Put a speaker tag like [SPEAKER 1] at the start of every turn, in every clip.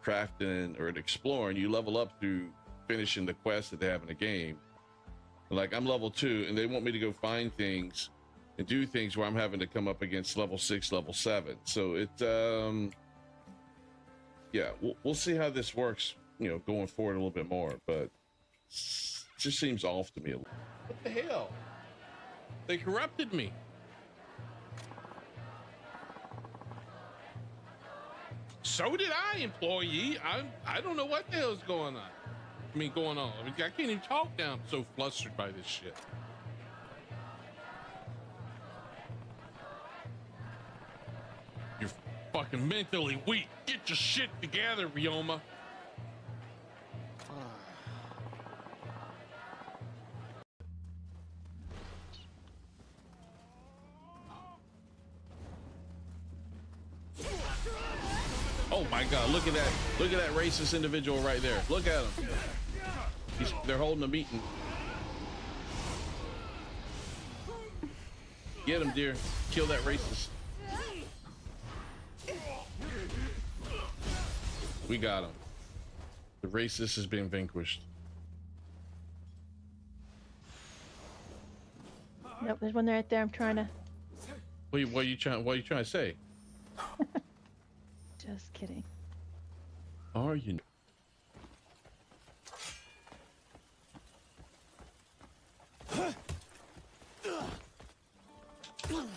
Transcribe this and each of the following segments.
[SPEAKER 1] crafting or exploring, you level up through finishing the quest that they have in the game. Like I'm level 2 and they want me to go find things and do things where I'm having to come up against level 6, level 7. So it yeah, we'll see how this works, you know, going forward a little bit more, but it just seems off to me. What the hell? They corrupted me. So did I, employee. I don't know what the hell's going on. I mean, I can't even talk now. I'm so flustered by this shit. You're fucking mentally weak. Get your shit together, Ryoma. Oh my God, look at that. Look at that racist individual right there. Look at him. They're holding a meeting. Get him, dear. Kill that racist. We got him. The racist has been vanquished.
[SPEAKER 2] Nope, there's one right there. I'm trying to.
[SPEAKER 1] What are you trying to say?
[SPEAKER 2] Just kidding.
[SPEAKER 1] Are you?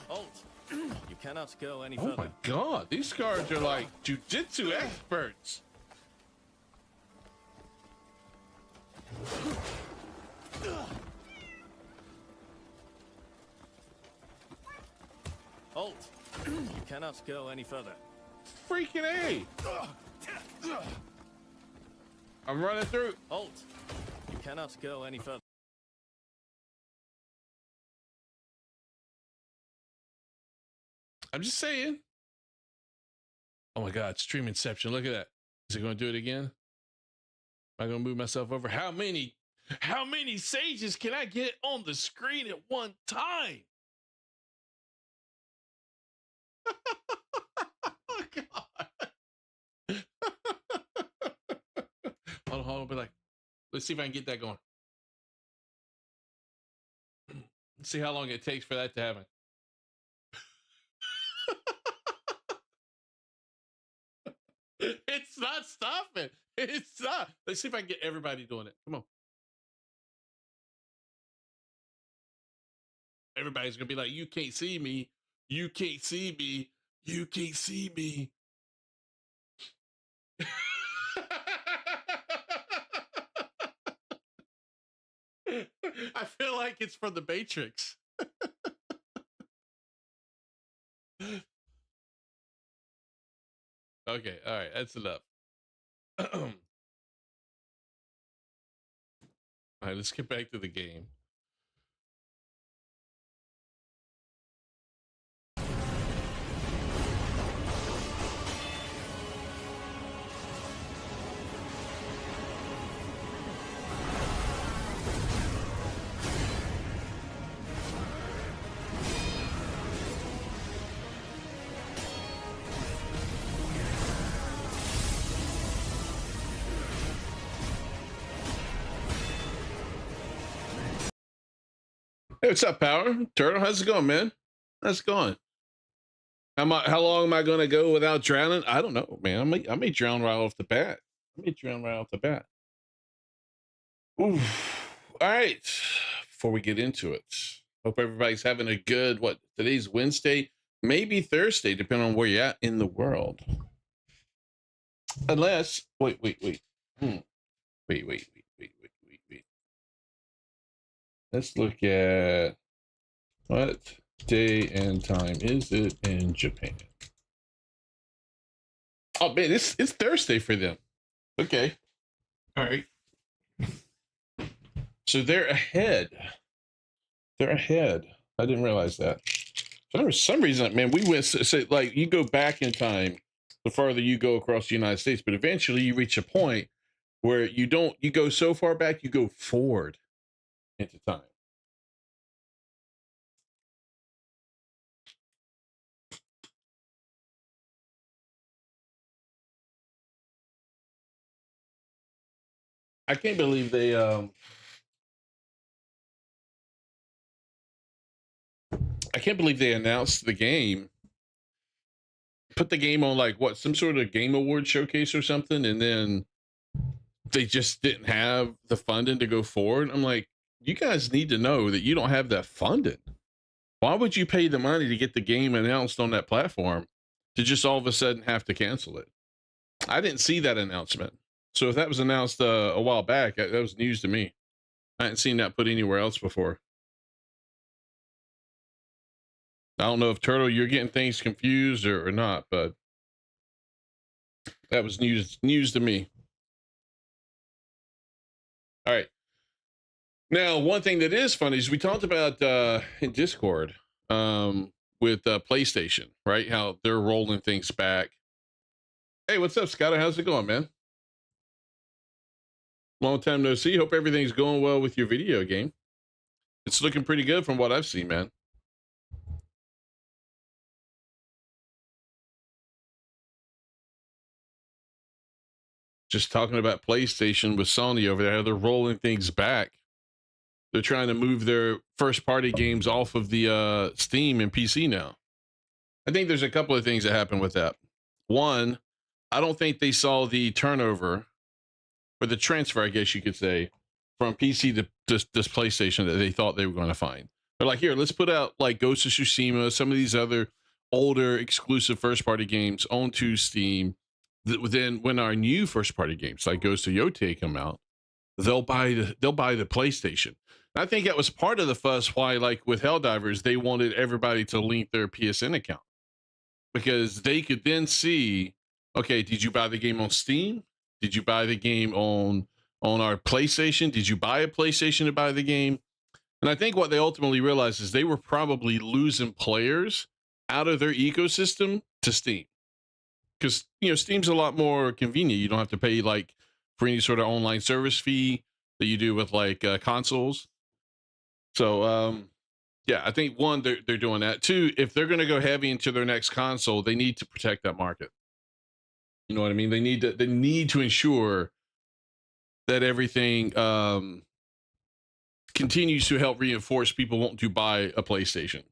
[SPEAKER 3] Halt! You cannot go any further.
[SPEAKER 1] Oh my God, these guards are like jujitsu experts.
[SPEAKER 3] Halt! You cannot go any further.
[SPEAKER 1] Freaking A! I'm running through.
[SPEAKER 3] Halt! You cannot go any further.
[SPEAKER 1] I'm just saying. Oh my God, stream inception. Look at that. Is it going to do it again? Am I going to move myself over? How many sages can I get on the screen at one time? Oh God. Hold on, be like, let's see if I can get that going. Let's see how long it takes for that to happen. It's not stopping. It's not. Let's see if I can get everybody doing it. Come on. Everybody's gonna be like, you can't see me. You can't see me. You can't see me. I feel like it's from the Matrix. Okay, all right, that's enough. All right, let's get back to the game. Hey, what's up, Power? Turtle, how's it going, man? How's it going? How long am I going to go without drowning? I don't know, man. I may drown right off the bat. Oof. All right. Before we get into it, hope everybody's having a good, today's Wednesday, maybe Thursday, depending on where you're at in the world. Unless, wait. Wait. Let's look at what day and time is it in Japan. Oh man, it's Thursday for them. Okay. All right. So they're ahead. I didn't realize that. For some reason, man, we went say like you go back in time, the farther you go across the United States, but eventually you reach a point where you go so far back, you go forward into time. I can't believe they I can't believe they announced the game, put the game on like what, some sort of game award showcase or something, and then they just didn't have the funding to go forward. I'm like, you guys need to know that you don't have that funding. Why would you pay the money to get the game announced on that platform to just all of a sudden have to cancel it? I didn't see that announcement. So if that was announced a while back, that was news to me. I hadn't seen that put anywhere else before. I don't know if Turtle, you're getting things confused or not, but that was news to me. All right. Now, one thing that is funny is we talked about in Discord with PlayStation, right? How they're rolling things back. Hey, what's up, Scott? How's it going, man? Long time no see. Hope everything's going well with your video game. It's looking pretty good from what I've seen, man. Just talking about PlayStation with Sony over there, they're rolling things back. They're trying to move their first party games off of the Steam and PC now. I think there's a couple of things that happened with that. One, I don't think they saw the turnover or the transfer, I guess you could say, from PC to this PlayStation that they thought they were going to find. They're like, here, let's put out like Ghost of Tsushima, some of these other older exclusive first party games onto Steam. Then when our new first party games like Ghost of Yote come out, they'll buy the PlayStation. And I think that was part of the fuss why, like with Helldivers, they wanted everybody to link their PSN account, because they could then see, okay, did you buy the game on Steam? Did you buy the game on our PlayStation? Did you buy a PlayStation to buy the game? And I think what they ultimately realized is they were probably losing players out of their ecosystem to Steam, because Steam's a lot more convenient. You don't have to pay like for any sort of online service fee that you do with like consoles. So yeah, I think one, they're doing that. Two, if they're going to go heavy into their next console, they need to protect that market. You know what I mean? They need to ensure that everything continues to help reinforce people wanting to buy a PlayStation.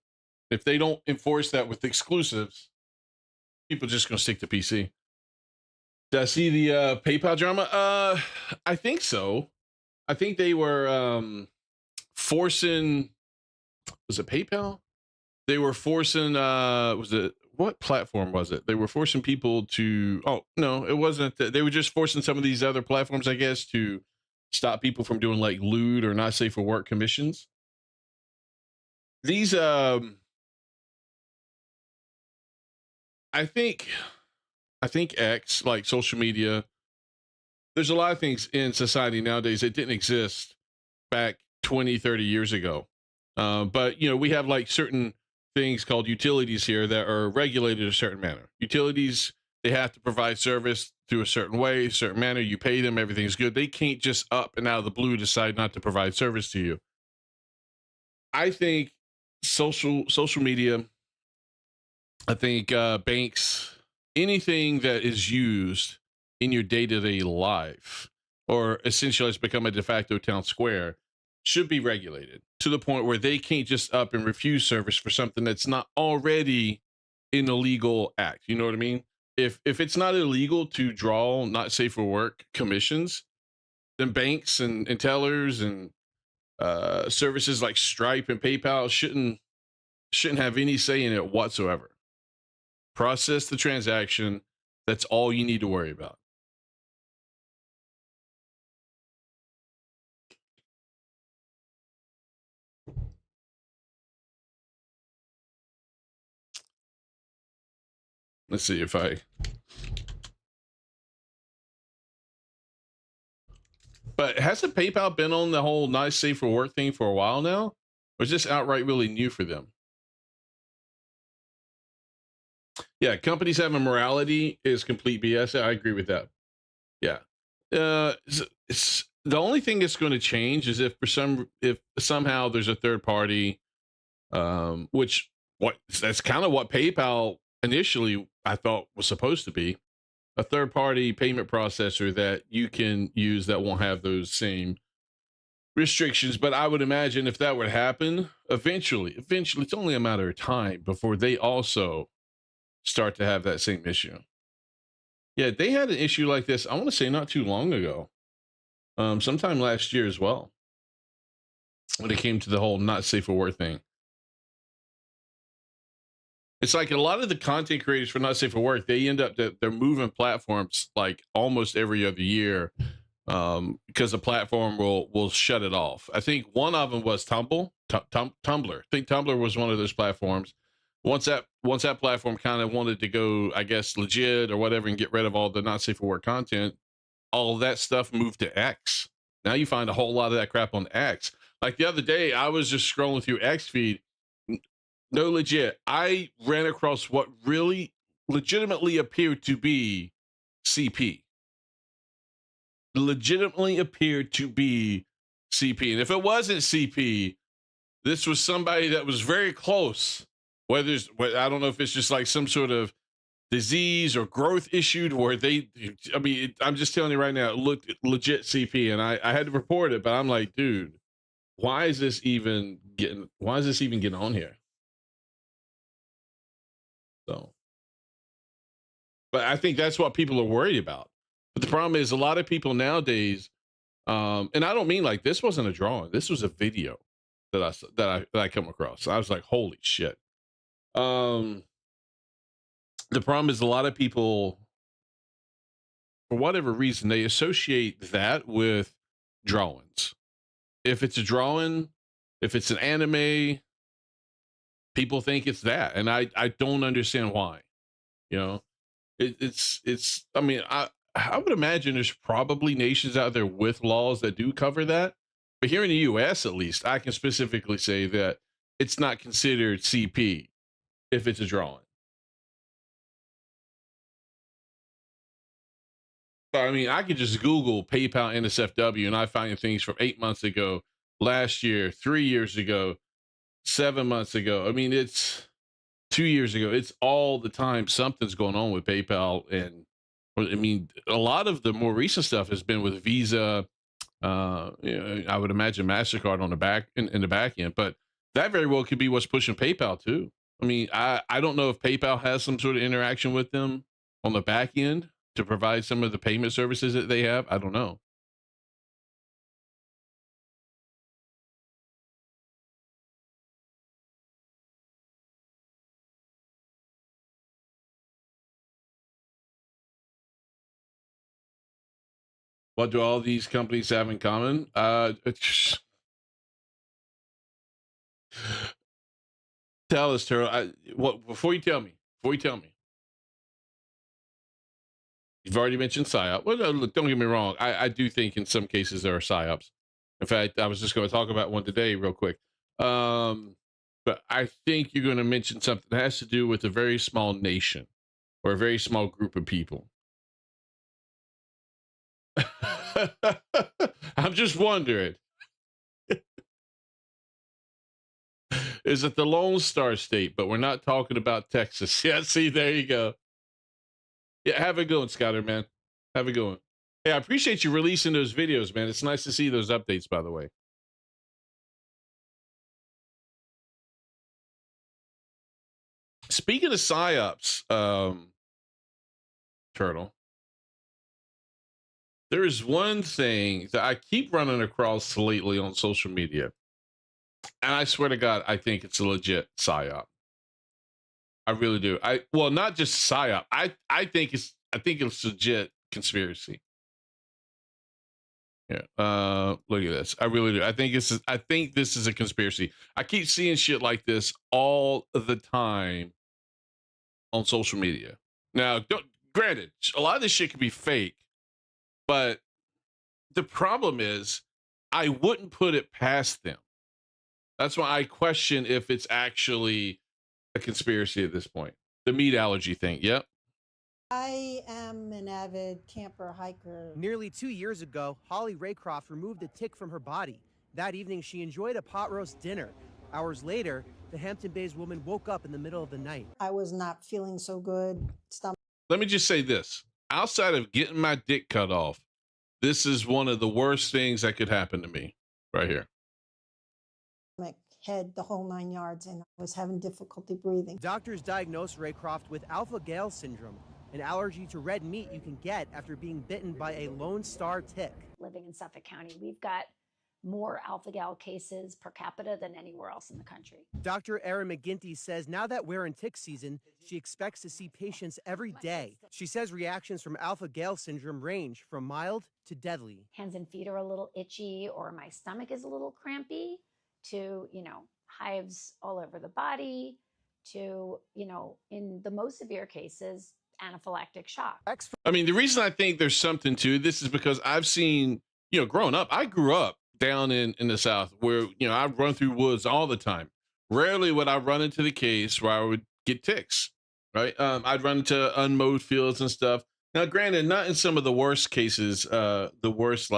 [SPEAKER 1] If they don't enforce that with exclusives, people are just going to stick to PC. Did I see the PayPal drama? I think so. I think they were forcing, was it PayPal? They were forcing, what platform was it? They were forcing people to, oh, no, it wasn't. They were just forcing some of these other platforms, I guess, to stop people from doing like lewd or not safe for work commissions. These, I think X, like social media, there's a lot of things in society nowadays that didn't exist back 20, 30 years ago. But, we have like certain things called utilities here that are regulated a certain manner. Utilities, they have to provide service through a certain way, a certain manner. You pay them, everything's good. They can't just up and out of the blue decide not to provide service to you. I think social media, I think banks, anything that is used in your day-to-day life, or essentially has become a de facto town square, should be regulated to the point where they can't just up and refuse service for something that's not already an illegal act. You know what I mean? If it's not illegal to draw not safe for work commissions, then banks and tellers and services like Stripe and PayPal shouldn't have any say in it whatsoever. Process the transaction. That's all you need to worry about. Let's see if I... But hasn't PayPal been on the whole nice safe for work thing for a while now? Or is this outright really new for them? Yeah, companies having morality is complete BS. I agree with that. Yeah. It's the only thing that's going to change is if somehow there's a third party, that's kind of what PayPal initially I thought was supposed to be. a third-party payment processor that you can use that won't have those same restrictions. But I would imagine if that would happen, eventually, it's only a matter of time before they also start to have that same issue. Yeah, they had an issue like this, I want to say not too long ago, sometime last year as well, when it came to the whole not safe for work thing. It's like a lot of the content creators for not safe for work, they end up that they're moving platforms like almost every other year, because the platform will shut it off. I think one of them was Tumblr. I think Tumblr was one of those platforms. Once that platform kind of wanted to go, I guess, legit or whatever, and get rid of all the not safe for work content, all that stuff moved to X. Now you find a whole lot of that crap on X. Like the other day, I was just scrolling through X feed. No, legit, I ran across what really legitimately appeared to be CP. Legitimately appeared to be CP. And if it wasn't CP, this was somebody that was very close. Whether I don't know if it's just like some sort of disease or growth issue where I'm just telling you right now, it looked legit CP, and I had to report it, but I'm like, dude, why is this even getting on here? So, but I think that's what people are worried about. But the problem is a lot of people nowadays, and I don't mean like this wasn't a drawing. This was a video that I come across. I was like, holy shit. The problem is a lot of people, for whatever reason, they associate that with drawings. If it's a drawing, if it's an anime, people think it's that, and I don't understand why. You know, it's. I mean, I would imagine there's probably nations out there with laws that do cover that, but here in the U.S. at least, I can specifically say that it's not considered CP if it's a drawing. I mean, I could just Google PayPal NSFW and I find things from 8 months ago, last year, 3 years ago, 7 months ago. I mean, it's 2 years ago. It's all the time something's going on with PayPal. And I mean, a lot of the more recent stuff has been with Visa. I would imagine MasterCard on the back in the back end, but that very well could be what's pushing PayPal too. I mean, I don't know if PayPal has some sort of interaction with them on the back end to provide some of the payment services that they have. I don't know. What do all these companies have in common? Tell us, Turtle. Before you tell me, you've already mentioned PSYOP. Well, no, look, don't get me wrong. I do think in some cases there are PSYOPs. In fact, I was just going to talk about one today real quick. But I think you're going to mention something that has to do with a very small nation or a very small group of people. I'm just wondering. Is it the Lone Star State? But we're not talking about Texas. Yeah, see, there you go. Yeah, have a good one, Skyler, man. Have a good one. Hey, I appreciate you releasing those videos, man. It's nice to see those updates, by the way. Speaking of PSYOPs, Turtle, there is one thing that I keep running across lately on social media. And I swear to God, I think it's a legit PSYOP. I really do. Well, not just PSYOP. I think it's legit conspiracy. Yeah. Look at this. I really do. I think this is a conspiracy. I keep seeing shit like this all the time on social media. Now, granted, a lot of this shit could be fake, but the problem is I wouldn't put it past them. That's why I question if it's actually a conspiracy at this point. The meat allergy thing. Yep.
[SPEAKER 4] I am an avid camper hiker.
[SPEAKER 5] Nearly 2 years ago, Holly Raycroft removed a tick from her body. That evening, she enjoyed a pot roast dinner. Hours later, the Hampton Bays woman woke up in the middle of the night.
[SPEAKER 4] I was not feeling so good.
[SPEAKER 1] Let me just say this. outside of getting my dick cut off, this is one of the worst things that could happen to me right here.
[SPEAKER 4] Head, the whole 9 yards, and I was having difficulty breathing.
[SPEAKER 5] Doctors diagnosed Raycroft with alpha-gal syndrome, an allergy to red meat you can get after being bitten by a Lone Star tick.
[SPEAKER 6] Living in Suffolk County, we've got more alpha-gal cases per capita than anywhere else in the country.
[SPEAKER 5] Dr. Erin McGinty says now that we're in tick season, she expects to see patients every day. She says reactions from alpha-gal syndrome range from mild to deadly.
[SPEAKER 6] Hands and feet are a little itchy, or my stomach is a little crampy, to, hives all over the body, to, in the most severe cases, anaphylactic shock.
[SPEAKER 1] I mean, the reason I think there's something to this is because I've seen, growing up, I grew up down in the South where, I run through woods all the time. Rarely would I run into the case where I would get ticks, right? I'd run into unmowed fields and stuff. Now, granted, not in some of the worst cases, the worst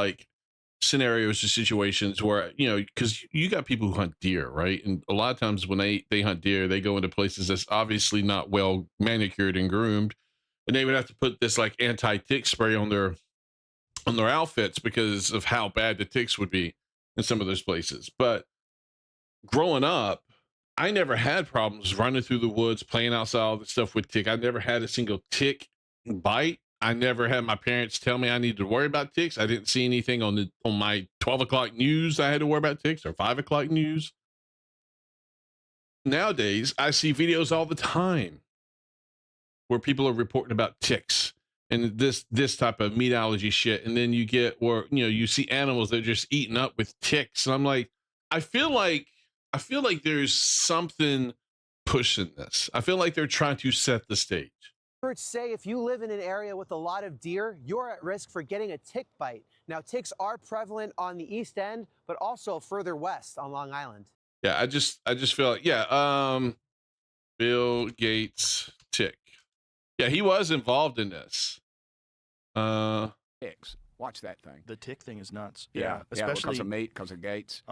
[SPEAKER 1] scenarios or situations where, because you got people who hunt deer, right? And a lot of times when they hunt deer, they go into places that's obviously not well manicured and groomed, and they would have to put this anti-tick spray on their outfits because of how bad the ticks would be in some of those places. But growing up, I never had problems running through the woods, playing outside, all this stuff with tick. I never had a single tick bite. I never had my parents tell me I needed to worry about ticks. I didn't see anything on my 12 o'clock news I had to worry about ticks, or 5 o'clock news. Nowadays, I see videos all the time where people are reporting about ticks and this type of meat allergy shit. And then you get where, you see animals that are just eaten up with ticks. And I'm like, I feel like there's something pushing this. I feel like they're trying to set the stage.
[SPEAKER 5] Experts say if you live in an area with a lot of deer, you're at risk for getting a tick bite. Now, ticks are prevalent on the East End, but also further west on Long Island.
[SPEAKER 1] Yeah, I just feel like, Bill Gates tick. Yeah, he was involved in this.
[SPEAKER 7] Ticks. Watch that thing.
[SPEAKER 8] The tick thing is nuts.
[SPEAKER 7] Especially because of meat, because of Gates.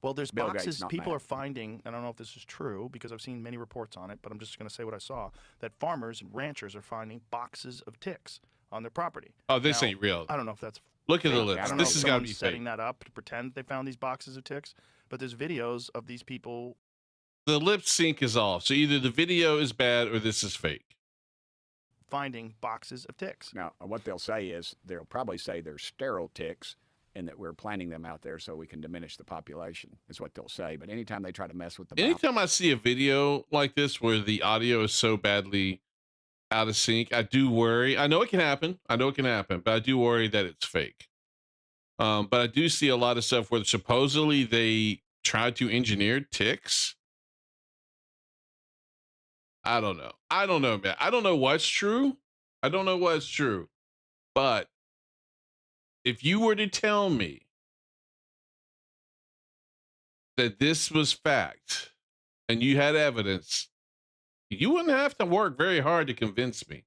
[SPEAKER 8] Well, there's
[SPEAKER 7] Bill
[SPEAKER 8] boxes
[SPEAKER 7] Gates,
[SPEAKER 8] people
[SPEAKER 7] Matt.
[SPEAKER 8] are finding. I don't know if this is true because I've seen many reports on it, but I'm just going to say what I saw. That farmers and ranchers are finding boxes of ticks on their property.
[SPEAKER 1] Oh, this
[SPEAKER 8] Now,
[SPEAKER 1] ain't real.
[SPEAKER 8] I don't know if that's
[SPEAKER 1] Look at the
[SPEAKER 8] fake. I
[SPEAKER 1] list.
[SPEAKER 8] don't know
[SPEAKER 1] This
[SPEAKER 8] if
[SPEAKER 1] has got to
[SPEAKER 8] someone's
[SPEAKER 1] be
[SPEAKER 8] setting
[SPEAKER 1] fake.
[SPEAKER 8] that up to pretend they found these boxes of ticks, but there's videos of these people.
[SPEAKER 1] The lip sync is off. So either the video is bad or this is fake.
[SPEAKER 8] Finding boxes of ticks.
[SPEAKER 7] Now, what they'll say is they'll probably say they're sterile ticks and that we're planting them out there so we can diminish the population, is what they'll say. But anytime they try to mess with the
[SPEAKER 1] Anytime I see a video like this where the audio is so badly out of sync, I do worry. I know it can happen. But I do worry that it's fake. But I do see a lot of stuff where supposedly they tried to engineer ticks. I don't know, man. I don't know what's true. But if you were to tell me that this was fact and you had evidence, you wouldn't have to work very hard to convince me.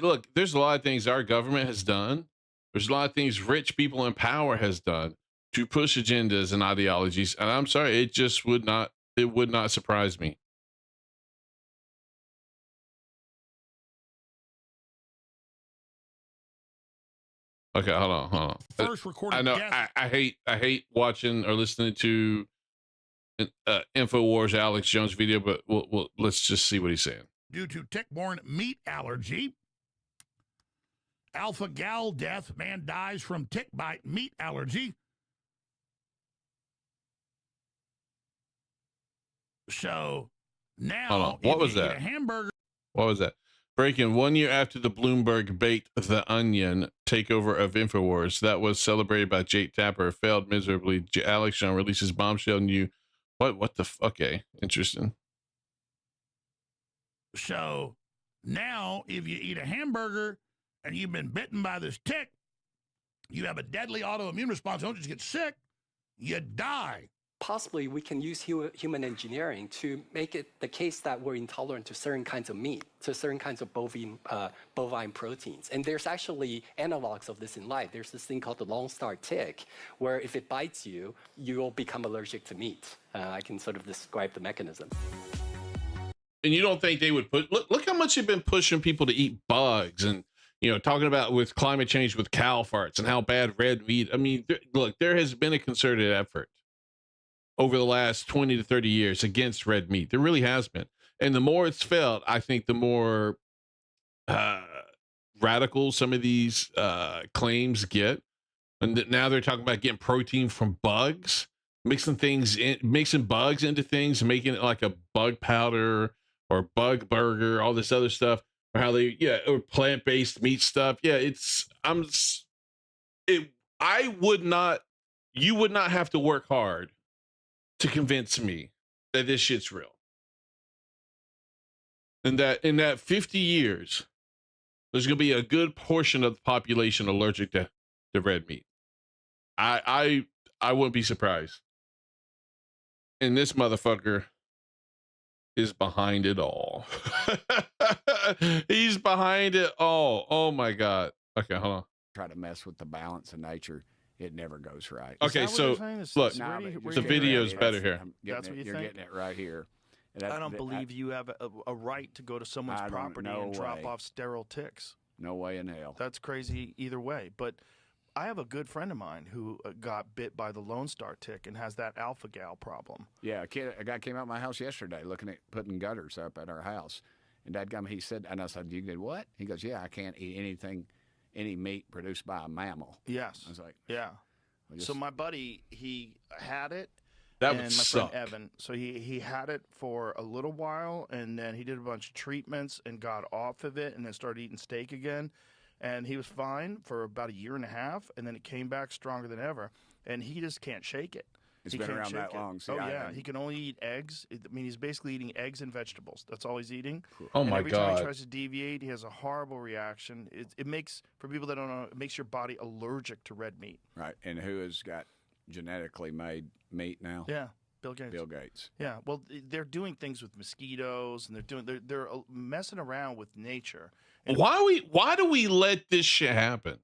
[SPEAKER 1] Look, there's a lot of things our government has done. There's a lot of things rich people in power has done to push agendas and ideologies. And I'm sorry, it would not surprise me. Okay, hold on.
[SPEAKER 9] First recorded
[SPEAKER 1] I know
[SPEAKER 9] death.
[SPEAKER 1] I hate watching or listening to InfoWars Alex Jones video, but let's just see what he's saying.
[SPEAKER 9] Due to tick-borne meat allergy. Alpha-gal death. Man dies from tick bite meat allergy. So now,
[SPEAKER 1] Hold on. What
[SPEAKER 9] if
[SPEAKER 1] was
[SPEAKER 9] you eat
[SPEAKER 1] that?
[SPEAKER 9] a hamburger.
[SPEAKER 1] What was that? Breaking 1 year after the Bloomberg baked The Onion takeover of InfoWars, that was celebrated by Jake Tapper, failed miserably. Alex Jones releases bombshell new. What the okay, interesting.
[SPEAKER 9] So now, if you eat a hamburger and you've been bitten by this tick, you have a deadly autoimmune response. You don't just get sick, you die.
[SPEAKER 10] Possibly we can use human engineering to make it the case that we're intolerant to certain kinds of meat, to certain kinds of bovine proteins. And there's actually analogs of this in life. There's this thing called the Lone Star tick, where if it bites you, you'll become allergic to meat. I can sort of describe the mechanism.
[SPEAKER 1] And you don't think they would look how much they've been pushing people to eat bugs and, talking about with climate change with cow farts and how bad red meat. I mean, look, there has been a concerted effort over the last 20 to 30 years against red meat. There really has been. And the more it's felt, I think the more radical some of these claims get. And now they're talking about getting protein from bugs, mixing bugs into things, making it like a bug powder or bug burger, all this other stuff, or or plant-based meat stuff. Yeah, you would not have to work hard to convince me that this shit's real. And that in that 50 years, there's going to be a good portion of the population allergic to red meat. I wouldn't be surprised. And this motherfucker is behind it all. He's behind it all. Oh my God. Okay, hold on.
[SPEAKER 7] Try to mess with the balance of nature. It never goes right.
[SPEAKER 1] Okay, so look, the video's better here.
[SPEAKER 8] That's what you
[SPEAKER 7] You're
[SPEAKER 8] think?
[SPEAKER 7] getting it right here.
[SPEAKER 8] I don't believe you have a right to go to someone's property and drop off sterile ticks.
[SPEAKER 7] No way in hell.
[SPEAKER 8] That's crazy either way. But I have a good friend of mine who got bit by the Lone Star tick and has that alpha gal problem.
[SPEAKER 7] Yeah, a guy came out of my house yesterday looking at putting gutters up at our house. And he said, and I said, you did what? He goes, yeah, I can't eat any meat produced by a mammal.
[SPEAKER 8] Yes.
[SPEAKER 7] I was like,
[SPEAKER 8] yeah. So my buddy, he had it.
[SPEAKER 1] That
[SPEAKER 8] and
[SPEAKER 1] would
[SPEAKER 8] my
[SPEAKER 1] suck.
[SPEAKER 8] friend Evan. So he had it for a little while, and then he did a bunch of treatments and got off of it, and then started eating steak again. And he was fine for about a year and a half, and then it came back stronger than ever. And he just can't shake it.
[SPEAKER 7] It's been around that long.
[SPEAKER 8] See, he can only eat eggs. I mean, he's basically eating eggs and vegetables. That's all he's eating.
[SPEAKER 1] Oh
[SPEAKER 8] and
[SPEAKER 1] my
[SPEAKER 8] every
[SPEAKER 1] God.
[SPEAKER 8] time he tries to deviate, he has a horrible reaction. It makes, for people that don't know, it makes your body allergic to red meat.
[SPEAKER 7] Right. And who has got genetically made meat now?
[SPEAKER 8] Yeah. Bill Gates.
[SPEAKER 7] Bill Gates.
[SPEAKER 8] Yeah, well, they're doing things with mosquitoes, and they're messing around with nature. And
[SPEAKER 1] Why do we let this shit happen?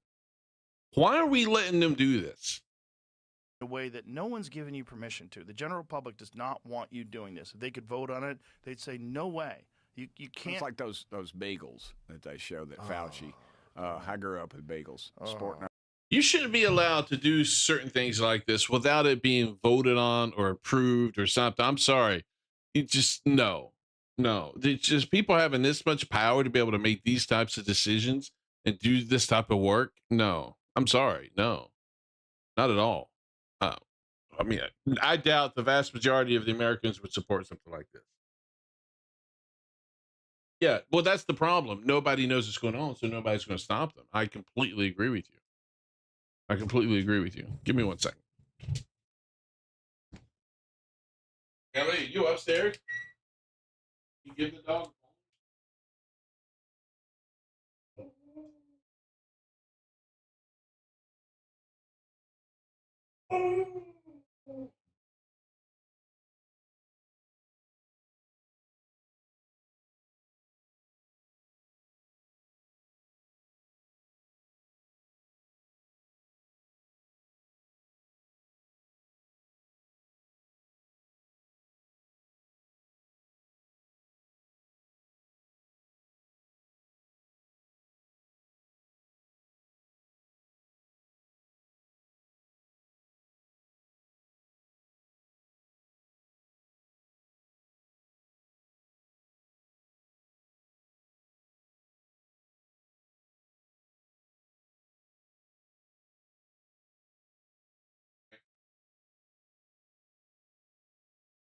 [SPEAKER 1] Why are we letting them do this?
[SPEAKER 8] In a way that no one's given you permission to. The general public does not want you doing this. If they could vote on it, they'd say, no way. You can't.
[SPEAKER 7] It's like those beagles that they show that Fauci. I grew up with beagles. Sporting.
[SPEAKER 1] You shouldn't be allowed to do certain things like this without it being voted on or approved or something. I'm sorry. It's just no. It's just people having this much power to be able to make these types of decisions and do this type of work. No, I'm sorry. No, not at all. I mean, I doubt the vast majority of the Americans would support something like this. Yeah, well, that's the problem. Nobody knows what's going on, so nobody's going to stop them. I completely agree with you. Give me 1 second. Ellie, you upstairs? You give the dog.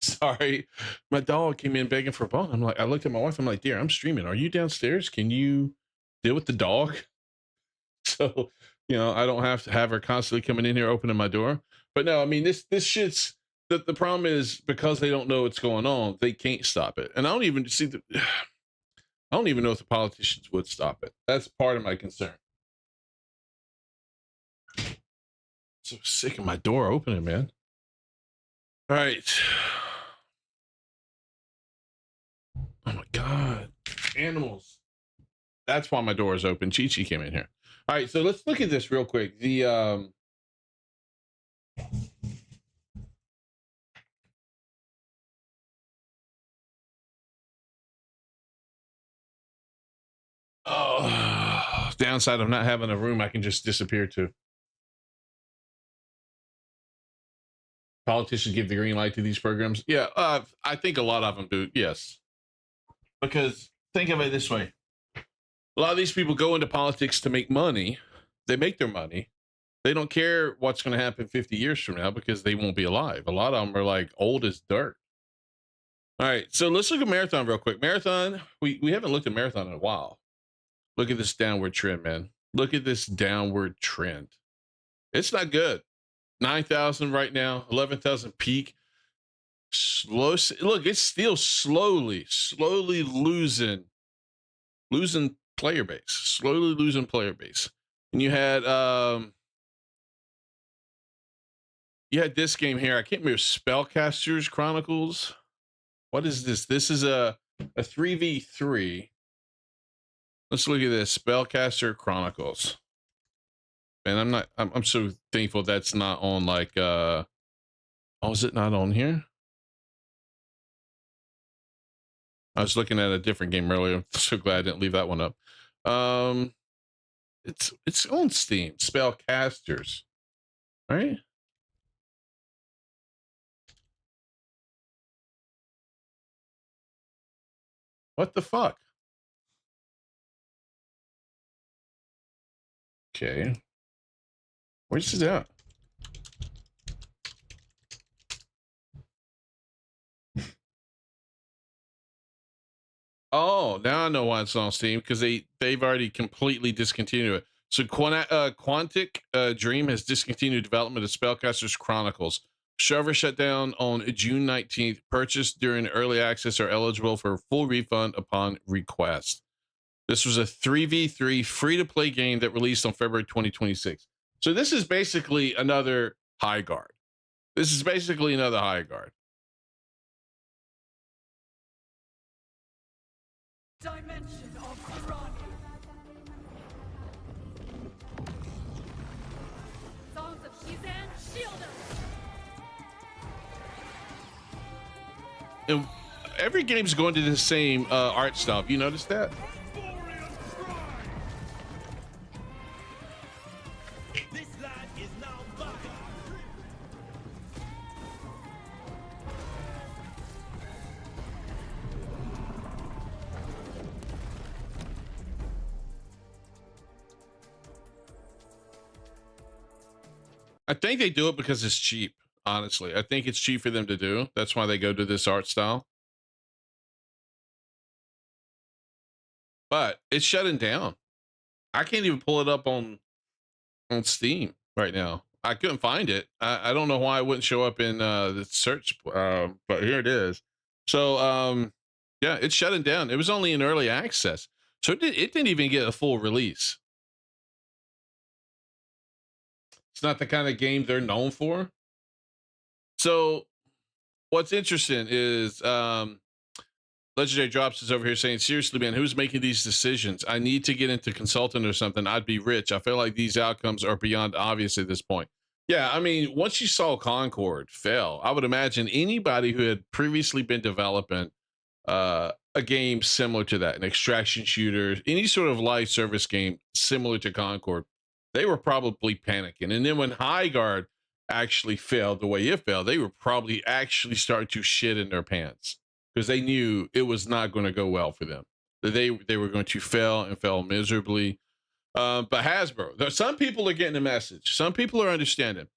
[SPEAKER 1] Sorry, my dog came in begging for a bone. I looked at my wife. I'm like, dear, I'm streaming. Are you downstairs? Can you deal with the dog? So, I don't have to have her constantly coming in here, opening my door. But no, I mean, this shit's the problem is because they don't know what's going on, they can't stop it. And I don't even know if the politicians would stop it. That's part of my concern. So sick of my door opening, man. All right. Oh my God. Animals. That's why my door is open. Chi-Chi came in here. All right, so let's look at this real quick. The Oh, downside of not having a room I can just disappear to. Politicians give the green light to these programs. Yeah, I think a lot of them do. Yes, because think of it this way: a lot of these people go into politics to make money. They make their money. They don't care what's going to happen 50 years from now because they won't be alive. A lot of them are like old as dirt. All right, so let's look at Marathon real quick. Marathon, we haven't looked at Marathon in a while. Look at this downward trend, man. Look at this downward trend. It's not good. 9,000 right now, 11,000 peak. Slow. Look, it's still slowly losing player base. Slowly losing player base. And you had this game here. I can't remember. Spellcasters Chronicles. What is this? This is a 3v3. Let's look at this. Spellcaster Chronicles. Man, I'm so thankful that's not on like oh, is it not on here? I was looking at a different game earlier. I'm so glad I didn't leave that one up. It's on Steam. Spellcasters. Right? What the fuck? Okay. Where's it at? Oh, now I know why it's on Steam, because they've already completely discontinued it. So Quantic Dream has discontinued development of Spellcasters Chronicles. Server shut down on June 19th. Purchased during early access are eligible for a full refund upon request. This was a 3v3 free-to-play game that released on February 2026. So this is basically another High Guard. This is basically another High Guard.
[SPEAKER 11] Dimension of Piranha. Songs of Shizan, shield us.
[SPEAKER 1] And every game's going to the same art style. Have you noticed that? I think they do it because it's cheap, honestly. I think it's cheap for them to do. That's why they go to this art style. But it's shutting down. I can't even pull it up on Steam right now. I couldn't find it. I don't know why it wouldn't show up in the search, but here it is. So, yeah, it's shutting down. It was only in early access. So it didn't even get a full release. It's not the kind of game they're known for. So what's interesting is Legendary Drops is over here saying, seriously, man, who's making these decisions? I need to get into consulting or something. I'd be rich. I feel like these outcomes are beyond obvious at this point. Yeah, I mean, once you saw Concord fail, I would imagine anybody who had previously been developing a game similar to that, an extraction shooter, any sort of live service game similar to Concord, they were probably panicking. And then when High Guard actually failed the way it failed, they were probably actually starting to shit in their pants because they knew it was not going to go well for them. They were going to fail and fail miserably. But Hasbro, some people are getting the message. Some people are understanding.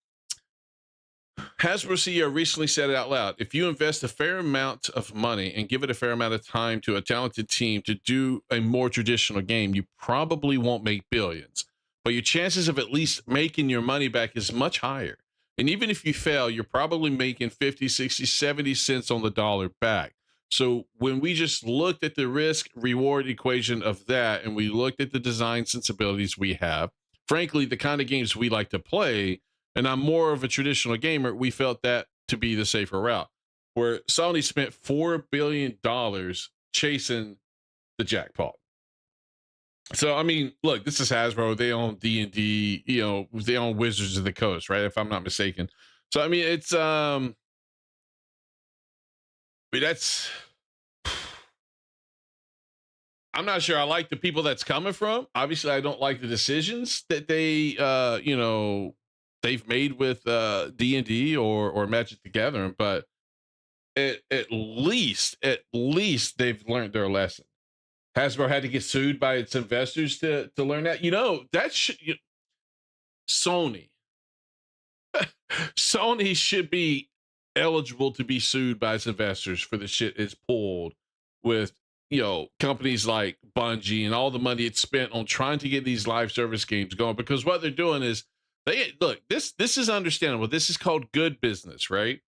[SPEAKER 1] Hasbro CEO recently said it out loud. If you invest a fair amount of money and give it a fair amount of time to a talented team to do a more traditional game, you probably won't make billions. But your chances of at least making your money back is much higher. And even if you fail, you're probably making 50, 60, 70 cents on the dollar back. So when we just looked at the risk reward equation of that, and we looked at the design sensibilities we have, frankly, the kind of games we like to play, and I'm more of a traditional gamer, we felt that to be the safer route, where Sony spent $4 billion chasing the jackpot. So, I mean, look, this is Hasbro. They own D&D, you know, they own Wizards of the Coast, right? If I'm not mistaken. So, I mean, it's, I mean, that's, I'm not sure I like the people that's coming from. Obviously, I don't like the decisions that they, they've made with D&D or Magic the Gathering, but at least they've learned their lesson. Hasbro had to get sued by its investors to learn that. Sony. Sony should be eligible to be sued by its investors for the shit it's pulled with, companies like Bungie and all the money it's spent on trying to get these live service games going. Because what they're doing is this is understandable. This is called good business, right?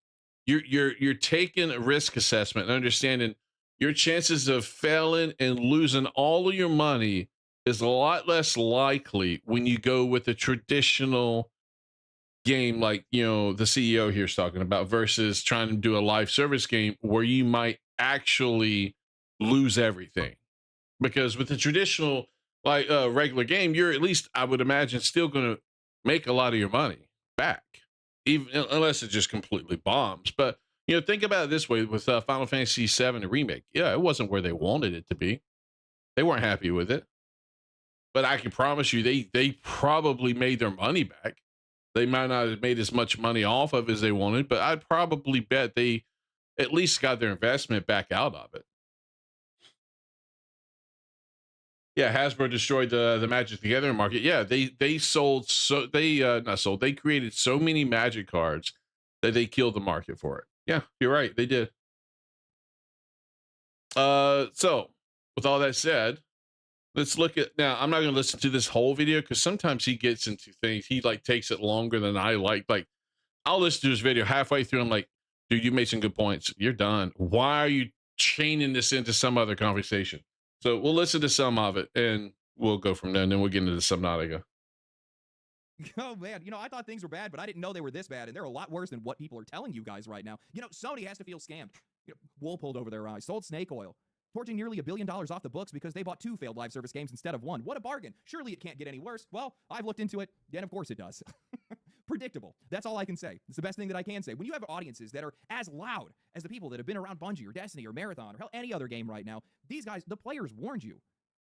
[SPEAKER 1] You're taking a risk assessment and understanding your chances of failing and losing all of your money is a lot less likely when you go with a traditional game like the CEO here's talking about versus trying to do a live service game where you might actually lose everything. Because with the traditional regular game, you're at least, I would imagine, still going to make a lot of your money back, even unless it just completely bombs. But think about it this way: with Final Fantasy VII remake, it wasn't where they wanted it to be. They weren't happy with it, but I can promise you, they probably made their money back. They might not have made as much money off of as they wanted, but I'd probably bet they at least got their investment back out of it. Yeah, Hasbro destroyed the Magic the Gathering market. Yeah, they created so many Magic cards that they killed the market for it. Yeah, you're right, they did. So with all that said, let's look at now. I'm not going to listen to this whole video because sometimes he gets into things. He takes it longer than I like. I'll listen to his video halfway through. I'm like, dude, you made some good points. You're done. Why are you chaining this into some other conversation? So we'll listen to some of it and we'll go from there. And then we'll get into Subnautica.
[SPEAKER 12] Oh man, I thought things were bad, but I didn't know they were this bad, and they're a lot worse than what people are telling you guys right now. Sony has to feel scammed. Wool pulled over their eyes, sold snake oil, torching nearly $1 billion off the books because they bought 2 failed live service games instead of 1. What a bargain. Surely it can't get any worse. Well, I've looked into it, and of course it does. Predictable. That's all I can say. It's the best thing that I can say. When you have audiences that are as loud as the people that have been around Bungie or Destiny or Marathon or hell, any other game right now, these guys, the players warned you.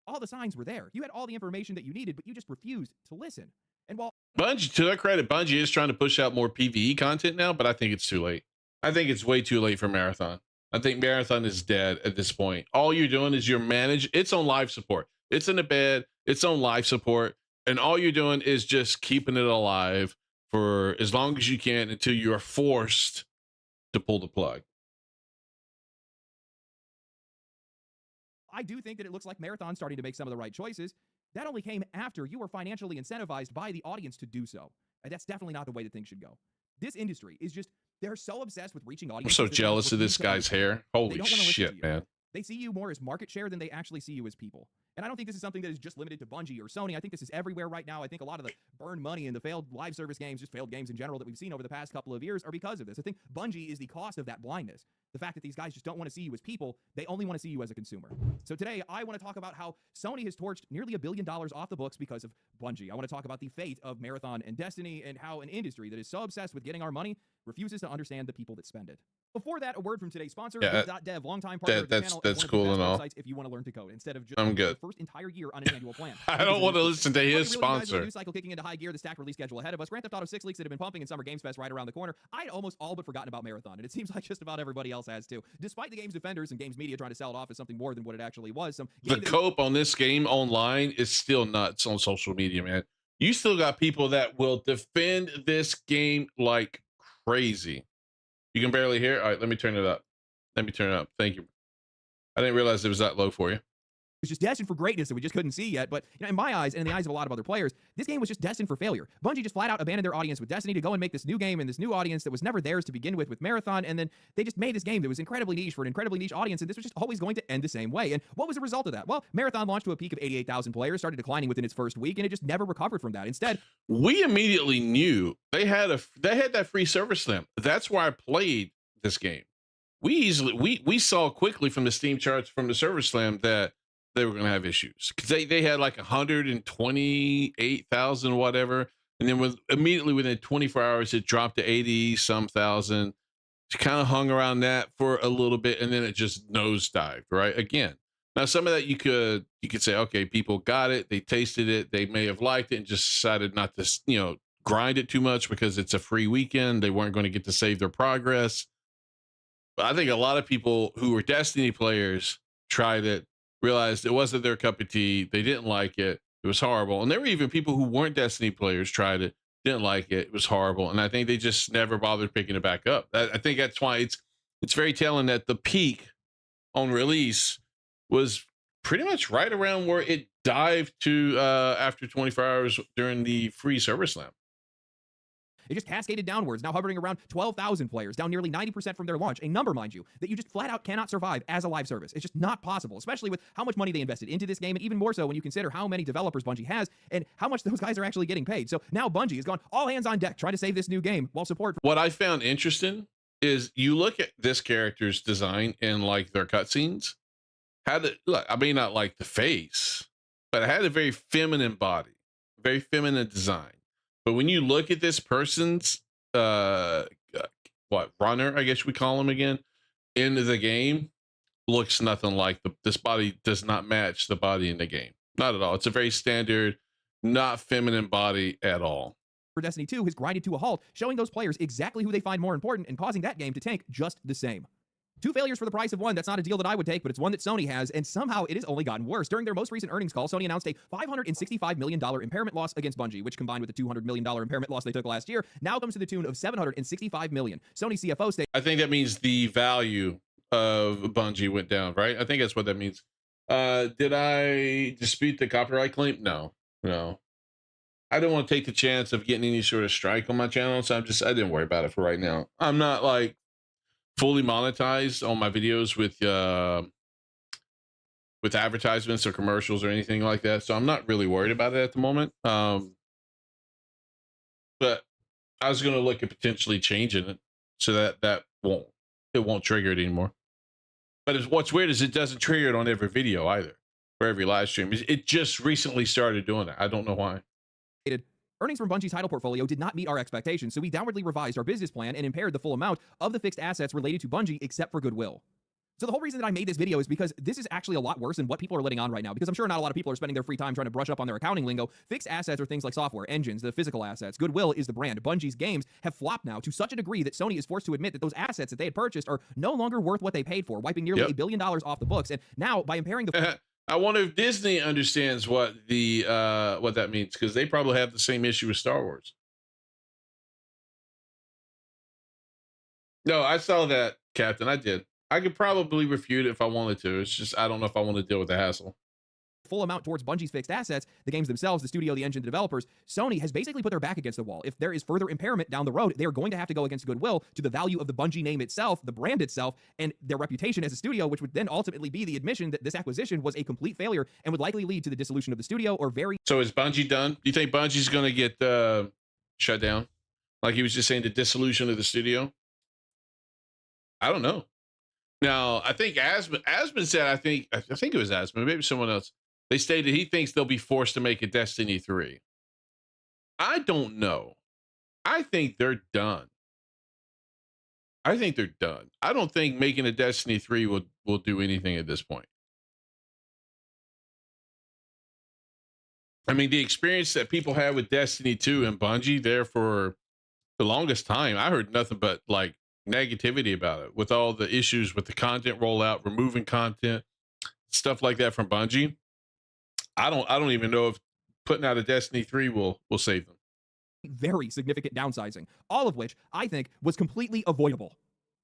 [SPEAKER 12] All the signs were there. You had all the information that you needed, but you just refused to listen. And while
[SPEAKER 1] Bungie, to their credit, Bungie is trying to push out more PvE content now, but I think it's too late. I think it's way too late for Marathon. I think Marathon is dead at this point. All you're doing is it's on live support. It's in the bed. It's on live support. And all you're doing is just keeping it alive for as long as you can until you are forced to pull the plug.
[SPEAKER 12] I do think that it looks like Marathon's starting to make some of the right choices. That only came after you were financially incentivized by the audience to do so. And that's definitely not the way that things should go. This industry is just, they're so obsessed with reaching audiences.
[SPEAKER 1] I'm so jealous of this guy's hair. Holy shit, man.
[SPEAKER 12] They see you more as market share than they actually see you as people. And I don't think this is something that is just limited to Bungie or Sony. I think this is everywhere right now. I think a lot of the burn money and the failed live service games, just failed games in general that we've seen over the past couple of years are because of this. I think Bungie is the cost of that blindness. The fact that these guys just don't want to see you as people, they only want to see you as a consumer. So today, I want to talk about how Sony has torched nearly $1 billion off the books because of Bungie. I want to talk about the fate of Marathon and Destiny and how an industry that is so obsessed with getting our money refuses to understand the people that spend it. Before that, a word from today's sponsor, Dev, longtime partner of the channel.
[SPEAKER 1] That's cool and all.
[SPEAKER 12] If you want to learn to code instead of just
[SPEAKER 1] I'm good.
[SPEAKER 12] the first entire year on an annual plan.
[SPEAKER 1] I don't want to listen to his sponsor.
[SPEAKER 12] New cycle kicking into high gear, the stacked release schedule ahead of us. Grand Theft Auto 6 leaks that have been pumping, and Summer Games Fest right around the corner. I'd almost all but forgotten about Marathon, and it seems like just about everybody else has too. Despite the game's defenders and games media trying to sell it off as something more than what it actually was,
[SPEAKER 1] the cope on this game online is still nuts on social media, man. You still got people that will defend this game like crazy. You can barely hear. All right, let me turn it up. Thank you. I didn't realize it was that low for you.
[SPEAKER 12] was just destined for greatness that we just couldn't see yet. But in my eyes, and in the eyes of a lot of other players, this game was just destined for failure. Bungie just flat out abandoned their audience with Destiny to go and make this new game and this new audience that was never theirs to begin with Marathon, and then they just made this game that was incredibly niche for an incredibly niche audience, and this was just always going to end the same way. And what was the result of that? Well, Marathon launched to a peak of 88,000 players, started declining within its first week, and it just never recovered from that. Instead,
[SPEAKER 1] we immediately knew they had that free service slam. That's why I played this game. We saw quickly from the Steam charts from the server slam that they were going to have issues because they had like 128,000 whatever, and then immediately within 24 hours it dropped to 80 some thousand. It kind of hung around that for a little bit, and then it just nosedived. Right, again, Now, some of that you could say, okay, people got it, they tasted it, they may have liked it, and just decided not to, grind it too much because it's a free weekend. They weren't going to get to save their progress. But I think a lot of people who were Destiny players tried it, realized it wasn't their cup of tea. They didn't like it. It was horrible. And there were even people who weren't Destiny players tried it, didn't like it. It was horrible. And I think they just never bothered picking it back up. I think that's why it's very telling that the peak on release was pretty much right around where it dived to after 24 hours during the free server slam.
[SPEAKER 12] It just cascaded downwards, now hovering around 12,000 players, down nearly 90% from their launch. A number, mind you, that you just flat out cannot survive as a live service. It's just not possible, especially with how much money they invested into this game, and even more so when you consider how many developers Bungie has and how much those guys are actually getting paid. So now Bungie has gone all hands on deck trying to save this new game while support.
[SPEAKER 1] What I found interesting is you look at this character's design in like their cutscenes. Look, I may not like the face, but it had a very feminine body, very feminine design. But when you look at this person's runner, I guess we call him again, into the game, looks nothing like this body does not match the body in the game. Not at all. It's a very standard, not feminine body at all.
[SPEAKER 12] For Destiny 2 has grinded to a halt, showing those players exactly who they find more important and causing that game to tank just the same. 2 failures for the price of 1. That's not a deal that I would take, but it's one that Sony has, and somehow it has only gotten worse. During their most recent earnings call, Sony announced a $565 million impairment loss against Bungie, which combined with the $200 million impairment loss they took last year, now comes to the tune of $765 million. Sony CFO stated,
[SPEAKER 1] I think that means the value of Bungie went down, right? I think that's what that means. Did I dispute the copyright claim? No. I don't want to take the chance of getting any sort of strike on my channel, so I didn't worry about it for right now. I'm not like fully monetized on my videos with advertisements or commercials or anything like that, so I'm not really worried about it at the moment. But I was going to look at potentially changing it so that it won't trigger it anymore. But what's weird is it doesn't trigger it on every video either, or every live stream. It just recently started doing it. I don't know why.
[SPEAKER 12] earnings from Bungie's title portfolio did not meet our expectations, so we downwardly revised our business plan and impaired the full amount of the fixed assets related to Bungie except for goodwill. So the whole reason that I made this video is because this is actually a lot worse than what people are letting on right now, because I'm sure not a lot of people are spending their free time trying to brush up on their accounting lingo. Fixed assets are things like software, engines, the physical assets. Goodwill is the brand. Bungie's games have flopped now to such a degree that Sony is forced to admit that those assets that they had purchased are no longer worth what they paid for, wiping nearly $1 billion off the books. And now, by impairing the...
[SPEAKER 1] I wonder if Disney understands what that means, because they probably have the same issue with Star Wars. No, I saw that, Captain. I did. I could probably refute it if I wanted to. It's just I don't know if I want to deal with the hassle.
[SPEAKER 12] Full amount towards Bungie's fixed assets, the games themselves, the studio, the engine, the developers, Sony has basically put their back against the wall. If there is further impairment down the road, they are going to have to go against goodwill to the value of the Bungie name itself, the brand itself, and their reputation as a studio, which would then ultimately be the admission that this acquisition was a complete failure and would likely lead to the dissolution of the studio or very...
[SPEAKER 1] So is Bungie done? Do you think Bungie's going to get shut down? Like he was just saying, the dissolution of the studio? I don't know. Now, I think Asmund said, I think it was Asmund, maybe someone else. They stated he thinks they'll be forced to make a Destiny 3. I don't know. I think they're done. I don't think making a Destiny 3 will do anything at this point. I mean, the experience that people had with Destiny 2 and Bungie there for the longest time, I heard nothing but like negativity about it, with all the issues with the content rollout, removing content, stuff like that from Bungie. I don't even know if putting out a Destiny 3 will save them.
[SPEAKER 12] Very significant downsizing, all of which I think was completely avoidable.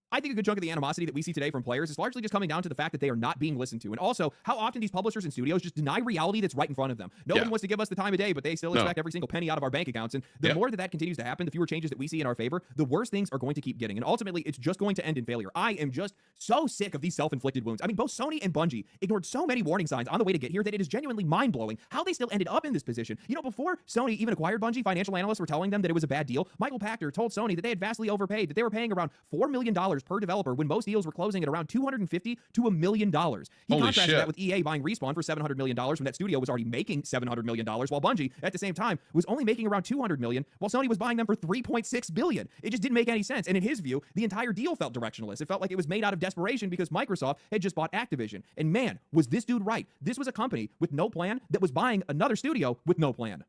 [SPEAKER 12] I think a good chunk of the animosity that we see today from players is largely just coming down to the fact that they are not being listened to. And also how often these publishers and studios just deny reality that's right in front of them. Nobody wants to give us the time of day, but they still expect every single penny out of our bank accounts. And the more that continues to happen, the fewer changes that we see in our favor, the worse things are going to keep getting. And ultimately, it's just going to end in failure. I am just so sick of these self-inflicted wounds. I mean, both Sony and Bungie ignored so many warning signs on the way to get here that it is genuinely mind-blowing how they still ended up in this position. You know, before Sony even acquired Bungie, financial analysts were telling them that it was a bad deal. Michael Pachter told Sony that they had vastly overpaid, that they were paying around $4 million per developer when most deals were closing at around $250 to $1 million. He
[SPEAKER 1] Holy
[SPEAKER 12] contrasted
[SPEAKER 1] shit.
[SPEAKER 12] that with EA buying Respawn for $700 million when that studio was already making $700 million, while Bungie, at the same time, was only making around $200 million, while Sony was buying them for $3.6 billion. It just didn't make any sense. And in his view, the entire deal felt directionless. It felt like it was made out of desperation because Microsoft had just bought Activision. And man, was this dude right. This was a company with no plan that was buying another studio with no plan.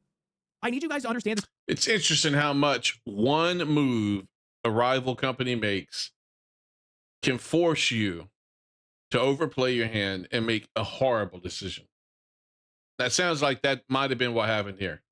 [SPEAKER 12] I need you guys to understand this.
[SPEAKER 1] It's interesting how much one move a rival company makes can force you to overplay your hand and make a horrible decision. That sounds like that might have been what happened here.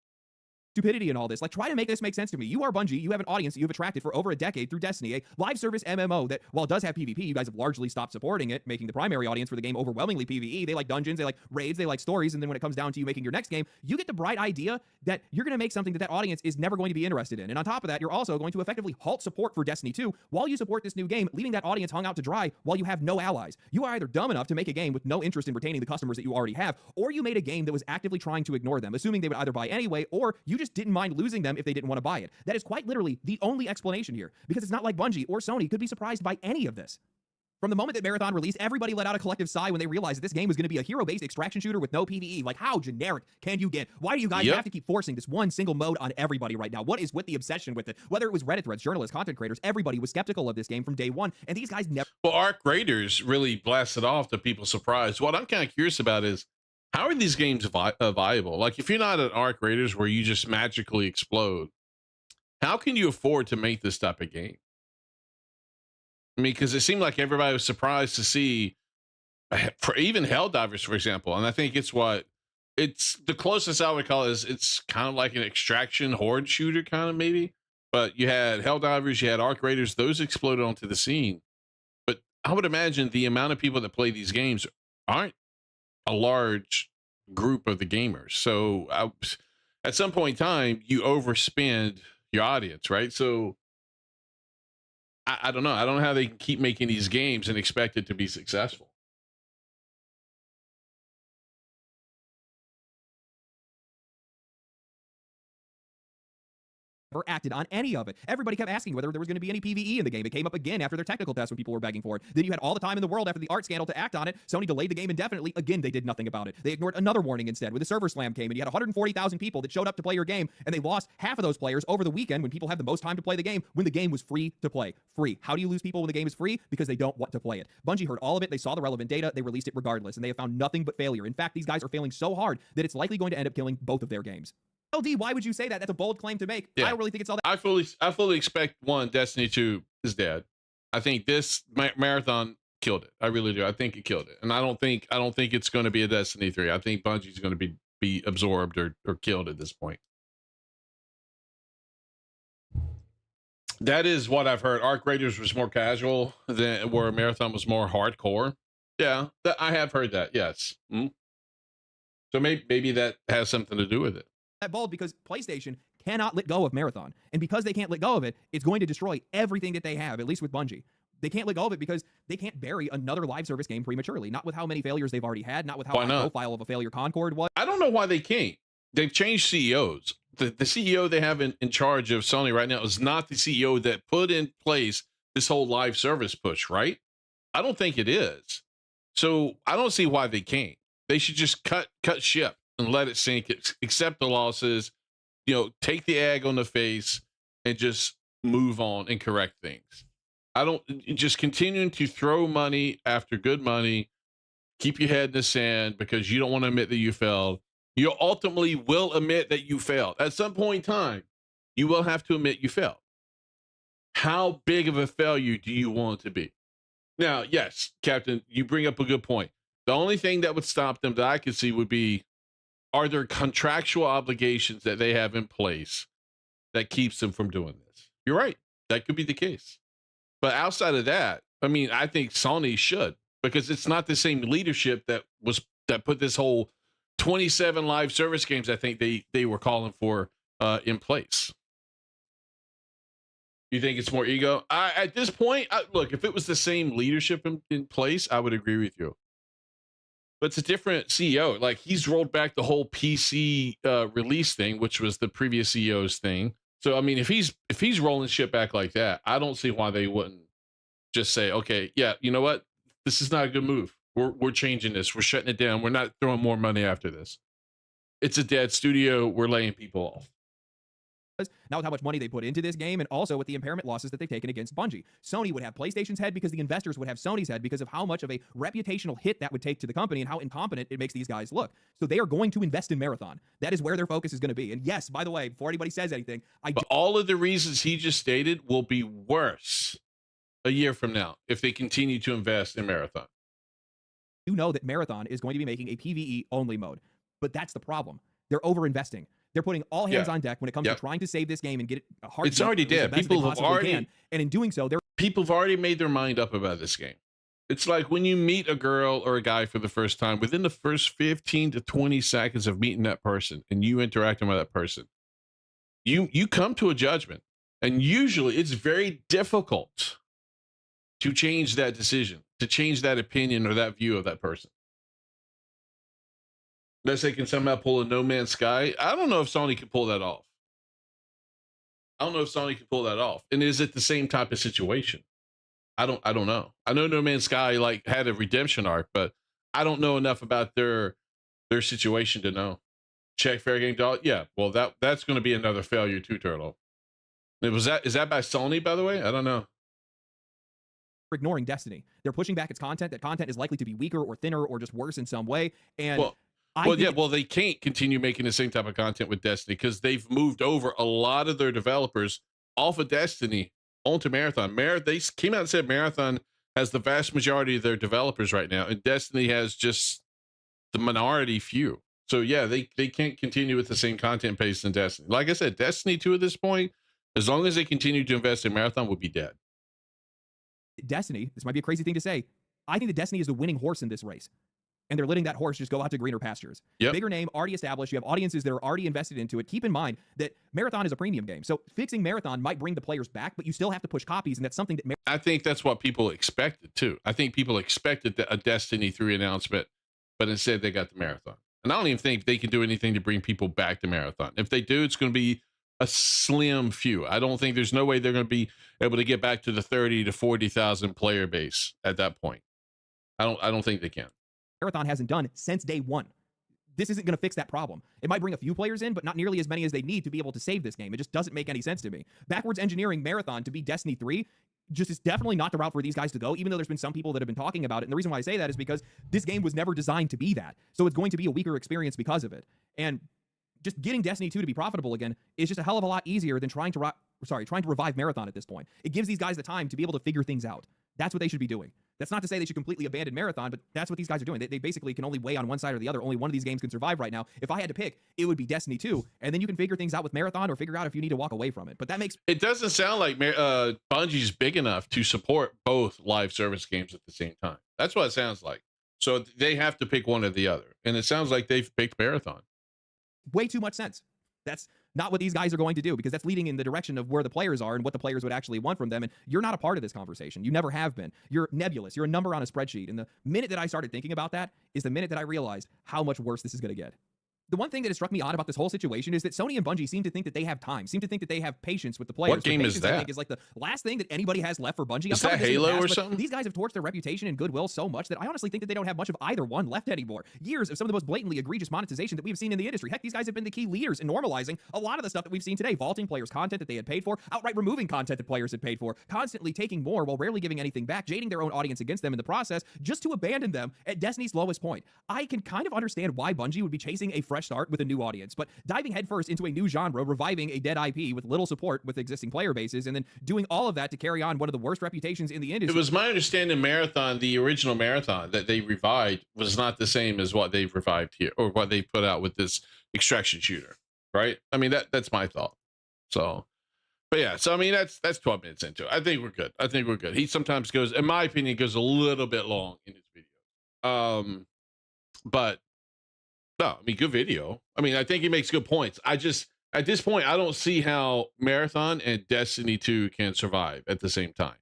[SPEAKER 12] Stupidity and all this. Like, try to make this make sense to me. You are Bungie. You have an audience that you've attracted for over a decade through Destiny, a live service MMO that, while it does have PvP, you guys have largely stopped supporting it, making the primary audience for the game overwhelmingly PvE. They like dungeons, they like raids, they like stories, and then when it comes down to you making your next game, you get the bright idea that you're going to make something that audience is never going to be interested in. And on top of that, you're also going to effectively halt support for Destiny 2 while you support this new game, leaving that audience hung out to dry while you have no allies. You are either dumb enough to make a game with no interest in retaining the customers that you already have, or you made a game that was actively trying to ignore them, assuming they would either buy anyway, or you just didn't mind losing them if they didn't want to buy it. That is quite literally the only explanation here, because it's not like Bungie or Sony could be surprised by any of this. From the moment that Marathon released, everybody let out a collective sigh when they realized that this game was going to be a hero-based extraction shooter with no PvE. Like, how generic can you get? Why do you guys have to keep forcing this one single mode on everybody right now? What is with the obsession with it? Whether it was Reddit threads, journalists, content creators, everybody was skeptical of this game from day one, and these guys never...
[SPEAKER 1] Well, Arc Raiders really blasted off to people's surprise. What I'm kind of curious about is, how are these games viable? Like, if you're not at Arc Raiders where you just magically explode, how can you afford to make this type of game? I mean, because it seemed like everybody was surprised to see, for even Helldivers, for example. And I think it's the closest I would call it is it's kind of like an extraction horde shooter, kind of maybe. But you had Helldivers, you had Arc Raiders, those exploded onto the scene. But I would imagine the amount of people that play these games aren't a large group of the gamers. So at some point in time, you overspend your audience, right? So I don't know. I don't know how they can keep making these games and expect it to be successful.
[SPEAKER 12] acted on any of it. Everybody kept asking whether there was going to be any PvE in the game. It came up again after their technical test when people were begging for it. Then you had all the time in the world after the art scandal to act on it. Sony delayed the game indefinitely. Again, they did nothing about it. They ignored another warning instead when the server slam came and you had 140,000 people that showed up to play your game, and they lost half of those players over the weekend when people have the most time to play the game, when the game was free to play. Free. How do you lose people when the game is free? Because they don't want to play it. Bungie heard all of it. They saw the relevant data. They released it regardless, and they have found nothing but failure. In fact, these guys are failing so hard that it's likely going to end up killing both of their games. LD, why would you say that? That's a bold claim to make.
[SPEAKER 1] Yeah.
[SPEAKER 12] I don't really think it's all that.
[SPEAKER 1] I fully expect Destiny 2 is dead. I think this marathon killed it. I really do. I think it killed it. And I don't think it's going to be a Destiny 3. I think Bungie's going to be absorbed or killed at this point. That is what I've heard. Arc Raiders was more casual than where Marathon was more hardcore. Yeah, I have heard that. Yes. Mm-hmm. So maybe that has something to do with it.
[SPEAKER 12] That bold because PlayStation cannot let go of Marathon. And because they can't let go of it, it's going to destroy everything that they have, at least with Bungie. They can't let go of it because they can't bury another live service game prematurely. Not with how many failures they've already had, not with how high profile of a failure Concord was.
[SPEAKER 1] I don't know why they can't. They've changed CEOs. The CEO they have in charge of Sony right now is not the CEO that put in place this whole live service push, right? I don't think it is. So I don't see why they can't. They should just cut ship and let it sink, accept the losses, take the egg on the face and just move on and correct things. Just continuing to throw money after good money, keep your head in the sand because you don't want to admit that you failed. You ultimately will admit that you failed. At some point in time, you will have to admit you failed. How big of a failure do you want it to be? Now, yes, Captain, you bring up a good point. The only thing that would stop them that I could see would be, are there contractual obligations that they have in place that keeps them from doing this? You're right. That could be the case. But outside of that, I mean, I think Sony should, because it's not the same leadership that put this whole 27 live service games I think they were calling for in place. You think it's more ego? At this point, look, if it was the same leadership in place, I would agree with you. But it's a different CEO. Like, he's rolled back the whole PC release thing, which was the previous CEO's thing. So, I mean, if he's rolling shit back like that, I don't see why they wouldn't just say, okay, yeah, you know what? This is not a good move. We're changing this. We're shutting it down. We're not throwing more money after this. It's a dead studio. We're laying people off.
[SPEAKER 12] Now with how much money they put into this game, and also with the impairment losses that they've taken against Bungie. Sony would have PlayStation's head because the investors would have Sony's head because of how much of a reputational hit that would take to the company and how incompetent it makes these guys look. So they are going to invest in Marathon. That is where their focus is going to be. And yes, by the way, before anybody says anything,
[SPEAKER 1] but all of the reasons he just stated will be worse a year from now if they continue to invest in Marathon.
[SPEAKER 12] You know that Marathon is going to be making a PvE only mode, but that's the problem. They're over-investing. They're putting all hands on deck when it comes to trying to save this game and get it a hard.
[SPEAKER 1] It's already dead. People have already,
[SPEAKER 12] and in doing so,
[SPEAKER 1] people have already made their mind up about this game. It's like when you meet a girl or a guy for the first time, within the first 15 to 20 seconds of meeting that person and you interacting with that person, you come to a judgment, and usually it's very difficult to change that decision, to change that opinion or that view of that person. Unless they can somehow pull a No Man's Sky. I don't know if Sony can pull that off. And is it the same type of situation? I don't know. I know No Man's Sky like had a redemption arc, but I don't know enough about their situation to know. Check Fair Game Dog. Yeah, well that's going to be another failure too, Turtle. Is that by Sony, by the way? I don't know.
[SPEAKER 12] Ignoring Destiny. They're pushing back its content. That content is likely to be weaker or thinner or just worse in some way. And they can't continue making the same type of content with Destiny because they've moved over a lot of their developers off of Destiny onto Marathon. They came out and said Marathon has the vast majority of their developers right now, and Destiny has just the minority few. So yeah, they can't continue with the same content pace in Destiny. Like I said, Destiny 2 at this point, as long as they continue to invest in Marathon, will be dead. Destiny, this might be a crazy thing to say, I think that Destiny is the winning horse in this race. And they're letting that horse just go out to greener pastures.
[SPEAKER 1] Yep.
[SPEAKER 12] Bigger name, already established. You have audiences that are already invested into it. Keep in mind that Marathon is a premium game. So fixing Marathon might bring the players back, but you still have to push copies, and that's something that
[SPEAKER 1] I think that's what people expected too. I think people expected a Destiny 3 announcement, but instead they got the Marathon. And I don't even think they can do anything to bring people back to Marathon. If they do, it's going to be a slim few. I don't think there's no way they're going to be able to get back to the 30 to 40,000 player base at that point. I don't think they can.
[SPEAKER 12] Marathon hasn't done since day one. This isn't going to fix that problem. It might bring a few players in, but not nearly as many as they need to be able to save this game. It just doesn't make any sense to me. Backwards engineering Marathon to be Destiny 3 just is definitely not the route for these guys to go, even though there's been some people that have been talking about it. And the reason why I say that is because this game was never designed to be that. So it's going to be a weaker experience because of it. And just getting Destiny 2 to be profitable again is just a hell of a lot easier than trying to revive Marathon at this point. It gives these guys the time to be able to figure things out. That's what they should be doing. That's not to say they should completely abandon Marathon, but that's what these guys are doing. They basically can only weigh on one side or the other. Only one of these games can survive right now. If I had to pick, it would be Destiny 2, and then you can figure things out with Marathon or figure out if you need to walk away from it. But that makes
[SPEAKER 1] it doesn't sound like Bungie's big enough to support both live service games at the same time. That's what it sounds like. So they have to pick one or the other, and it sounds like they've picked Marathon.
[SPEAKER 12] Way too much sense. That's not what these guys are going to do, because that's leading in the direction of where the players are and what the players would actually want from them. And you're not a part of this conversation. You never have been. You're nebulous. You're a number on a spreadsheet. And the minute that I started thinking about that is the minute that I realized how much worse this is going to get. The one thing that has struck me odd about this whole situation is that Sony and Bungie seem to think that they have time, seem to think that they have patience with the players.
[SPEAKER 1] What game is that?
[SPEAKER 12] I think is like the last thing that anybody has left for Bungie.
[SPEAKER 1] Is that Halo or something?
[SPEAKER 12] These guys have torched their reputation and goodwill so much that I honestly think that they don't have much of either one left anymore. Years of some of the most blatantly egregious monetization that we've seen in the industry. Heck, these guys have been the key leaders in normalizing a lot of the stuff that we've seen today. Vaulting players' content that they had paid for, outright removing content that players had paid for, constantly taking more while rarely giving anything back, jading their own audience against them in the process, just to abandon them at Destiny's lowest point. I can kind of understand why Bungie would be chasing a fresh start with a new audience. But diving headfirst into a new genre, reviving a dead IP with little support with existing player bases, and then doing all of that to carry on one of the worst reputations in the industry.
[SPEAKER 1] It was my understanding Marathon, the original Marathon that they revived, was not the same as what they've revived here, or what they put out with this extraction shooter, right? I mean, that's my thought. So, but yeah, so I mean, that's 12 minutes into it. I think we're good. He sometimes goes, in my opinion, goes a little bit long in his videos. But no, I mean, good video. I mean, I think he makes good points. I just, at this point, I don't see how Marathon and Destiny 2 can survive at the same time.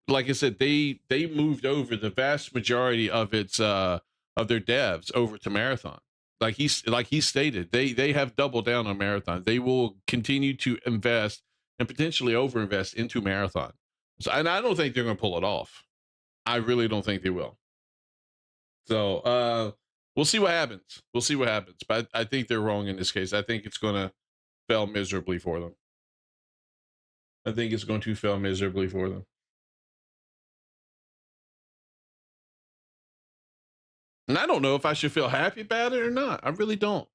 [SPEAKER 1] Like I said, they moved over the vast majority of its of their devs over to Marathon. Like he stated, they have doubled down on Marathon. They will continue to invest and potentially overinvest into Marathon. So, and I don't think they're going to pull it off. I really don't think they will. So we'll see what happens. We'll see what happens. But I think they're wrong in this case. I think it's going to fail miserably for them. I think it's going to fail miserably for them. And I don't know if I should feel happy about it or not. I really don't.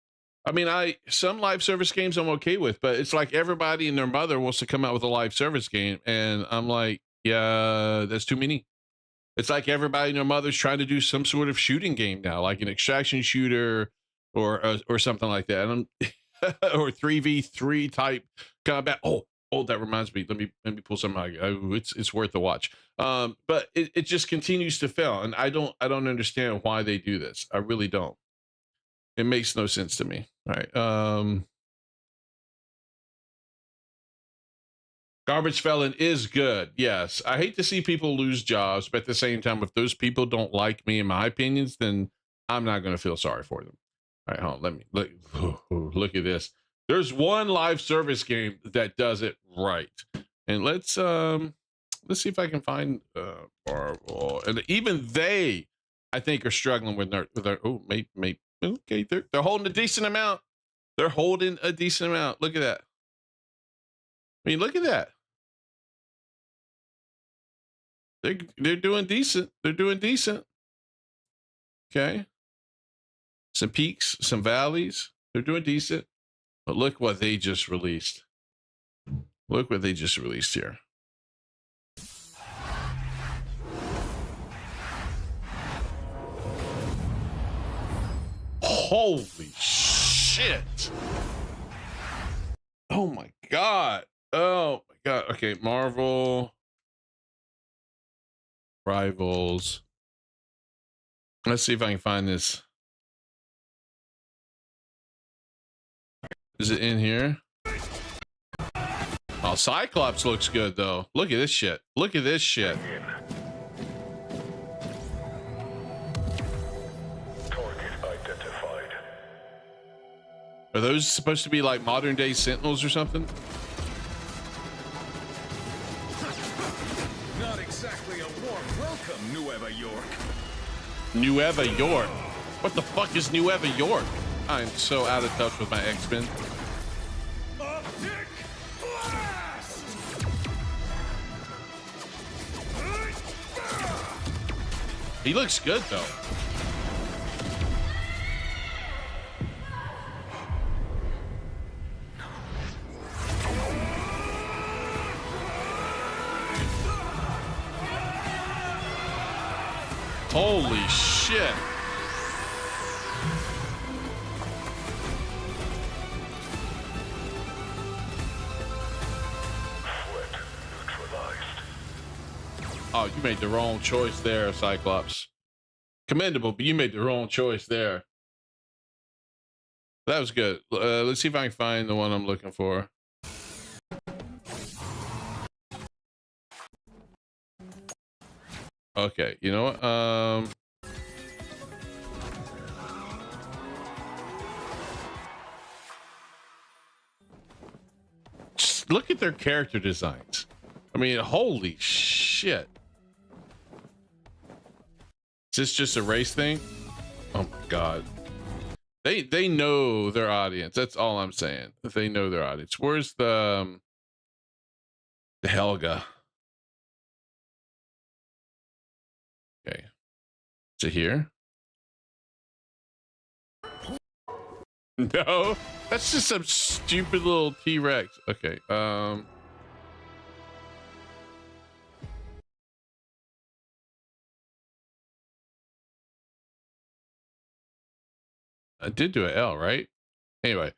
[SPEAKER 1] I mean, some live service games I'm okay with, but it's like everybody and their mother wants to come out with a live service game, and I'm like, yeah, that's too many. It's like everybody and their mother's trying to do some sort of shooting game now, like an extraction shooter or something like that, and or 3v3 type combat. Oh, that reminds me. Let me pull something out. Oh, it's worth the watch. But it just continues to fail, and I don't understand why they do this. I really don't. It makes no sense to me. All right. Garbage felon is good. Yes. I hate to see people lose jobs, but at the same time, if those people don't like me and my opinions, then I'm not going to feel sorry for them. All right, hold on. Let me look at this. There's one live service game that does it right. And let's see if I can find Marvel. And even they, I think, are struggling with their mate. Okay, they're holding a decent amount. They're holding a decent amount. Look at that. I mean, look at that. They're doing decent. They're doing decent. Okay. Some peaks, some valleys. They're doing decent. But look what they just released. Look what they just released here. Holy shit. Oh my God. Oh my God. Okay, Marvel Rivals. Let's see if I can find this. Is it in here? Oh, Cyclops looks good though. Look at this shit. Look at this shit. Are those supposed to be like modern day Sentinels or something?
[SPEAKER 13] Not exactly a warm welcome, Nueva York.
[SPEAKER 1] Nueva York? What the fuck is Nueva York? I'm so out of touch with my X-Men. He looks good though. Holy shit. Oh, you made the wrong choice there, Cyclops. Commendable, but you made the wrong choice there. That was good. Let's see if I can find the one I'm looking for. Okay, you know what? Just look at their character designs. I mean, holy shit. Is this just a race thing? Oh my God. They know their audience. That's all I'm saying. They know their audience. Where's the Helga? Okay. Is it here? No, that's just some stupid little T-Rex. Okay. I did do an L, right? Anyway,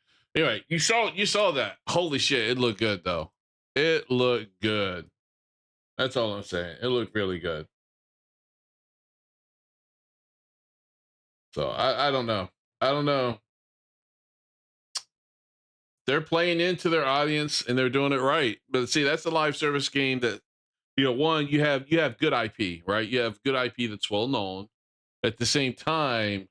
[SPEAKER 1] you saw that. Holy shit, it looked good though. It looked good. That's all I'm saying. It looked really good. So I don't know. I don't know. They're playing into their audience and they're doing it right. But see, that's a live service game that, you know, one, you have good IP, right? You have good IP that's well known. At the same time,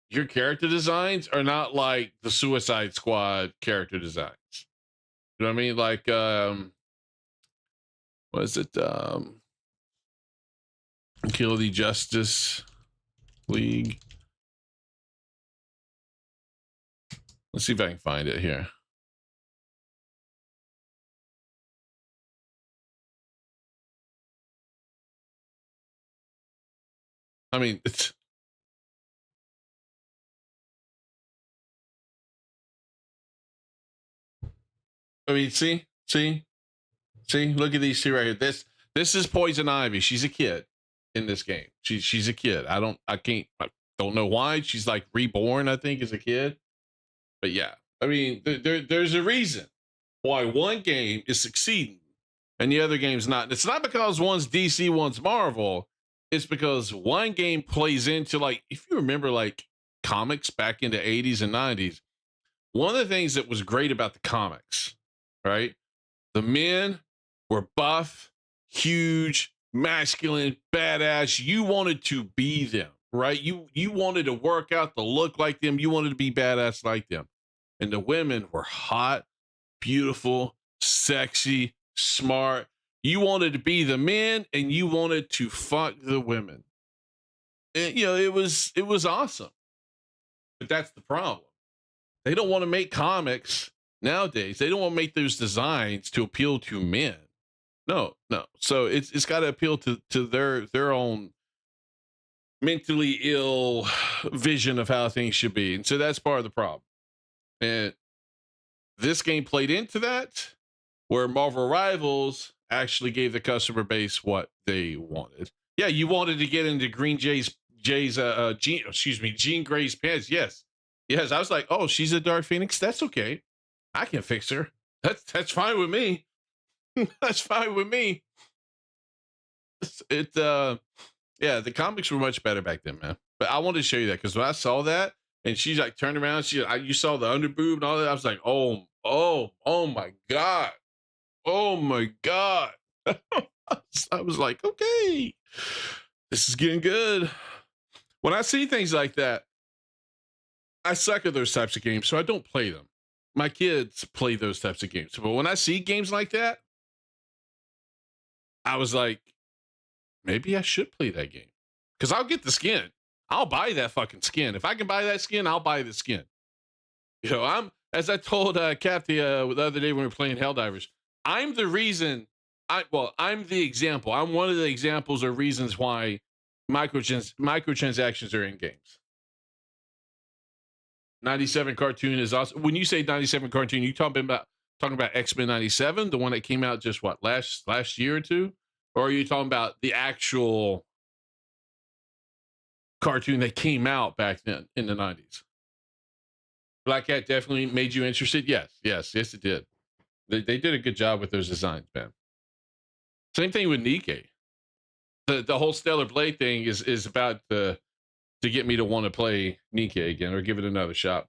[SPEAKER 1] your character designs are not like the Suicide Squad character designs. You know what I mean? Like Was it Kill the Justice League? Let's see if I can find it here. I mean, it's see, look at these two right here. This is Poison Ivy. She's a kid in this game. She's a kid. I don't know why. She's like reborn, I think, as a kid. But yeah, I mean, there's a reason why one game is succeeding and the other game's not. It's not because one's DC, one's Marvel. It's because one game plays into, like, if you remember, like, comics back in the 80s and 90s, one of the things that was great about the comics, right? The men were buff, huge, masculine, badass. You wanted to be them, right? You wanted to work out to look like them. You wanted to be badass like them. And the women were hot, beautiful, sexy, smart. You wanted to be the men and you wanted to fuck the women. And, you know, it was awesome. But that's the problem. They don't want to make comics nowadays. They don't want to make those designs to appeal to men. No. So it's got to appeal to their own mentally ill vision of how things should be. And so that's part of the problem. And this game played into that, where Marvel Rivals actually gave the customer base what they wanted. Yeah, you wanted to get into Jean Grey's pants. Yes. I was like, oh, she's a Dark Phoenix. That's okay. I can fix her. That's fine with me. That's fine with me. Yeah, the comics were much better back then, man. But I wanted to show you that because when I saw that and she's like turned around, you saw the underboob and all that. I was like, oh my God. Oh my God. I was like, okay, this is getting good. When I see things like that, I suck at those types of games, so I don't play them. My kids play those types of games. But when I see games like that, I was like, maybe I should play that game. Because I'll get the skin. I'll buy that fucking skin. If I can buy that skin, I'll buy the skin. You know, as I told Kathy the other day when we were playing Helldivers, I'm the reason, I'm the example. I'm one of the examples or reasons why microtransactions are in games. 97 cartoon is awesome. When you say 97 cartoon, you talking about X-Men 97, the one that came out just last year or two? Or are you talking about the actual cartoon that came out back then in the 90s? Black Cat definitely made you interested? Yes, it did. They did a good job with those designs, man. Same thing with Nikkei. The whole Stellar Blade thing is about to get me to want to play Nikkei again or give it another shot.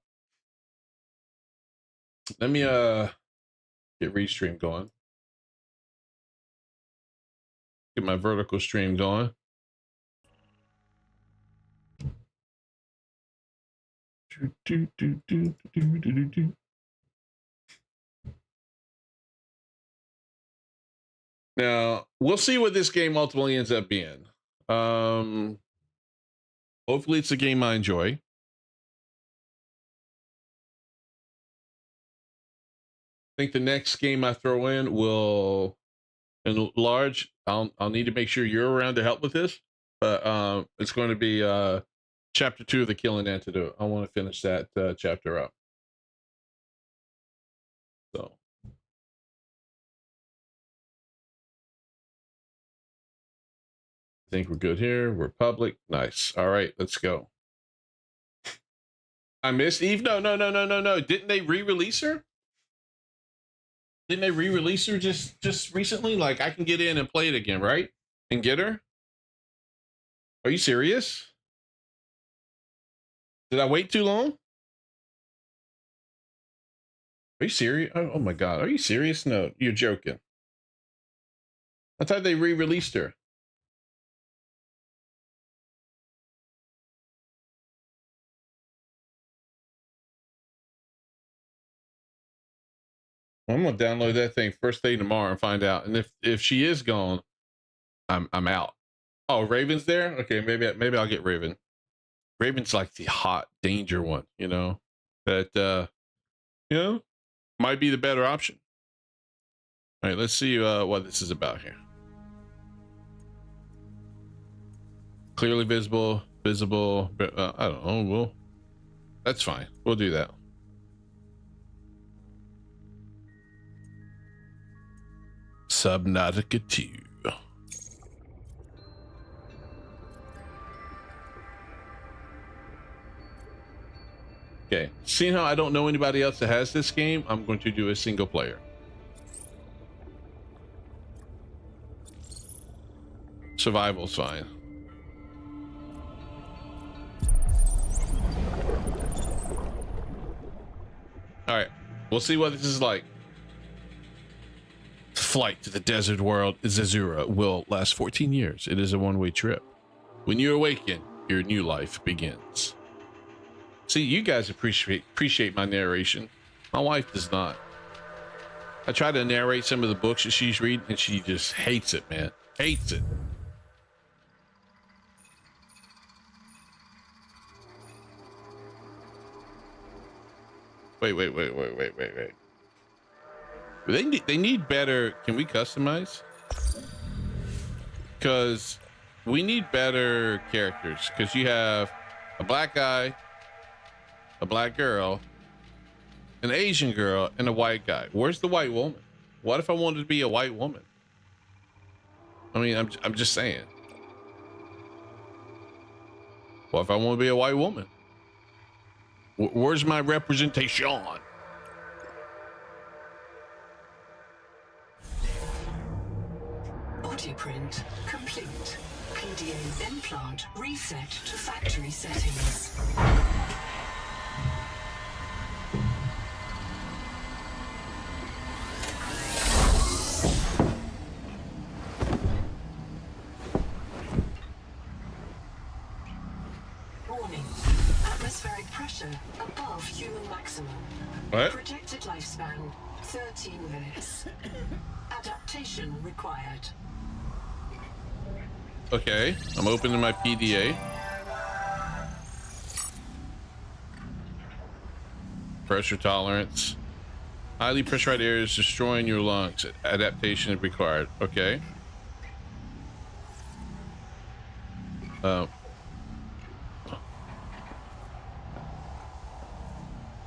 [SPEAKER 1] Let me get Restream going. Get my vertical stream going. Now, we'll see what this game ultimately ends up being. Hopefully it's a game I enjoy. I think the next game I throw in will enlarge. I'll need to make sure you're around to help with this, but it's going to be chapter 2 of the Killing Antidote. I want to finish that chapter up. So I think we're good here. We're public. Nice. All right, let's go. I missed Eve. No. Didn't they re-release her? Didn't they re-release her just recently? Like, I can get in and play it again, right? And get her? Are you serious? Did I wait too long? Are you serious? Oh my God. Are you serious? No, you're joking. I thought they re-released her. I'm gonna download that thing first thing tomorrow and find out. And if she is gone, I'm out. Oh, Raven's there. Okay, maybe I'll get Raven. Raven's like the hot danger one, you know, that might be the better option. All right, let's see what this is about here. Clearly visible, I don't know. Well, that's fine. We'll do that. Subnautica 2. Okay, seeing how I don't know anybody else that has this game, I'm going to do a single player. Survival's fine. All right, we'll see what this is like. Flight to the desert world Zazura will last 14 years. It is a one-way trip. When you awaken, your new life begins. See, you guys appreciate my narration. My wife does not. I try to narrate some of the books that she's reading, and she just hates it, man. Hates it. Wait. They need better. Can we customize? Because we need better characters. Because you have a black guy, a black girl, an Asian girl, and a white guy. Where's the white woman? What if I wanted to be a white woman? I mean, I'm just saying. What if I want to be a white woman? Where's my representation?
[SPEAKER 14] Blueprint complete. PDA implant reset to factory settings. Warning. Atmospheric pressure above human maximum.
[SPEAKER 1] What?
[SPEAKER 14] Projected lifespan 13 minutes. Adaptation required.
[SPEAKER 1] Okay, I'm opening my PDA. Pressure tolerance. Highly pressurized air is destroying your lungs. Adaptation is required. Okay.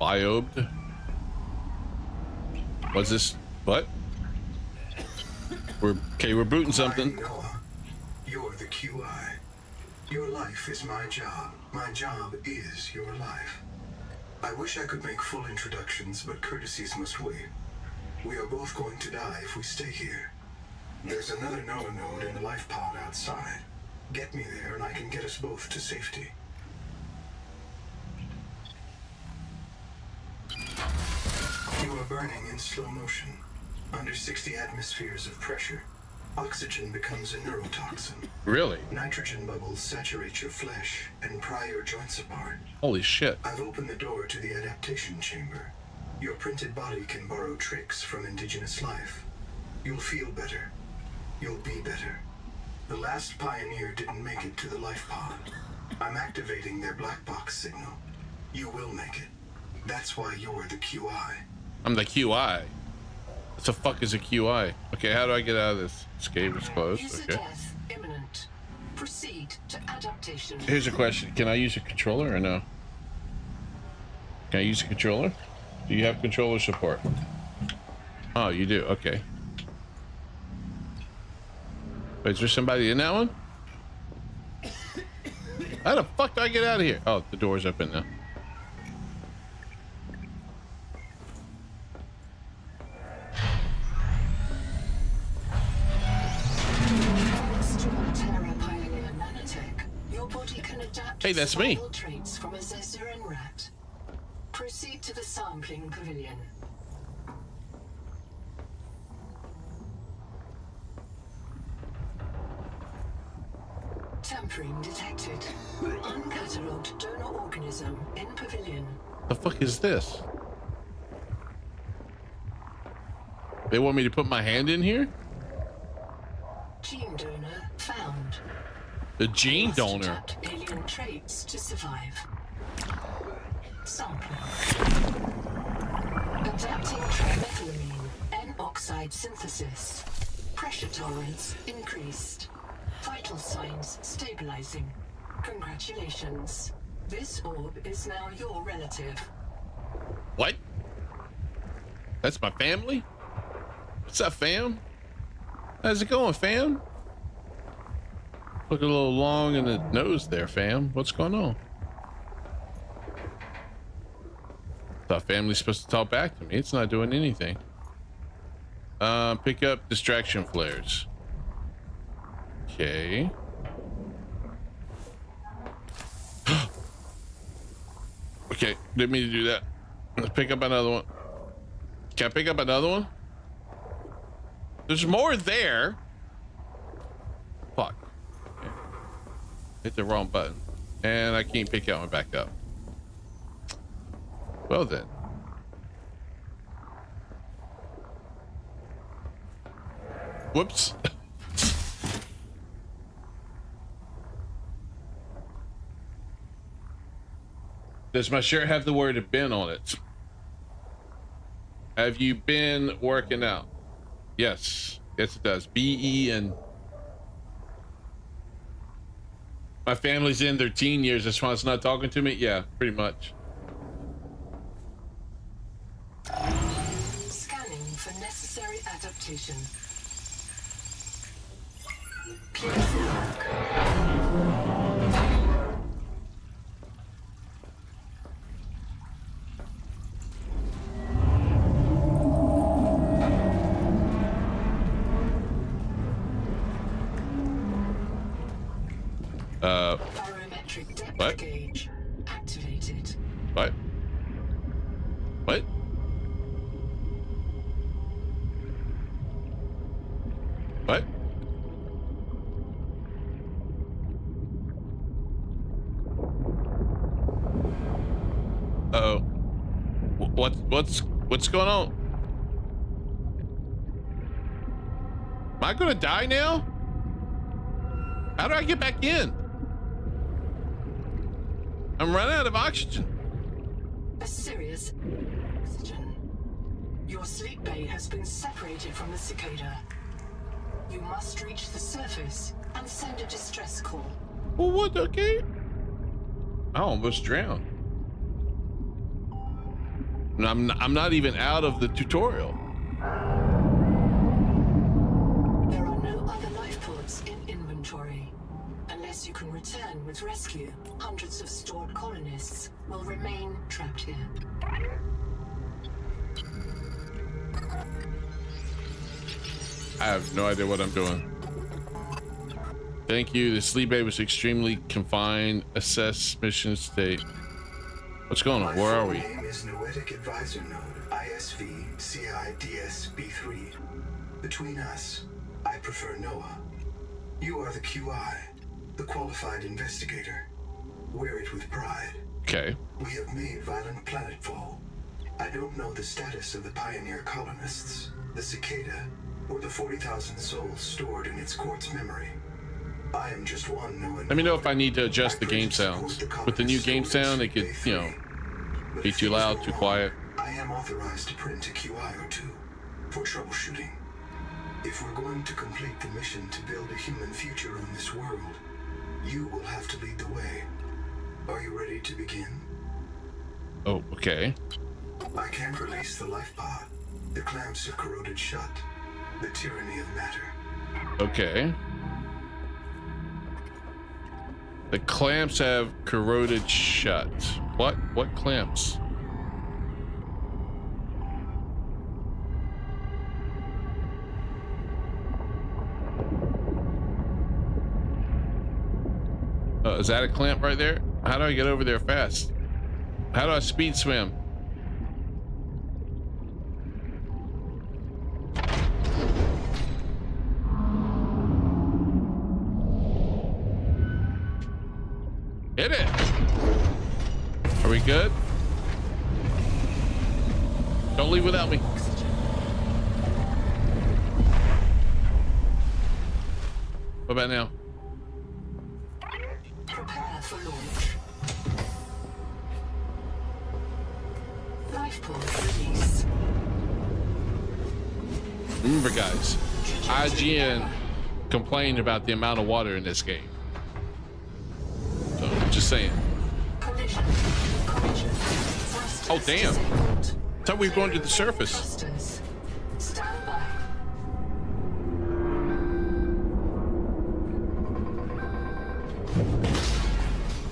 [SPEAKER 1] Biobed. What's this? What? We're booting something.
[SPEAKER 15] You're the QI. Your life is my job. My job is your life. I wish I could make full introductions, but courtesies must wait. We are both going to die if we stay here. There's another Noah node in the life pod outside. Get me there and I can get us both to safety. You are burning in slow motion, under 60 atmospheres of pressure. Oxygen becomes a neurotoxin.
[SPEAKER 1] Really?
[SPEAKER 15] Nitrogen bubbles saturate your flesh and pry your joints apart.
[SPEAKER 1] Holy shit.
[SPEAKER 15] I've opened the door to the adaptation chamber. Your printed body can borrow tricks from indigenous life. You'll feel better. You'll be better. The last pioneer didn't make it to the life pod. I'm activating their black box signal. You will make it. That's why you're the QI.
[SPEAKER 1] I'm the QI. What the fuck is a QI? Okay, how do I get out of this? Escape is closed. Okay.
[SPEAKER 14] Death imminent. Proceed to adaptation.
[SPEAKER 1] Here's a question. Can I use a controller or no? Can I use a controller? Do you have controller support? Oh, you do. Okay. Wait, is there somebody in that one? How the fuck do I get out of here? Oh, the door's open now. Hey, that's me.
[SPEAKER 14] Traits from a Zazuran rat. Proceed to the sampling pavilion. Tampering detected. Uncatalogued donor organism in pavilion.
[SPEAKER 1] The fuck is this? They want me to put my hand in here?
[SPEAKER 14] Gene donor found.
[SPEAKER 1] The gene donor.
[SPEAKER 14] Alien traits to survive. Sampling. Adapting trimethylamine. N-oxide synthesis. Pressure tolerance increased. Vital signs stabilizing. Congratulations. This orb is now your relative.
[SPEAKER 1] What? That's my family? What's up, fam? How's it going, fam? Look a little long in the nose there, fam. What's going on? Thought family's supposed to talk back to me. It's not doing anything. Pick up distraction flares. Okay. Okay, didn't mean to do that. Let's pick up another one. Can I pick up another one? There's more there. Fuck. Okay. Hit the wrong button. And I can't pick that one back up. Well then. Whoops. Does my shirt have the word "been" on it? Have you been working out? Yes. Yes, it does. B-E-N. My family's in their teen years. That's why it's not talking to me? Yeah, pretty much.
[SPEAKER 14] Scanning for necessary adaptation. Please look. Barometric depth
[SPEAKER 1] What?
[SPEAKER 14] gauge activated.
[SPEAKER 1] What? What? What? Uh-oh. What's going on? Am I gonna die now? How do I get back in? I'm running out of oxygen.
[SPEAKER 14] A serious oxygen. Your sleep bay has been separated from the cicada. You must reach the surface and send a distress call.
[SPEAKER 1] Well, what? Okay. I almost drowned. And I'm not even out of the tutorial.
[SPEAKER 14] There are no other life pods in inventory. Unless you can return with rescue, hundreds of stored colonists will remain trapped here.
[SPEAKER 1] I have no idea what I'm doing. Thank you. The sleep bay was extremely confined. Assess mission state. What's going on? Where are we?
[SPEAKER 15] My name is Noetic Advisor Node, ISV CIDS-B3. Between us, I prefer Noah. You are the QI, the qualified investigator. Wear it with pride.
[SPEAKER 1] Okay.
[SPEAKER 15] We have made violent planetfall. I don't know the status of the pioneer colonists, the cicada, or the 40,000 souls stored in its quartz memory. I am just one Noah.
[SPEAKER 1] Let me know if I need to adjust the game sounds. With the new game sound, it could, you know, be too loud, too quiet.
[SPEAKER 15] I am authorized to print a QI or two for troubleshooting. If we're going to complete the mission to build a human future on this world, you will have to lead the way. Are you ready to begin?
[SPEAKER 1] Oh, okay.
[SPEAKER 15] I can't release the life pod. The clamps have corroded shut. The tyranny of matter.
[SPEAKER 1] Okay. The clamps have corroded shut. What? What clamps? Is that a clamp right there? How do I get over there fast? How do I speed swim? Hit it. Are we good? Don't leave without me. What about now?
[SPEAKER 14] Prepare for launch. Life pod release.
[SPEAKER 1] Remember, guys, IGN complained about the amount of water in this game. So, just saying.
[SPEAKER 14] Collision. Collision. Thrusters
[SPEAKER 1] Oh, damn.
[SPEAKER 14] disabled.
[SPEAKER 1] Thought we were going to the surface.
[SPEAKER 14] Thrusters. Stand by.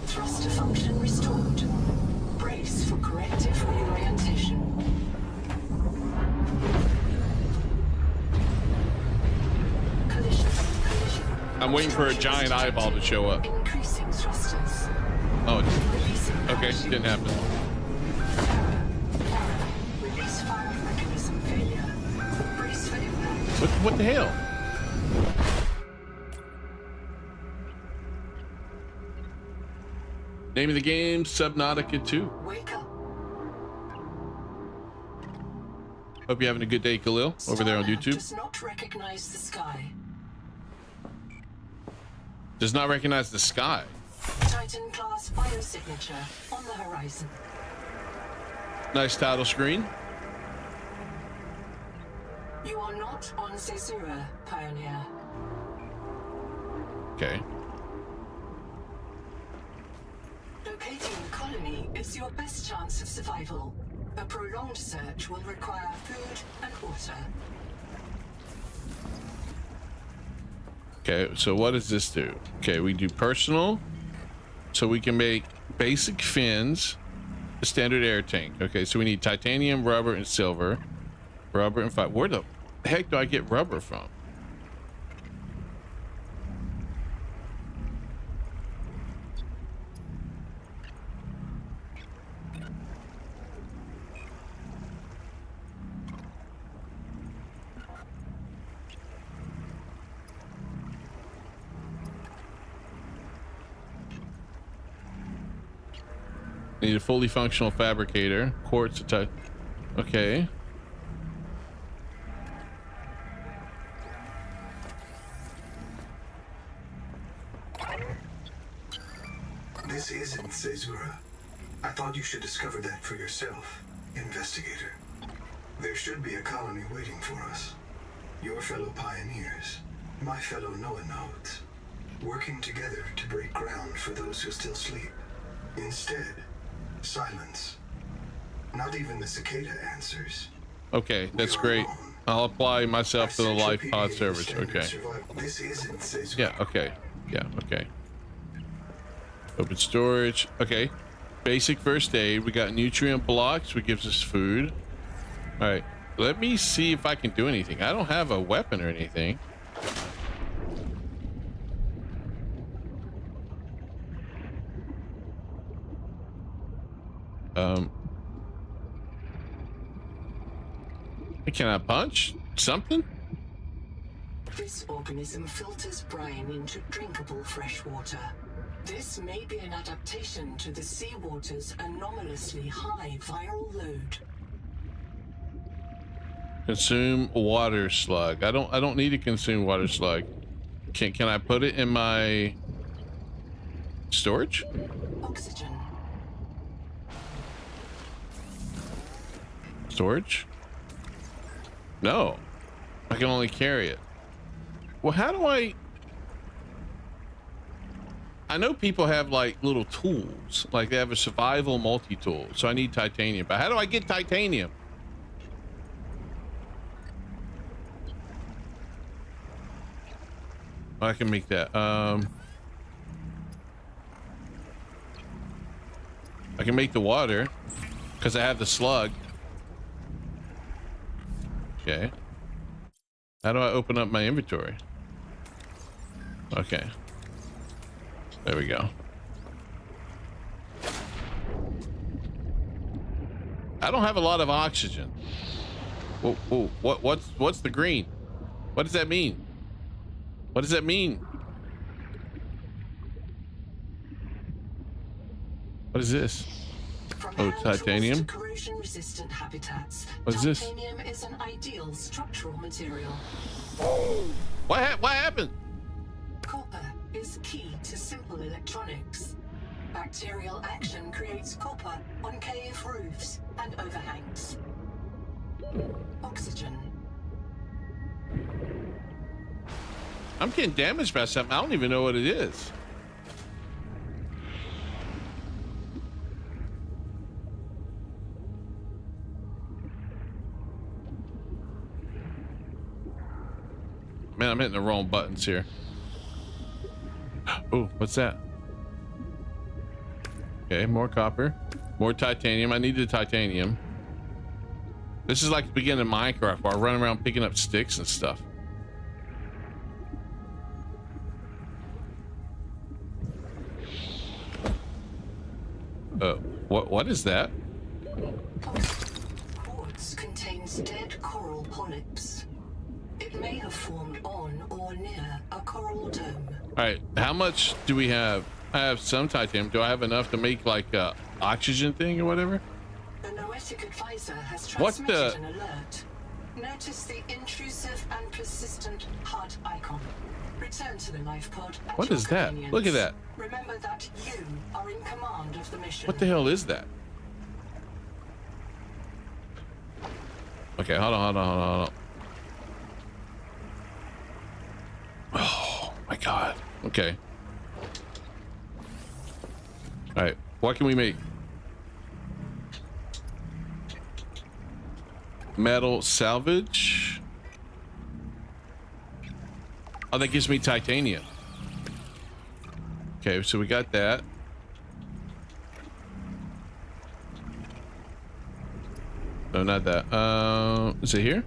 [SPEAKER 14] Thruster function restored. Brace for corrective reorientation. Collision. Collision.
[SPEAKER 1] I'm waiting for a giant eyeball to show up.
[SPEAKER 14] Increasing thrusters.
[SPEAKER 1] Oh,
[SPEAKER 14] Releasing
[SPEAKER 1] okay,
[SPEAKER 14] parachute.
[SPEAKER 1] didn't happen.
[SPEAKER 14] Release firing mechanism failure. Brace for impact.
[SPEAKER 1] What the hell? Name of the game, Subnautica 2.
[SPEAKER 14] Wake up.
[SPEAKER 1] Hope you're having a good day, Khalil, over there on
[SPEAKER 14] Starlab
[SPEAKER 1] YouTube.
[SPEAKER 14] does not recognize the sky.
[SPEAKER 1] Does not recognize the sky.
[SPEAKER 14] Titan class biosignature on the horizon.
[SPEAKER 1] Nice title screen.
[SPEAKER 14] You are not on Caesura, Pioneer.
[SPEAKER 1] Okay.
[SPEAKER 14] Locating the colony is your best chance of survival. A prolonged search will require food and water.
[SPEAKER 1] Okay, so what does this do? Okay, we do personal, so we can make basic fins, a standard air tank. Okay, so we need titanium, rubber, and silver. Rubber and fiber. Where the heck do I get rubber from? Need a fully functional fabricator. Quartz type. Okay.
[SPEAKER 15] This isn't Caesura. I thought you should discover that for yourself, investigator. There should be a colony waiting for us. Your fellow pioneers, my fellow Noanodes, working together to break ground for those who still sleep. Instead, silence. Not even the cicada answers.
[SPEAKER 1] Okay, that's great. I'll apply myself to the life pod service. Okay.
[SPEAKER 15] This isn't Caesura.
[SPEAKER 1] Yeah, okay. Yeah, okay. Open storage. Okay. Basic first aid. We got nutrient blocks, which gives us food. All right. Let me see if I can do anything. I don't have a weapon or anything. Can I punch something?
[SPEAKER 14] This organism filters brine into drinkable fresh water. This may be an adaptation to the seawater's anomalously high viral load.
[SPEAKER 1] Consume water slug. I don't need to consume water slug. Can I put it in my storage?
[SPEAKER 14] Oxygen.
[SPEAKER 1] Storage? No. I can only carry it. Well, how do I know people have like little tools, like they have a survival multi-tool, so I need titanium, but how do I get titanium? I can make that. I can make the water because I have the slug. Okay. How do I open up my inventory? Okay. There we go. I don't have a lot of oxygen. Whoa, whoa, what's the green? What does that mean? What does that mean? What is this? Oh, titanium.
[SPEAKER 14] Corrosion-resistant habitats.
[SPEAKER 1] What is this?
[SPEAKER 14] Titanium is an ideal structural material.
[SPEAKER 1] What happened?
[SPEAKER 14] is key to simple electronics. Bacterial action creates copper on cave roofs and overhangs. Oxygen.
[SPEAKER 1] I'm getting damaged by something. I don't even know what it is. Man, I'm hitting the wrong buttons here. Oh, what's that? Okay, more copper, more titanium. I need the titanium. This is like the beginning of Minecraft where I run around picking up sticks and stuff. What is that?
[SPEAKER 14] Quartz contains dead coral polyps. It may have formed on or near a coral dome.
[SPEAKER 1] All right, how much do we have? I have some titanium. Do I have enough to make like a oxygen thing or whatever?
[SPEAKER 14] The Noetic advisor has transmitted an alert. Notice the intrusive and persistent heart icon. Return to the life pod.
[SPEAKER 1] What is that? Look at that.
[SPEAKER 14] Remember that you are in command of the mission.
[SPEAKER 1] What the hell is that? Okay, hold on. Oh my god. Okay. All right, what can we make? Metal salvage. Oh, that gives me titanium. Okay, so we got that. No, not that. Is it here?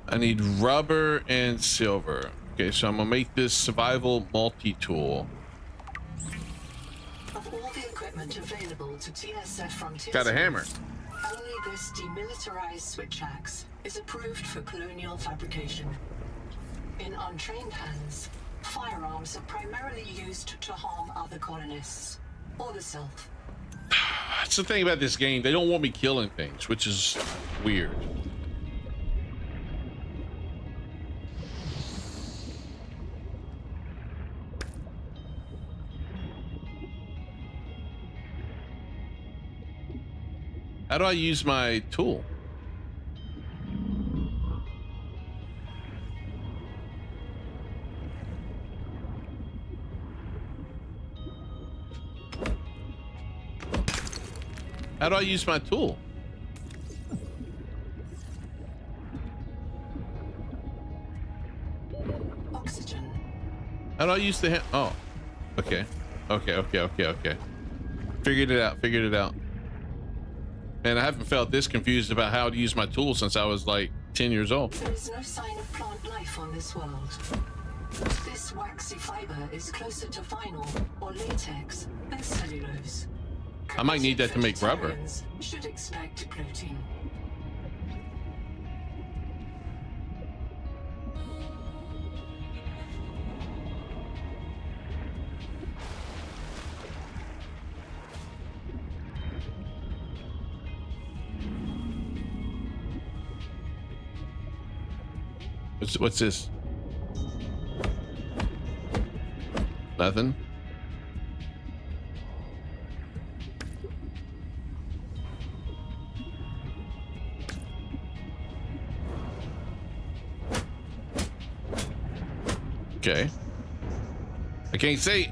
[SPEAKER 1] I need rubber and silver. Okay, so I'm gonna make this survival multi-tool.
[SPEAKER 14] Of all the equipment available to TSF Frontiers,
[SPEAKER 1] Got a hammer.
[SPEAKER 14] only this demilitarized switch axe is approved for colonial fabrication. In untrained hands, firearms are primarily used to harm other colonists or the self.
[SPEAKER 1] That's the thing about this game. They don't want me killing things, which is weird. How do I use my tool? How do I use my tool?
[SPEAKER 14] Oxygen.
[SPEAKER 1] How do I use the oh, okay. Figured it out. And I haven't felt this confused about how to use my tool since I was like 10 years old.
[SPEAKER 14] There is no sign of plant life on this world. This waxy fiber is closer to vinyl or latex than cellulose.
[SPEAKER 1] I might need that to make rubber.
[SPEAKER 14] Vegetarians should expect protein.
[SPEAKER 1] What's this? Nothing. Okay. I can't see.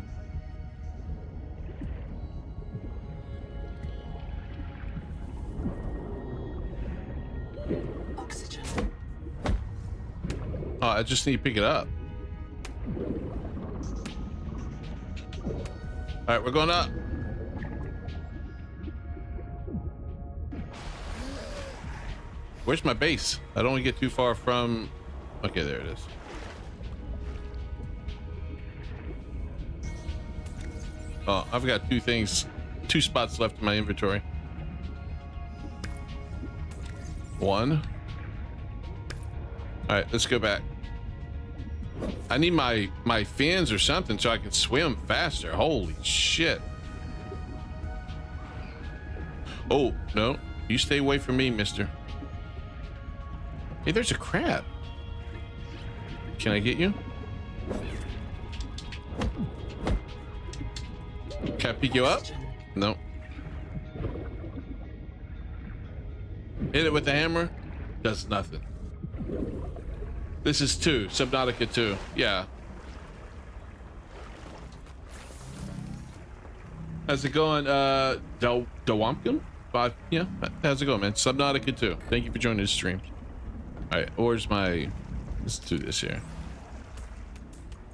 [SPEAKER 14] Oxygen.
[SPEAKER 1] Oh, I just need to pick it up. All right, we're going up. Where's my base? I don't want to get too far from... Okay, there it is. Oh, I've got two spots left in my inventory. One. All right, let's go back. I need my fins or something so I can swim faster. Holy shit. Oh, no. You stay away from me, mister. Hey, there's a crab. Can I get you? Can I pick you up? No. Hit it with the hammer. Does nothing. This is 2. Subnautica 2. Yeah. How's it going? Dawamkin? Yeah. How's it going, man? Subnautica 2. Thank you for joining the stream. All right. Where's my... Let's do this here.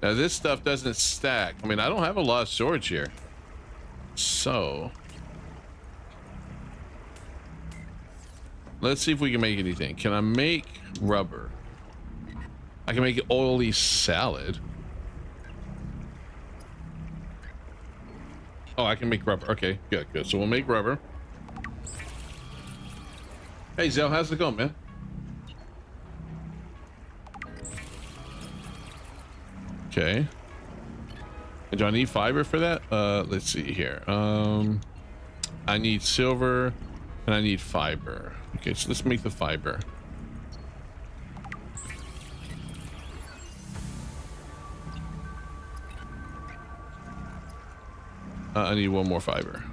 [SPEAKER 1] Now, this stuff doesn't stack. I mean, I don't have a lot of storage here. So... let's see if we can make anything. Can I make rubber? I can make oily salad. Oh, I can make rubber. Okay, good, good. So we'll make rubber. Hey, Zell, how's it going, man? Okay. And do I need fiber for that? Let's see here. I need silver and I need fiber. Okay, so let's make the fiber. I need one more fiber.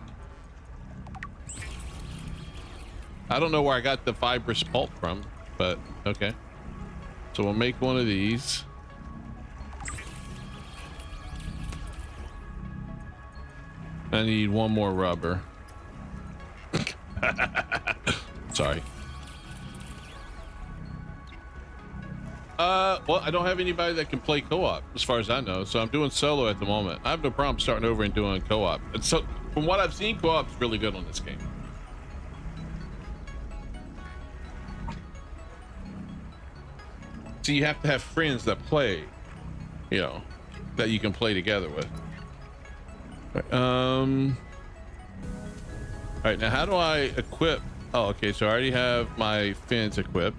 [SPEAKER 1] I don't know where I got the fibrous pulp from, but okay. So we'll make one of these. I need one more rubber. Sorry. Well, I don't have anybody that can play co-op as far as I know, so I'm doing solo at the moment. I have no problem starting over and doing co-op. And so from what I've seen, co-op's really good on this game. So you have to have friends that play, you know, that you can play together with. All right, now how do I equip? Oh, okay, so I already have my fins equipped.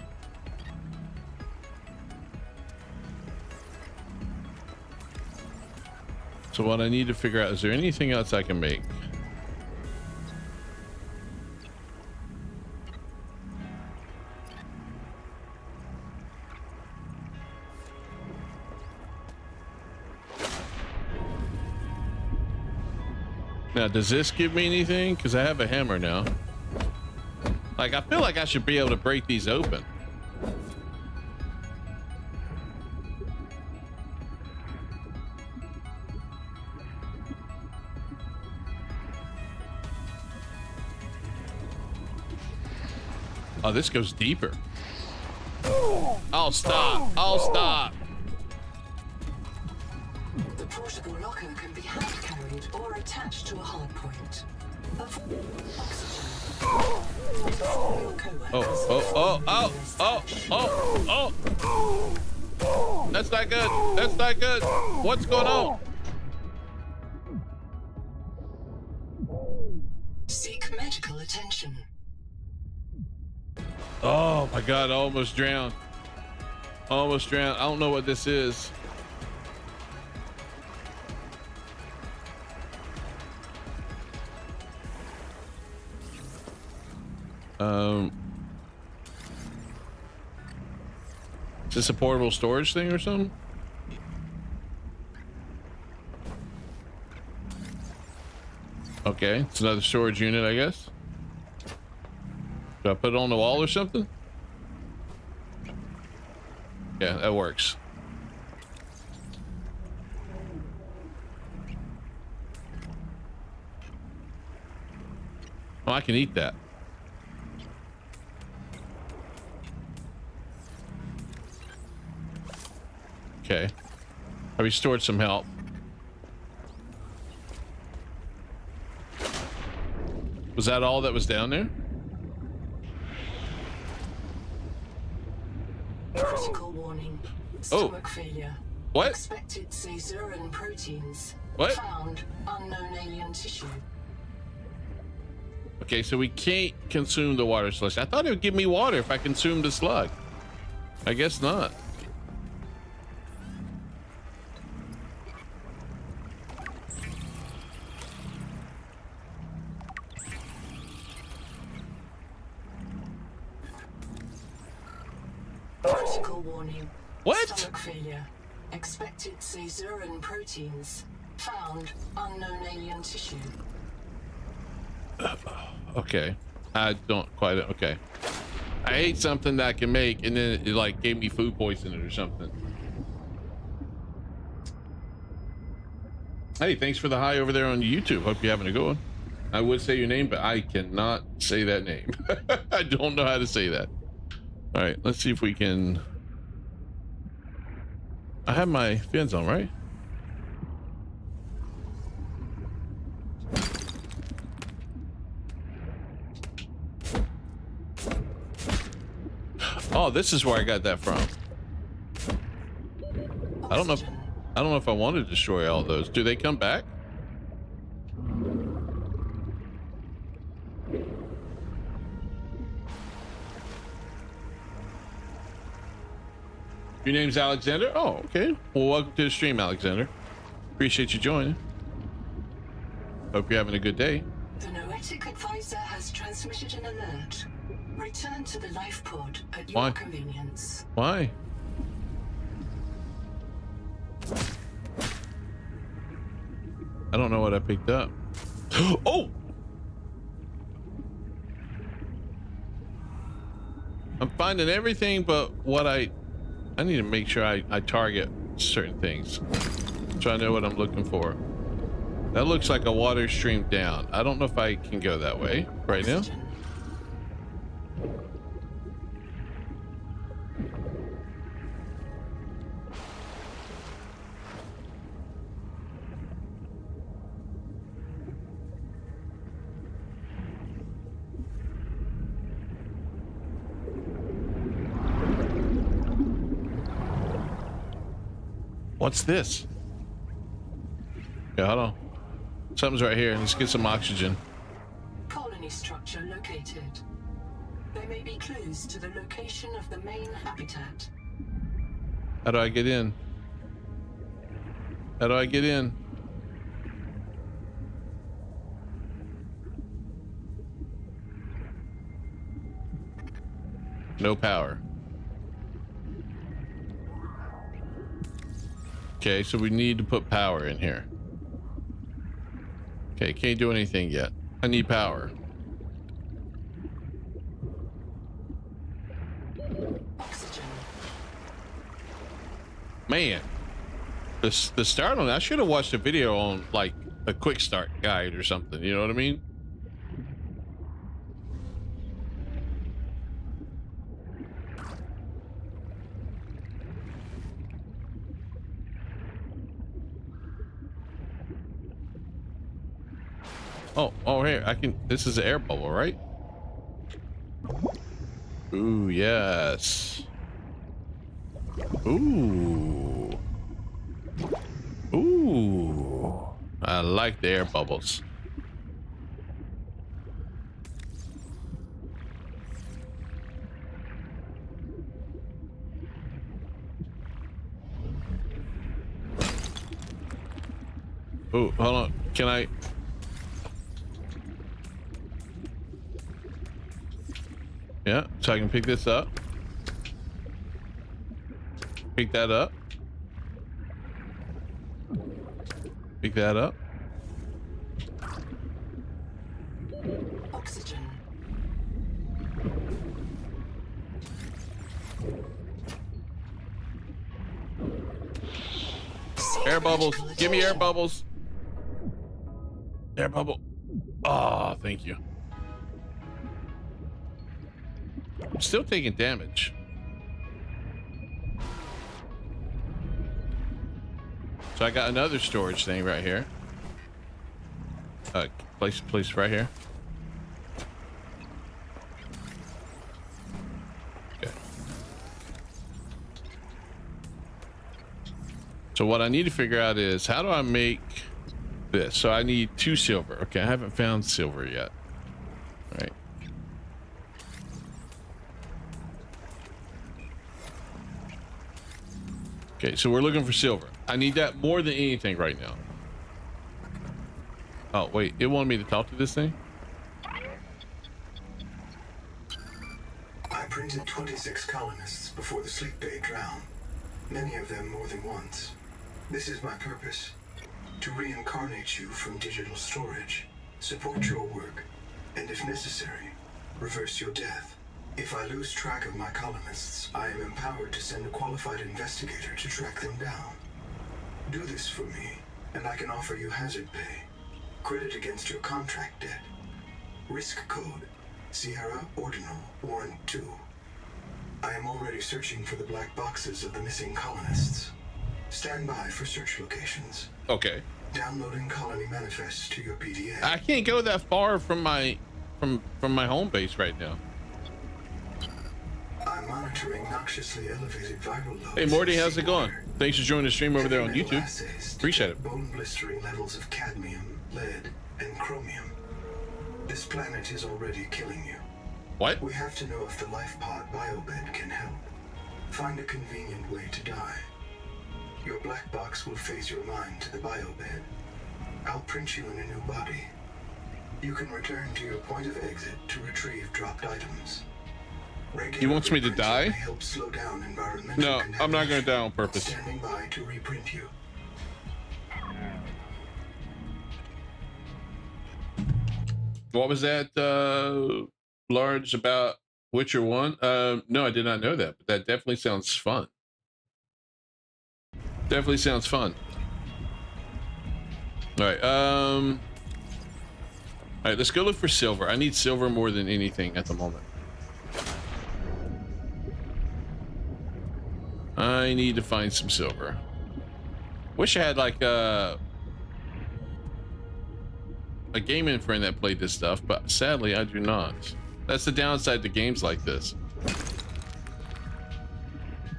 [SPEAKER 1] So what I need to figure out, is there anything else I can make? Now, does this give me anything? Because I have a hammer now. Like, I feel like I should be able to break these open. Oh, this goes deeper. I'll stop. I'll stop.
[SPEAKER 14] The portable locker can be hand carried or attached to a hard point.
[SPEAKER 1] Oh. That's not good. That's not good. What's going on?
[SPEAKER 14] Seek medical attention.
[SPEAKER 1] Oh my God, I almost drowned. Almost drowned. I don't know what this is. Is this a portable storage thing or something? Okay, it's another storage unit, I guess. Do I put it on the wall or something? Yeah, that works. Oh, I can eat that. Okay. I restored some health. Was that all that was down there?
[SPEAKER 14] Critical warning. Stomach failure.
[SPEAKER 1] What?
[SPEAKER 14] Expected caesarean proteins.
[SPEAKER 1] What?
[SPEAKER 14] Found unknown alien tissue.
[SPEAKER 1] Okay, so we can't consume the water slush. I thought it would give me water if I consumed the slug. I guess not.
[SPEAKER 14] Critical warning.
[SPEAKER 1] What?
[SPEAKER 14] Stomach failure. Expected caesarean proteins. Found unknown alien tissue.
[SPEAKER 1] Okay. I don't quite. Okay. I ate something that I can make, and then it like gave me food poisoning or something. Hey, thanks for the hi over there on YouTube. Hope you're having a good one. I would say your name, but I cannot say that name. I don't know how to say that. All right, let's see if we can. I have my fins on, right? Oh, this is where I got that from. I don't know if I want to destroy all those. Do they come back? Your name's Alexander? Oh, okay. Well, welcome to the stream, Alexander. Appreciate you joining. Hope you're having a good day.
[SPEAKER 14] The Noetic advisor has transmitted an alert. Return to the life pod at your convenience.
[SPEAKER 1] Why? I don't know what I picked up. Oh! I'm finding everything but what I need to make sure I target certain things so I know what I'm looking for. That looks like a water stream down. I don't know if I can go that way right now. What's this? Yeah, hold on. Something's right here. Let's get some oxygen.
[SPEAKER 14] Colony structure located. There may be clues to the location of the main habitat.
[SPEAKER 1] How do I get in? How do I get in? No power. Okay, so we need to put power in here. Okay, can't do anything yet. I need power.
[SPEAKER 14] Oxygen.
[SPEAKER 1] Man, the start on, I should have watched a video on like a quick start guide or something. You know what I mean? Oh, here, I can, this is an air bubble, right? Ooh, yes. Ooh. Ooh. I like the air bubbles. Ooh, hold on. Can I? Yeah, so I can pick this up. Pick that up. Pick that up.
[SPEAKER 14] Oxygen.
[SPEAKER 1] Air bubbles. Give me air bubbles. Air bubble. Oh, thank you. I'm still taking damage. So I got another storage thing right here. Place right here. Okay. So what I need to figure out is how do I make this? So I need 2 silver. Okay, I haven't found silver yet. All right. Okay, so we're looking for silver. I need that more than anything right now. Oh, wait, it wanted me to talk to this thing?
[SPEAKER 15] I printed 26 colonists before the sleep bay drowned. many of them more than once. This is my purpose, to reincarnate you from digital storage, support your work, and if necessary, reverse your death. If I lose track of my colonists, I am empowered to send a qualified investigator to track them down. Do this for me, and I can offer you hazard pay, credit against your contract debt. Risk code, Sierra Ordinal Warrant 2. I am already searching for the black boxes of the missing colonists. Stand by for search locations.
[SPEAKER 1] Okay.
[SPEAKER 15] Downloading colony manifests to your PDA.
[SPEAKER 1] I can't go that far from my home base right now.
[SPEAKER 15] I'm monitoring noxiously elevated viral loads.
[SPEAKER 1] Hey Morty, how's it going? Thanks for joining the stream over there on
[SPEAKER 15] Chemical
[SPEAKER 1] YouTube.
[SPEAKER 15] assays
[SPEAKER 1] Appreciate it.
[SPEAKER 15] detect bone-blistering levels of cadmium, lead, and chromium. This planet is already killing you.
[SPEAKER 1] What?
[SPEAKER 15] We have to know if the life pod biobed can help. Find a convenient way to die. Your black box will phase your mind to the biobed. I'll print you in a new body. You can return to your point of exit to retrieve dropped items.
[SPEAKER 1] He wants me to die?
[SPEAKER 15] Help slow down environmental
[SPEAKER 1] No, I'm not going to die on purpose.
[SPEAKER 15] Standing by to reprint you.
[SPEAKER 1] What was that, Large, about Witcher 1? No, I did not know that, but that definitely sounds fun. Definitely sounds fun. All right, let's go look for silver. I need silver more than anything at the moment. I need to find some silver. Wish I had like a gaming friend that played this stuff, but sadly I do not. That's the downside to games like this.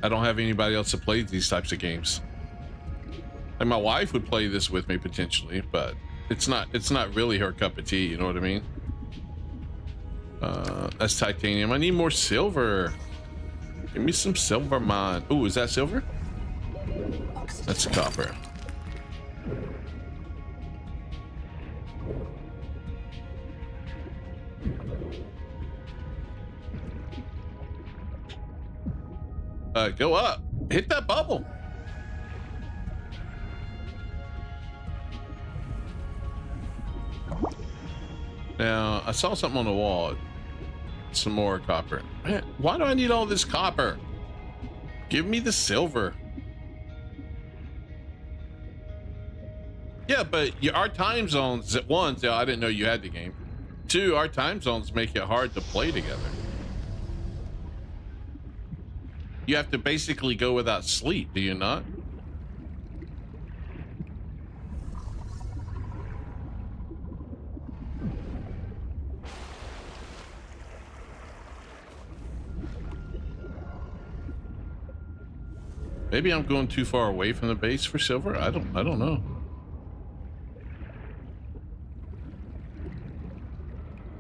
[SPEAKER 1] I don't have anybody else to play these types of games. Like my wife would play this with me potentially, but it's not really her cup of tea, you know what I mean? That's titanium. I need more silver. Give me some silver, man. Ooh, is that silver? That's copper. Go up. Hit that bubble. Now, I saw something on the wall. Some more copper. Man, why do I need all this copper? Give me the silver. Yeah, but our time zones, one, I didn't know you had the game. Two, our time zones make it hard to play together. You have to basically go without sleep, do you not? Maybe I'm going too far away from the base for silver. I don't know.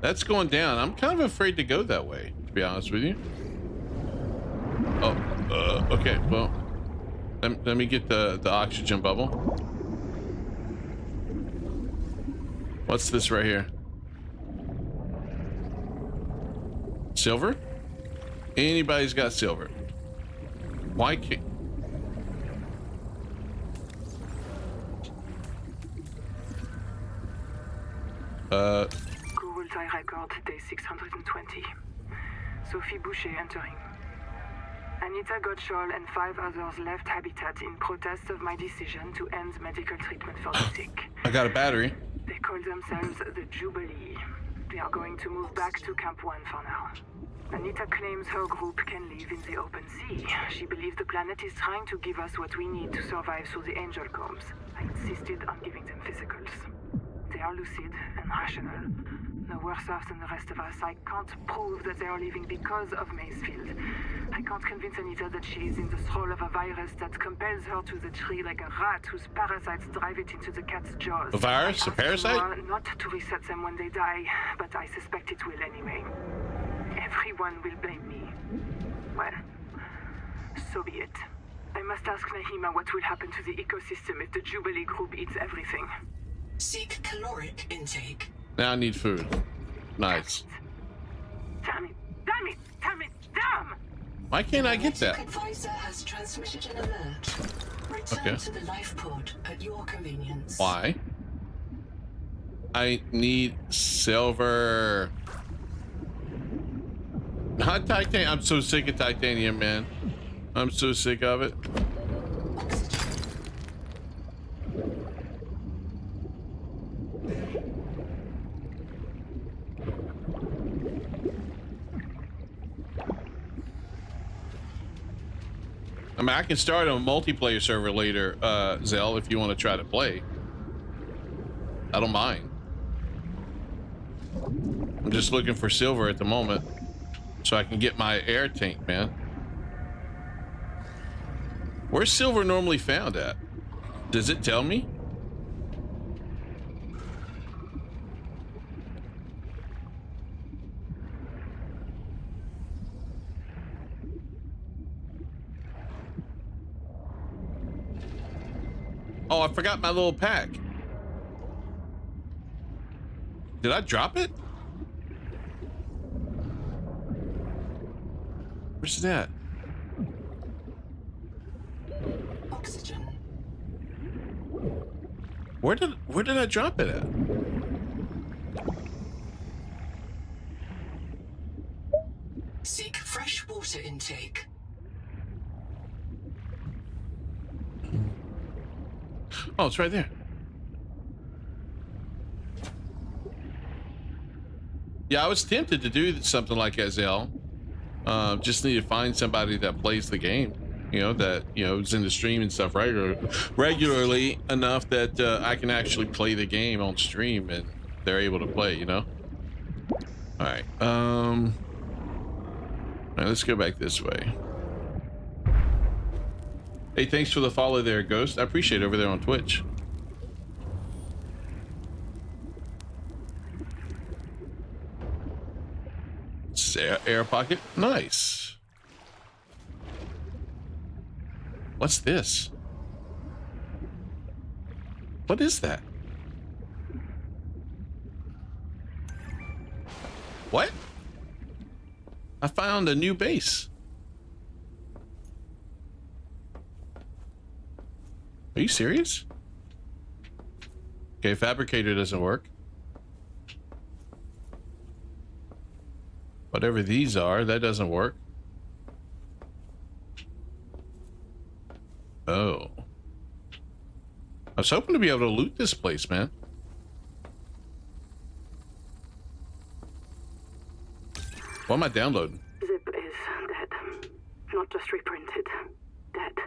[SPEAKER 1] That's going down. I'm kind of afraid to go that way, to be honest with you. Oh, okay. Well, let me get the oxygen bubble. What's this right here? Silver? Anybody's got silver. Why can't...
[SPEAKER 14] Google tie record day 620. Sophie Boucher entering. Anita Gottschall and 5 others left Habitat in protest of my decision to end medical treatment for the sick.
[SPEAKER 1] I got a battery.
[SPEAKER 14] They call themselves the Jubilee. They are going to move back to Camp 1 for now. Anita claims her group can live in the open sea. She believes the planet is trying to give us what we need to survive through the angel combs. I insisted on giving them physicals. They are lucid and rational. No worse off than the rest of us. I can't prove that they are leaving because of Macefield. I can't convince Anita that she is in the thrall of a virus that compels her to the tree like a rat whose parasites drive it into the cat's jaws.
[SPEAKER 1] A virus? A parasite?
[SPEAKER 14] Not to reset them when they die, but I suspect it will anyway. Everyone will blame me. Well, so be it. I must ask Nahima what will happen to the ecosystem if the Jubilee group eats everything.
[SPEAKER 15] Seek caloric intake.
[SPEAKER 1] Now I need food. Nice.
[SPEAKER 14] Damn it! Damn it! Damn it! Damn!
[SPEAKER 1] Why can't I get that?
[SPEAKER 14] Advisor has transmitted an alert. Return to the life pod at your convenience.
[SPEAKER 1] Why? I need silver. Not titanium. I'm so sick of titanium, man. I'm so sick of it. I mean, I can start on a multiplayer server later, Zell, if you want to try to play. I don't mind. I'm just looking for silver at the moment so I can get my air tank, man. Where's silver normally found at? Does it tell me? Oh, I forgot my little pack. Did I drop it? Where's that?
[SPEAKER 14] Oxygen.
[SPEAKER 1] Where did I drop it at?
[SPEAKER 14] Seek fresh water intake.
[SPEAKER 1] Oh, it's right there. Yeah, I was tempted to do something like Azelle. Just need to find somebody that plays the game, you know, that, you know, is in the stream and stuff regularly enough that I can actually play the game on stream and they're able to play, you know. All right, let's go back this way. Hey, thanks for the follow there, Ghost. I appreciate it over there on Twitch. Air pocket, nice. What's this? What is that? What? I found a new base. Are you serious? Okay, fabricator doesn't work. Whatever these are, that doesn't work. Oh. I was hoping to be able to loot this place, man. What am I downloading?
[SPEAKER 16] Zip is dead. Not just reprinted. Dead.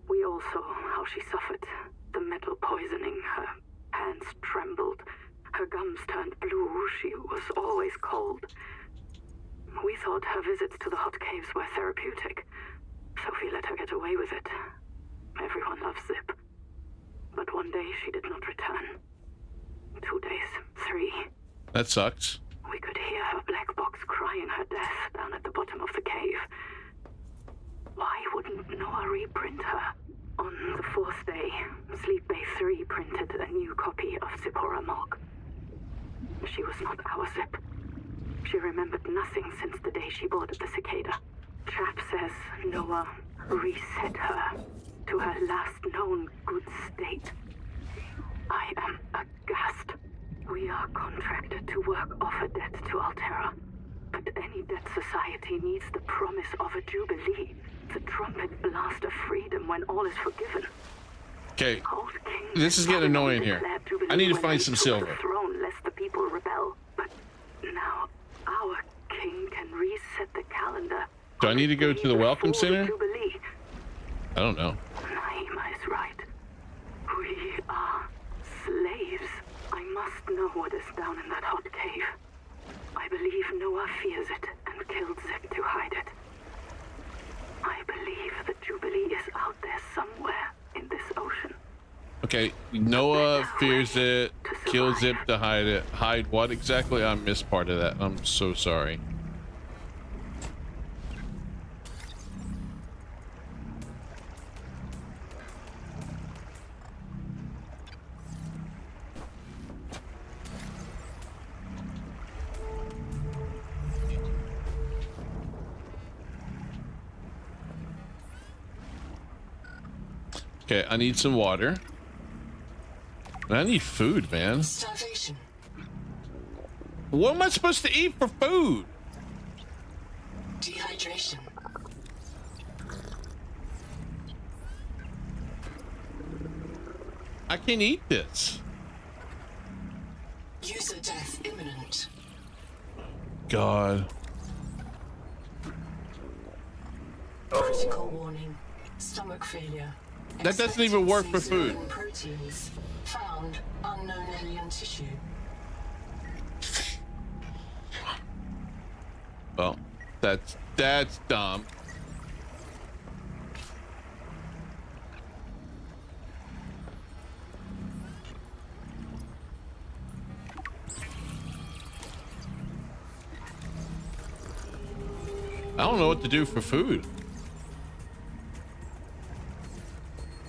[SPEAKER 16] We all saw how she suffered. The metal poisoning. Her hands trembled. Her gums turned blue. She was always cold. We thought her visits to the hot caves were therapeutic. Sophie let her get away with it. Everyone loves Zip. But one day she did not return. 2 days, 3.
[SPEAKER 1] That sucks.
[SPEAKER 16] We could hear her black box crying her death down at the bottom of the cave. Why wouldn't Noah reprint her? On the 4th day, Sleep Bay 3 printed a new copy of Zipporah Mog. She was not our Zip. She remembered nothing since the day she boarded the Cicada. Chap says Noah reset her to her last known good state. I am aghast. We are contracted to work off a debt to Altera. But any debt society needs the promise of a jubilee. The trumpet blast of freedom when all is forgiven.
[SPEAKER 1] Okay, this is getting annoying here. I need to find some silver.
[SPEAKER 16] Throne lest the people rebel. But now our king can reset the calendar.
[SPEAKER 1] Do I need to go to the Welcome Center? I don't know.
[SPEAKER 16] Naima is right. We are slaves. I must know what is down in that hot cave. I believe Noah fears it and killed Zip to hide it. I believe the Jubilee is out there somewhere in this ocean.
[SPEAKER 1] Okay, Noah fears it, kills Zip to hide it. Hide what exactly? I missed part of that. I'm so sorry. Okay, I need some water. And I need food, man.
[SPEAKER 14] Starvation.
[SPEAKER 1] What am I supposed to eat for food?
[SPEAKER 14] Dehydration.
[SPEAKER 1] I can't eat this.
[SPEAKER 14] User death imminent.
[SPEAKER 1] God.
[SPEAKER 14] Critical warning. Stomach failure.
[SPEAKER 1] That doesn't even work for food.
[SPEAKER 14] Proteins. Found unknown alien tissue.
[SPEAKER 1] Well, that's dumb. I don't know what to do for food.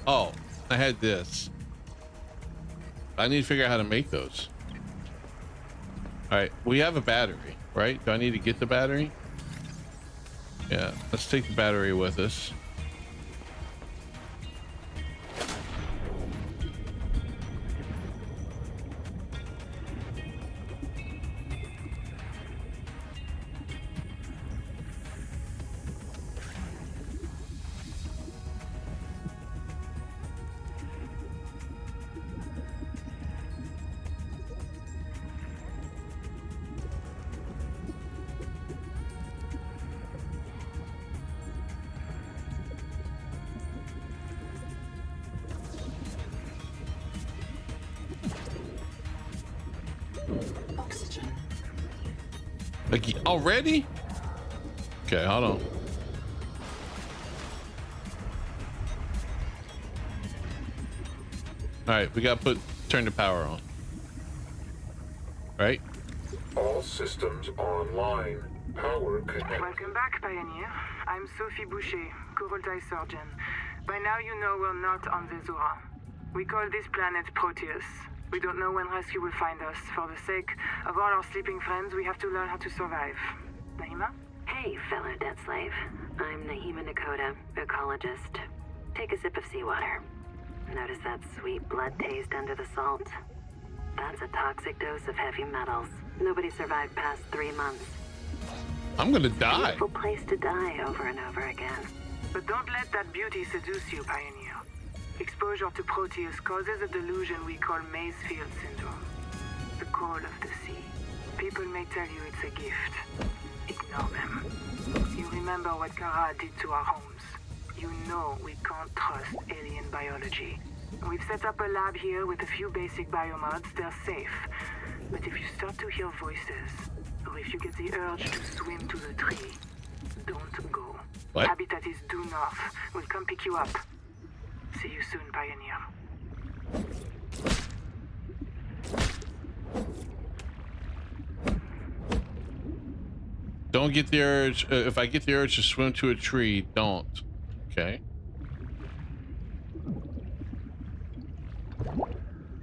[SPEAKER 1] Oh, I had this. I need to figure out how to make those. All right, we have a battery, right? Do I need to get the battery? Yeah, let's take the battery with us.
[SPEAKER 14] Oxygen.
[SPEAKER 1] Like already? Okay, hold on. All right, we gotta turn the power on. Right?
[SPEAKER 13] All systems online. Power connected.
[SPEAKER 16] Welcome back, Pioneer. I'm Sophie Boucher, Kurultai surgeon. By now you know we're not on Zezura. We call this planet Proteus. We don't know when rescue will find us. For the sake of all our sleeping friends, we have to learn how to survive. Naima?
[SPEAKER 17] Hey, fellow dead slave. I'm Naima Nakota, ecologist. Take a sip of seawater. Notice that sweet blood taste under the salt? That's a toxic dose of heavy metals. Nobody survived past 3 months.
[SPEAKER 1] I'm gonna die.
[SPEAKER 17] Beautiful place to die over and over again.
[SPEAKER 16] But don't let that beauty seduce you, Pioneer. Exposure to Proteus causes a delusion we call Maysfield syndrome. The call of the sea. People may tell you it's a gift. Ignore them. You remember what Kara did to our homes. You know we can't trust alien biology. We've set up a lab here with a few basic biomods. They're safe. But if you start to hear voices, or if you get the urge to swim to the tree, don't go.
[SPEAKER 1] What?
[SPEAKER 16] Habitat is due north. We'll come pick you up. See you soon, Pioneer.
[SPEAKER 1] Don't get the urge. If I get the urge to swim to a tree, don't. Okay.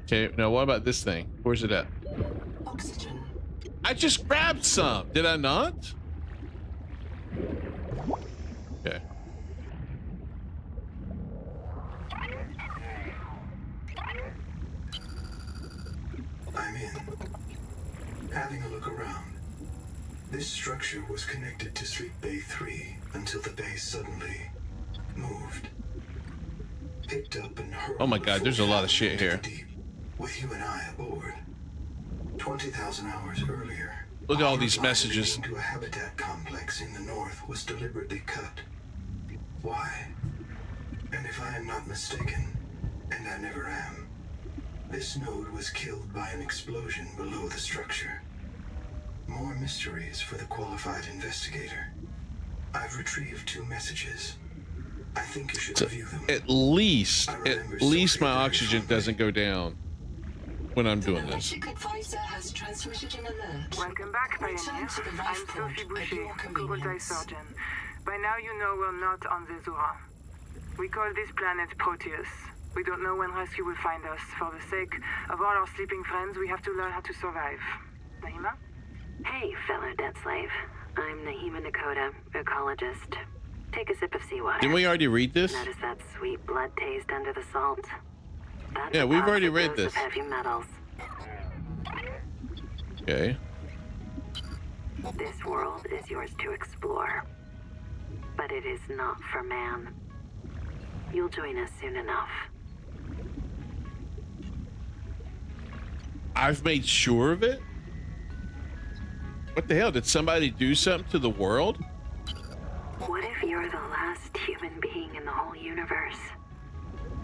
[SPEAKER 1] Okay, now what about this thing? Where's it at?
[SPEAKER 14] Oxygen.
[SPEAKER 1] I just grabbed some. Did I not? Okay.
[SPEAKER 15] I'm in. Having a look around. This structure was connected to Sleep Bay 3 until the bay suddenly moved. Picked up and hurled.
[SPEAKER 1] Oh my God, there's a lot of shit here.
[SPEAKER 15] Deep, with you and I aboard. 20,000 hours earlier.
[SPEAKER 1] Look at all these messages.
[SPEAKER 15] To a habitat complex in the north was deliberately cut. Why? And if I am not mistaken, and I never am, this node was killed by an explosion below the structure. More mysteries for the qualified investigator. I've retrieved 2 messages. I think you should review them.
[SPEAKER 1] At least my oxygen doesn't go down when I'm doing this.
[SPEAKER 14] Advisor has transmitted an alert.
[SPEAKER 16] Welcome back, Pioneer. I'm Sophie Boucher, Kurultai surgeon. By now you know we're not on Zezura. We call this planet Proteus. We don't know when rescue will find us. For the sake of all our sleeping friends, we have to learn how to survive. Naima?
[SPEAKER 17] Hey, fellow dead slave. I'm Naima Nakota, ecologist. Take a sip of seawater.
[SPEAKER 1] Didn't we already read this?
[SPEAKER 17] Notice that sweet blood taste under the salt. That's
[SPEAKER 1] Yeah,
[SPEAKER 17] a
[SPEAKER 1] we've already
[SPEAKER 17] toxic
[SPEAKER 1] read
[SPEAKER 17] dose
[SPEAKER 1] this.
[SPEAKER 17] of heavy metals.
[SPEAKER 1] Okay.
[SPEAKER 17] This world is yours to explore, but it is not for man. You'll join us soon enough.
[SPEAKER 1] I've made sure of it? What the hell? Did somebody do something to the world?
[SPEAKER 17] What if you're the last human being in the whole universe?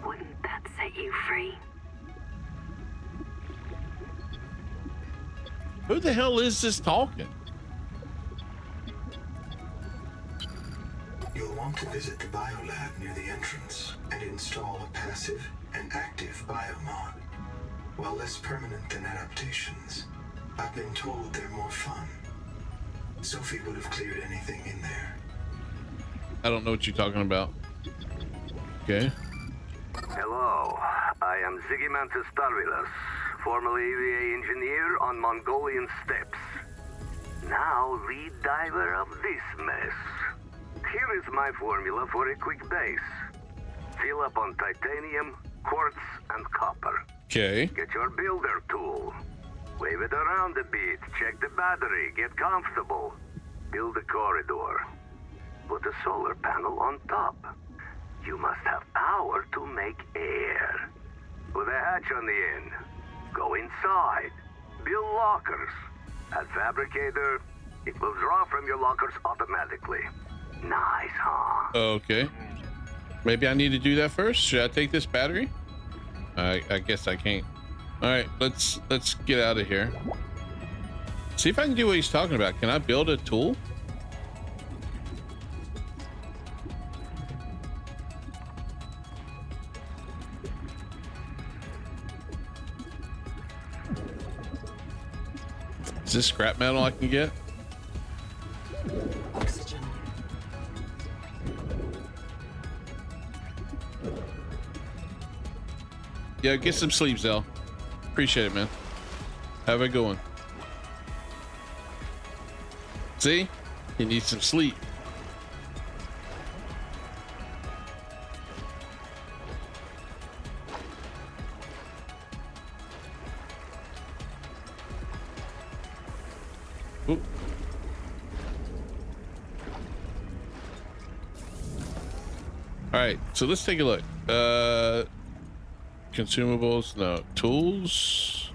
[SPEAKER 17] Wouldn't that set you free?
[SPEAKER 1] Who the hell is this talking?
[SPEAKER 15] You'll want to visit the biolab near the entrance and install a passive and active biomod. While less permanent than adaptations, I've been told they're more fun. Sophie would have cleared anything in there.
[SPEAKER 1] I don't know what you're talking about. Okay.
[SPEAKER 18] Hello, I am Zigimantis Tarvilus, formerly EVA engineer on Mongolian steppes. Now lead diver of this mess. Here is my formula for a quick base. Fill up on titanium, quartz, and copper.
[SPEAKER 1] Okay.
[SPEAKER 18] Get your builder tool. Wave it around a bit, check the battery, get comfortable. Build a corridor. Put a solar panel on top. You must have power to make air. Put a hatch on the end. Go inside. Build lockers. At Fabricator, it will draw from your lockers automatically. Nice, huh?
[SPEAKER 1] Okay. Maybe I need to do that first. Should I take this battery? I guess I can't. All right, let's get out of here. See if I can do what he's talking about. Can I build a tool? Is this scrap metal I can get?
[SPEAKER 14] Oxygen.
[SPEAKER 1] Yeah, get some sleep, Zell. Appreciate it, man. Have a good one. See? You need some sleep. Oop. All right, so let's take a look. Consumables, no. Tools.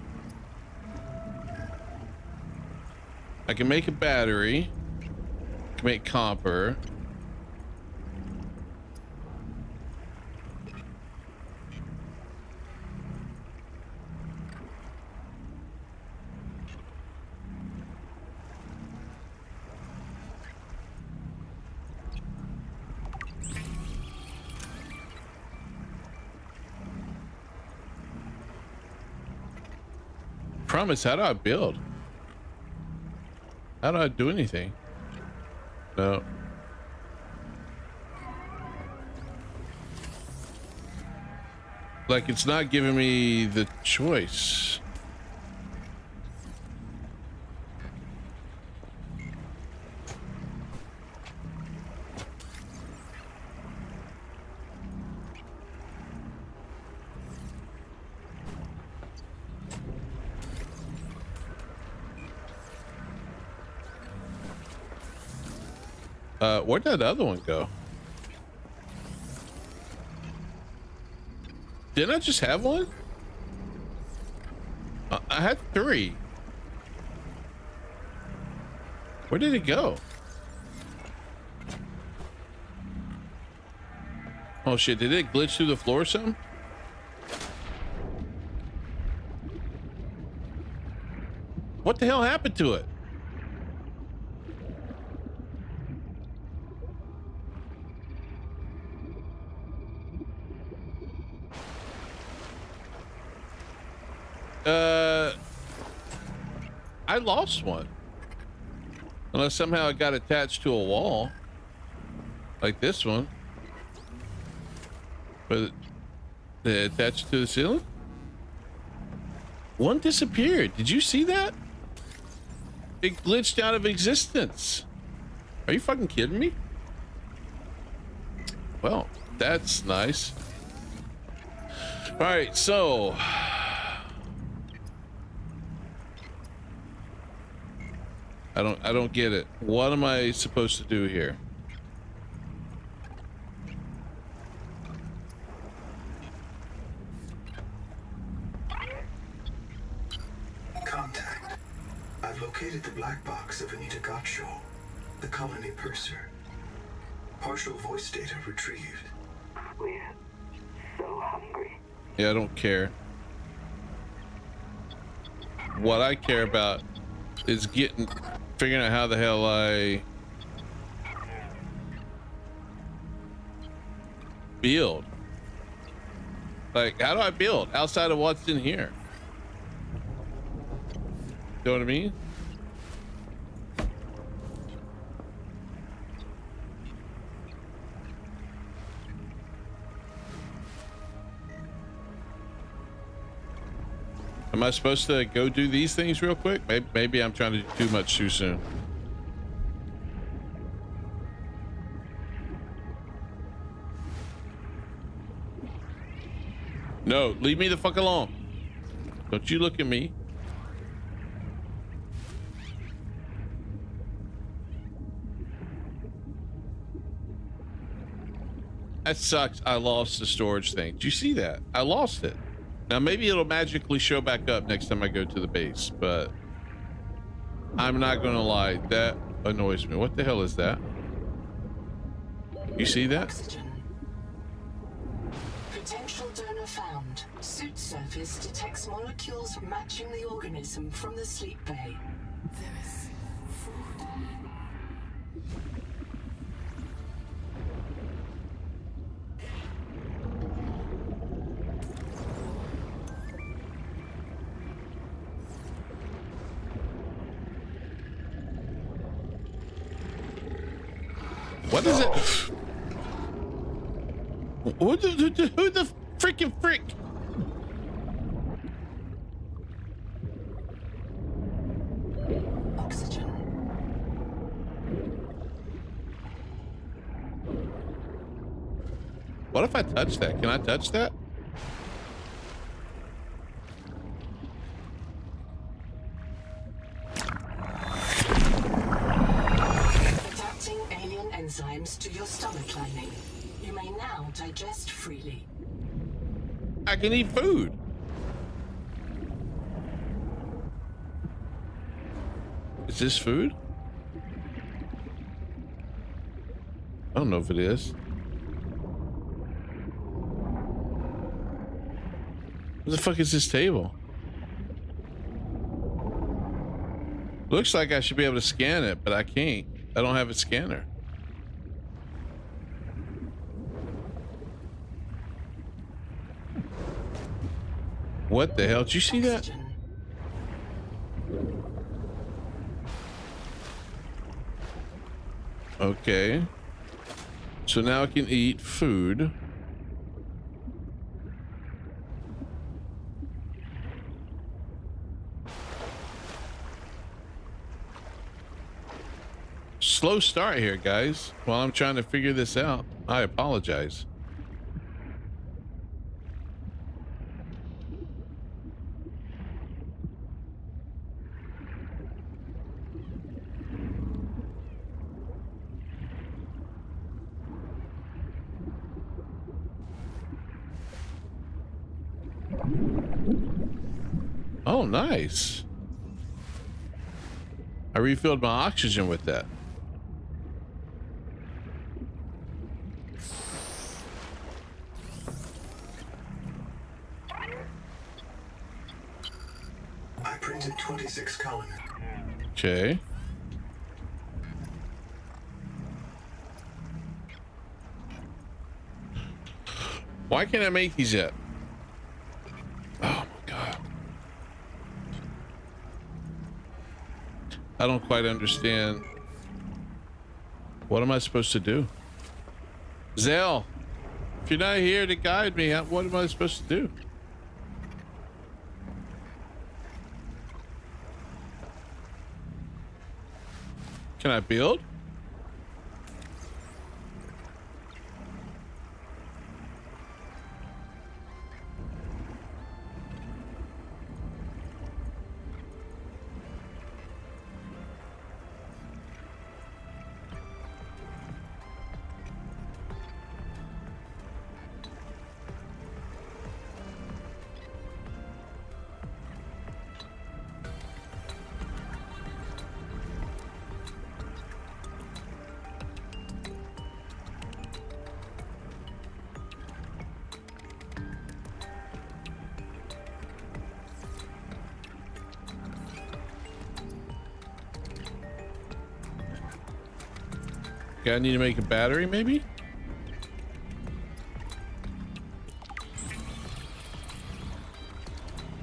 [SPEAKER 1] I can make a battery. I can make copper. Promise, how do I build? How do I do anything? No. Like, it's not giving me the choice. Where'd that other one go? Didn't I just have one? I had 3. Where did it go? Oh shit, did it glitch through the floor or something? What the hell happened to it? I lost one. Unless somehow it got attached to a wall. Like this one. But they attached to the ceiling? One disappeared. Did you see that? It glitched out of existence. Are you fucking kidding me? Well, that's nice. All right, so I don't get it. What am I supposed to do here?
[SPEAKER 15] Contact. I've located the black box of Anita Gottschall, the colony purser. Partial voice data retrieved.
[SPEAKER 16] We're so hungry.
[SPEAKER 1] Yeah, I don't care. What I care about is figuring out how the hell I build. Like, how do I build outside of what's in here? You know what I mean? Am I supposed to go do these things real quick? Maybe I'm trying to do too much too soon. No, leave me the fuck alone. Don't you look at me. That sucks. I lost the storage thing. Did you see that? I lost it. Now maybe it'll magically show back up next time I go to the base, but I'm not gonna lie, that annoys me. What the hell is that? You see that?
[SPEAKER 14] Oxygen. Potential donor found. Suit surface detects molecules matching the organism from the sleep bay. There is food.
[SPEAKER 1] What is it? Who the freaking frick?
[SPEAKER 14] Oxygen.
[SPEAKER 1] What if I touch that? Can I touch that?
[SPEAKER 14] Adapting alien enzymes to your stomach lining. You may now digest freely.
[SPEAKER 1] I can eat food. Is this food? I don't know if it is. What the fuck is this table? Looks like I should be able to scan it, but I can't. I don't have a scanner. What the hell? Did you see that? Okay. So now I can eat food. Slow start here, guys. While I'm trying to figure this out, I apologize. Oh, nice. I refilled my oxygen with that.
[SPEAKER 15] I printed 26 colonies.
[SPEAKER 1] Okay. Why can't I make these yet? Oh my God. I don't quite understand. What am I supposed to do? Zell, if you're not here to guide me, what am I supposed to do? Can I build? Okay, I need to make a battery, maybe?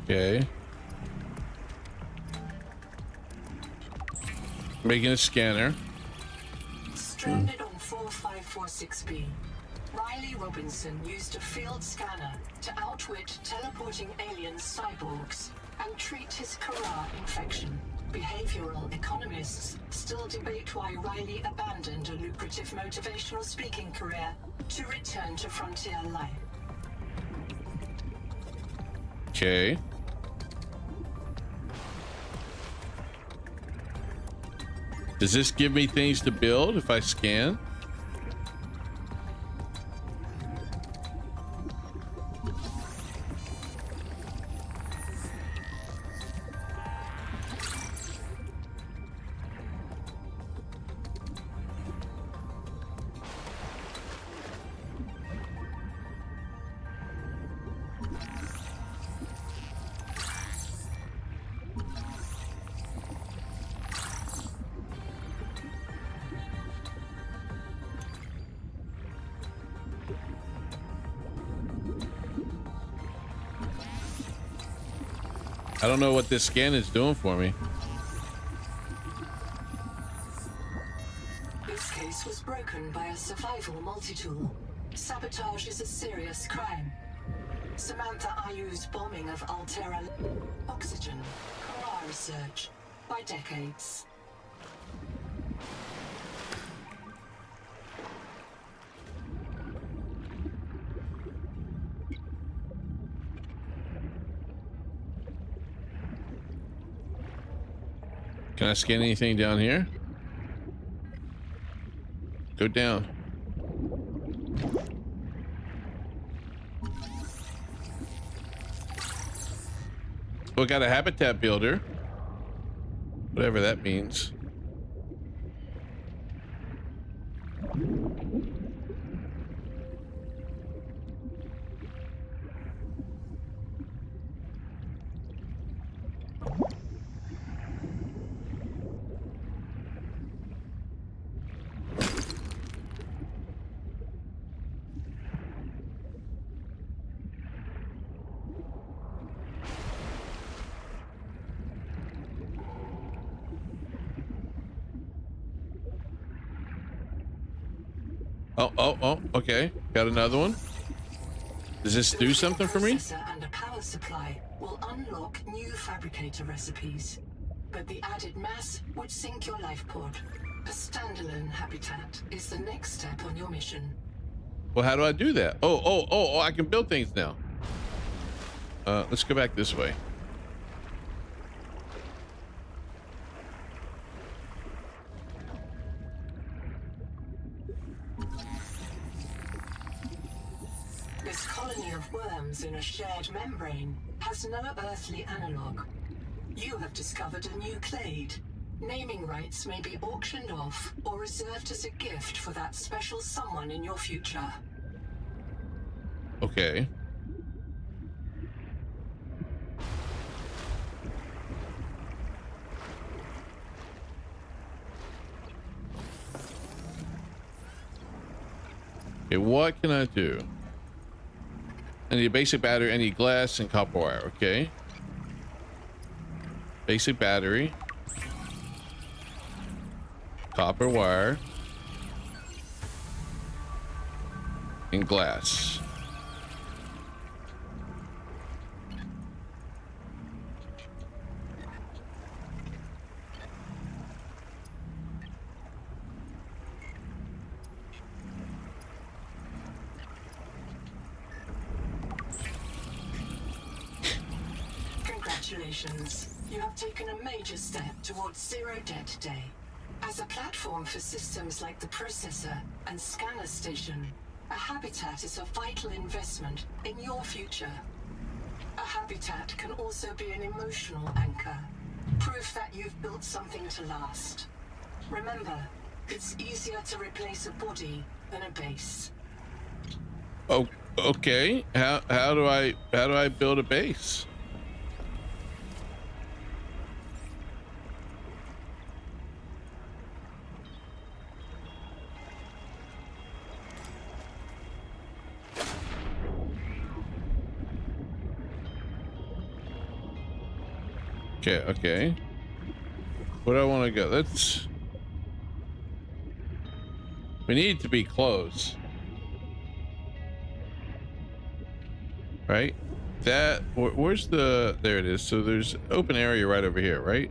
[SPEAKER 1] Okay. Making a scanner.
[SPEAKER 14] Stranded on 4546B, Riley Robinson used a field scanner to outwit teleporting alien cyborgs and treat his Kara infection. Behavioral economists still debate why Riley abandoned a lucrative motivational speaking career to return to frontier life.
[SPEAKER 1] Okay. Does this give me things to build if I scan? I don't know what this scan is doing for me.
[SPEAKER 14] This case was broken by a survival multi-tool. Sabotage is a serious crime. Samantha Ayu's bombing of Altera oxygen, Kara research, by decades.
[SPEAKER 1] Can I scan anything down here? Go down. Oh, I got a habitat builder. Whatever that means. Oh, okay. Got another one. Does this do something for me?
[SPEAKER 14] Processor and a power supply will unlock new fabricator recipes, but the added mass would sink your life pod. A standalone habitat is the next step on your mission.
[SPEAKER 1] Well, how do I do that? Oh, I can build things now. Let's go back this way.
[SPEAKER 14] This colony of worms in a shared membrane has no earthly analog. You have discovered a new clade. Naming rights may be auctioned off or reserved as a gift for that special someone in your future.
[SPEAKER 1] Okay. Okay, what can I do? I need a basic battery, I need glass and copper wire, okay. Basic battery. Copper wire. And glass.
[SPEAKER 14] Congratulations. You have taken a major step towards zero debt day. As a platform for systems like the processor and scanner station, a habitat is a vital investment in your future. A habitat can also be an emotional anchor, proof that you've built something to last. Remember, it's easier to replace a body than a base.
[SPEAKER 1] Oh, okay. How do I build a base? Okay, okay. Where do I want to go? We need to be close. Right? Where's the... There it is. So there's open area right over here, right?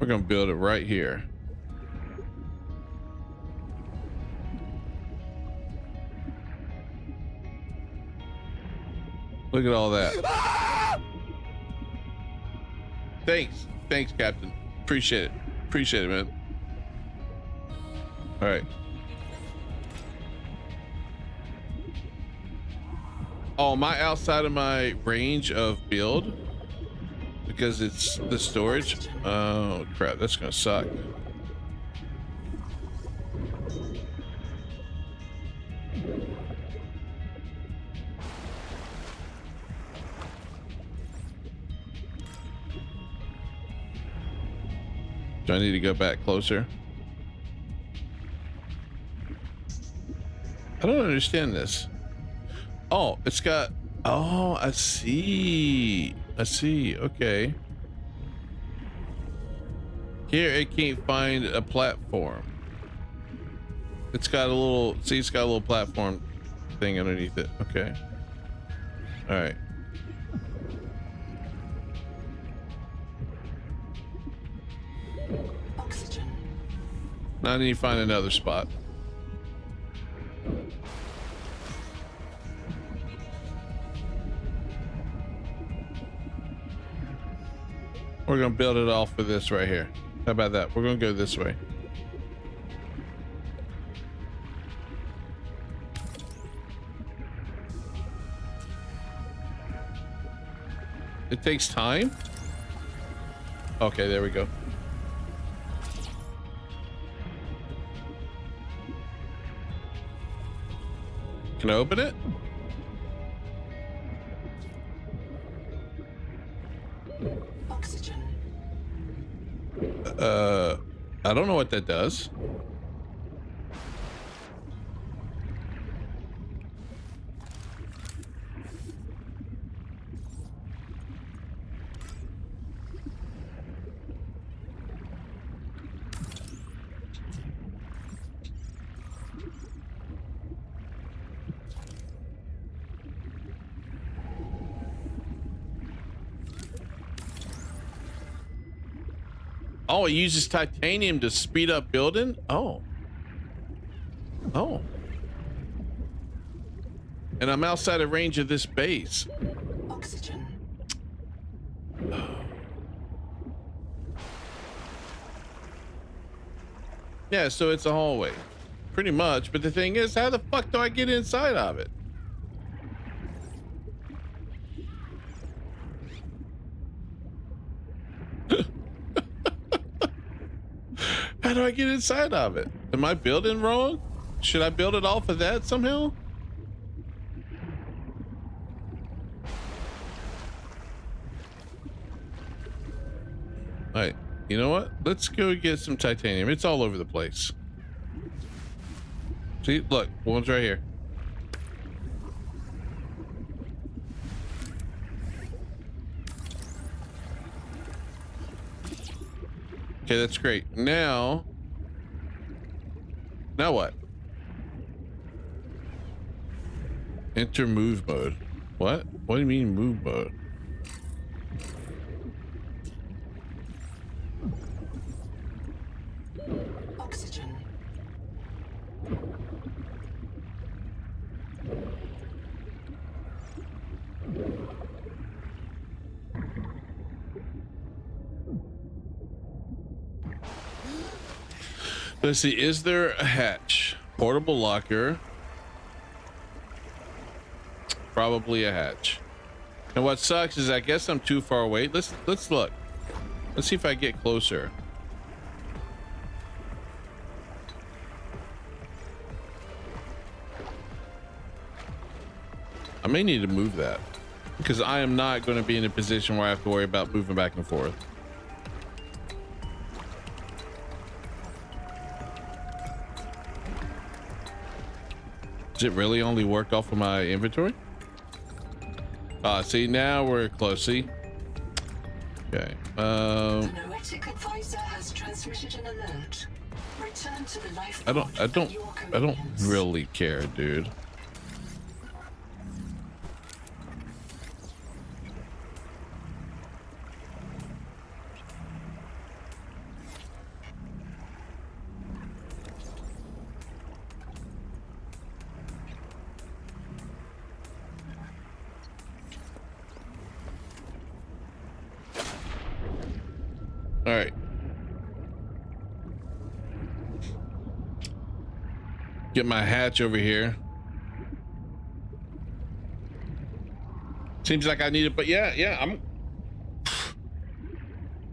[SPEAKER 1] We're gonna build it right here. Look at all that. Thanks, Captain. Appreciate it, man. All right. Oh, am I outside of my range of build? Because it's the storage? Oh, crap. That's gonna suck. Do I need to go back closer? I don't understand this. Oh, it's got... Oh, I see. Okay. Here it can't find a platform. It's got a little... See, it's got a little platform thing underneath it. Okay. All right. Now I need to find another spot. We're gonna build it off for this right here. How about that? We're gonna go this way. It takes time? Okay, there we go. Can I open it?
[SPEAKER 14] Oxygen.
[SPEAKER 1] I don't know what that does. Oh, it uses titanium to speed up building? Oh. Oh. And I'm outside of range of this base.
[SPEAKER 14] Oxygen.
[SPEAKER 1] Yeah, so it's a hallway. Pretty much, but the thing is, how the fuck do I get inside of it? How do I get inside of it? Am I building wrong? Should I build it off of that somehow? All right, you know what? Let's go get some titanium. It's all over the place. See, look, one's right here. Okay, that's great. Now what? Enter move mode. What? What do you mean move mode?
[SPEAKER 14] Oxygen.
[SPEAKER 1] Let's see, is there a hatch? Portable locker. Probably a hatch. And what sucks is I guess I'm too far away. Let's look. Let's see if I get closer. I may need to move that because I am not going to be in a position where I have to worry about moving back and forth. Does it really only work off of my inventory? See, now we're close. See? Okay.
[SPEAKER 14] The Noetic advisor has transmitted an alert. Return to the life
[SPEAKER 1] I don't
[SPEAKER 14] convenience.
[SPEAKER 1] really care, dude. All right. Get my hatch over here. Seems like I need it, but yeah, I'm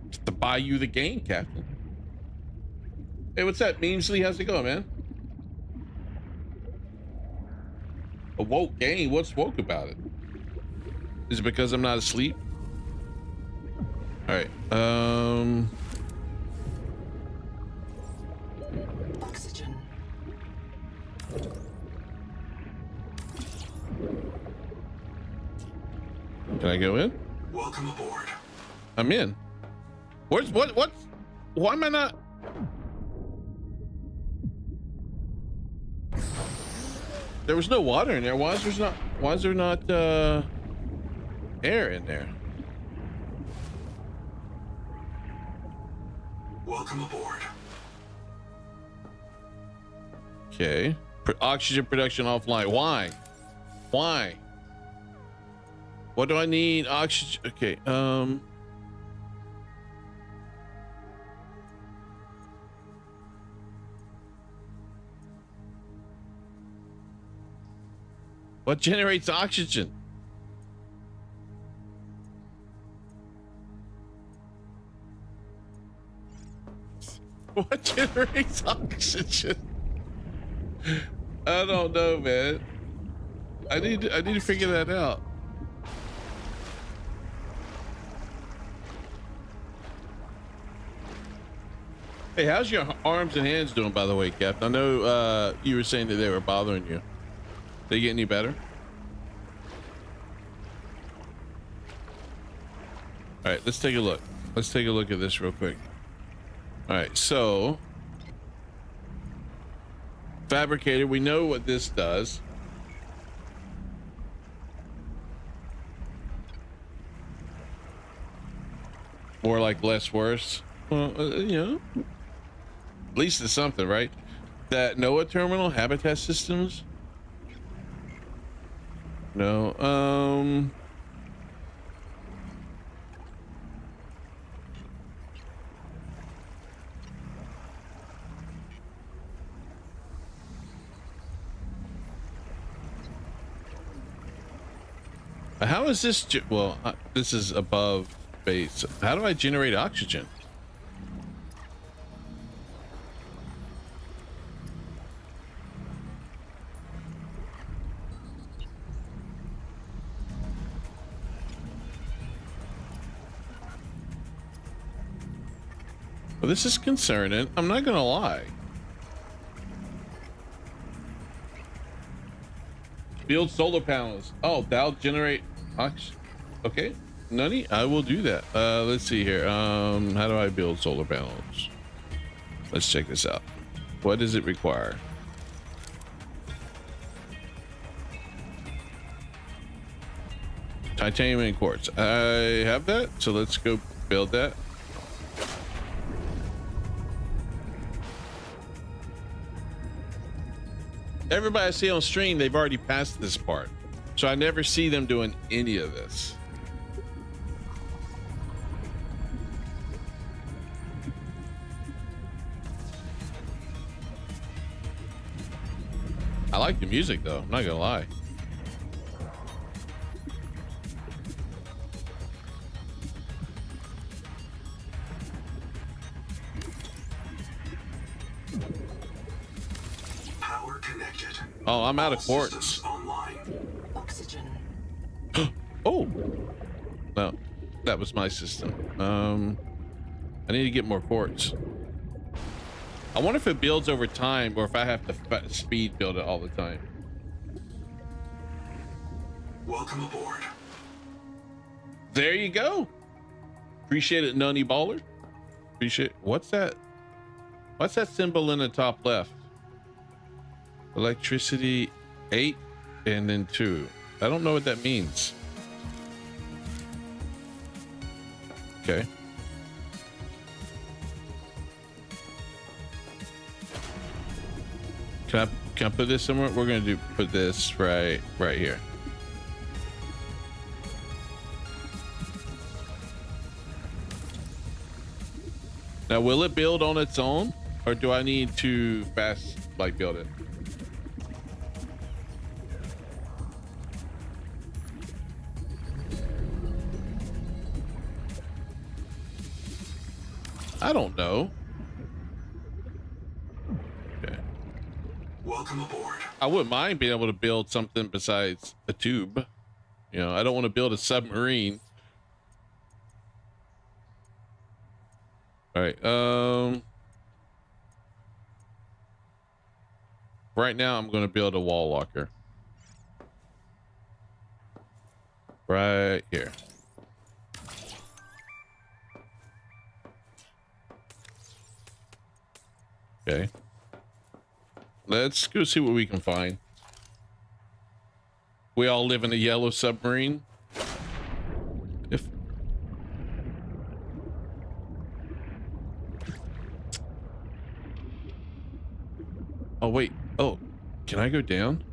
[SPEAKER 1] just to buy you the game, Captain. Hey, what's that? Meansley, how's it going, man? A woke game? What's woke about it? Is it because I'm not asleep? All right.
[SPEAKER 14] Oxygen.
[SPEAKER 1] Can I go in?
[SPEAKER 15] Welcome aboard.
[SPEAKER 1] I'm in. Where's what? Why am I not? There was no water in there. Why is there not air in there?
[SPEAKER 15] Welcome aboard.
[SPEAKER 1] Okay. Oxygen production offline. Why? Why? What do I need? Oxygen. Okay. What generates oxygen? What generates oxygen? I don't know, man. I need to figure that out. Hey, how's your arms and hands doing, by the way, Captain? I know you were saying that they were bothering you. They get any better? All right, let's take a look. Let's take a look at this real quick. All right, so fabricated, we know what this does. More like less worse. Well, you know, at least it's something, right? That NOAA terminal habitat systems. No, how is this? Well, this is above base. How do I generate oxygen? Well, this is concerning. I'm not gonna lie. Build solar panels. Oh, that'll generate oxygen. Okay, Nunny, I will do that. Let's see here. How do I build solar panels? Let's check this out. What does it require? Titanium and quartz. I have that, so let's go build that. Everybody I see on stream, they've already passed this part, so I never see them doing any of this. I like the music though, I'm not gonna lie.
[SPEAKER 15] Power connected.
[SPEAKER 1] Oh, I'm out of quartz.
[SPEAKER 15] Systems online.
[SPEAKER 14] Oxygen.
[SPEAKER 1] Oh, no, that was my system. I need to get more quartz. I wonder if it builds over time or if I have to speed build it all the time.
[SPEAKER 15] Welcome aboard.
[SPEAKER 1] There you go. Appreciate it, Nunny Baller. Appreciate. What's that? What's that symbol in the top left? Electricity 8 and then 2. I don't know what that means. Okay. Can I put this somewhere? We're gonna put this right here. Now, will it build on its own, or do I need to fast build it? I don't know. Okay.
[SPEAKER 15] Welcome aboard.
[SPEAKER 1] I wouldn't mind being able to build something besides a tube. You know, I don't want to build a submarine. All right. Right now I'm going to build a wall locker. Right here. Okay. Let's go see what we can find. We all live in a yellow submarine. Oh, wait. Oh, can I go down?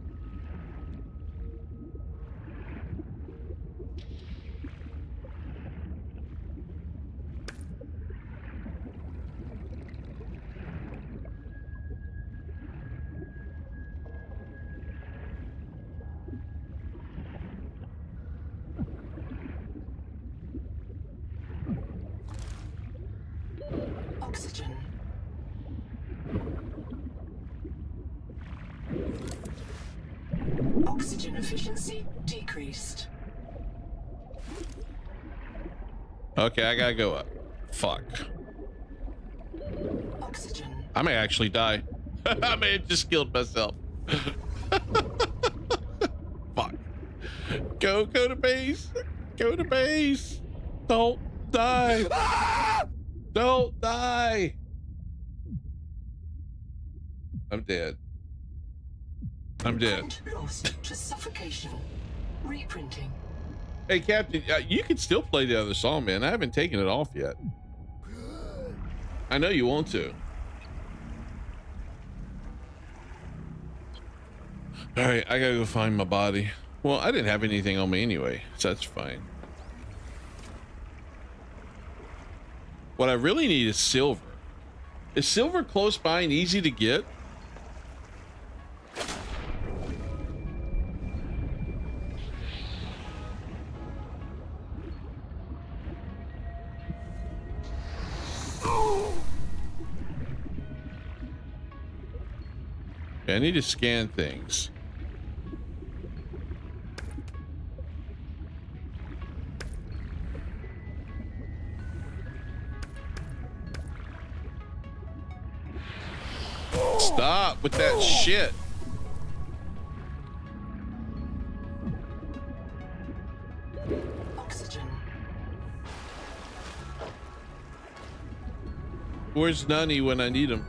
[SPEAKER 14] Oxygen. Oxygen efficiency decreased.
[SPEAKER 1] Okay, I gotta go up. Fuck.
[SPEAKER 14] Oxygen.
[SPEAKER 1] I may actually die. I may have just killed myself. Fuck. Go to base. Go to base. Don't die. Don't die. I'm dead. I'm dead.
[SPEAKER 14] Lost to suffocation. Reprinting.
[SPEAKER 1] Hey, Captain, you can still play the other song, man. I haven't taken it off yet. I know you want to. All right, I gotta go find my body. Well, I didn't have anything on me anyway, so that's fine. What I really need is silver. Is silver close by and easy to get? Okay, I need to scan things. Stop with that shit.
[SPEAKER 14] Oxygen.
[SPEAKER 1] Where's Nunny when I need him?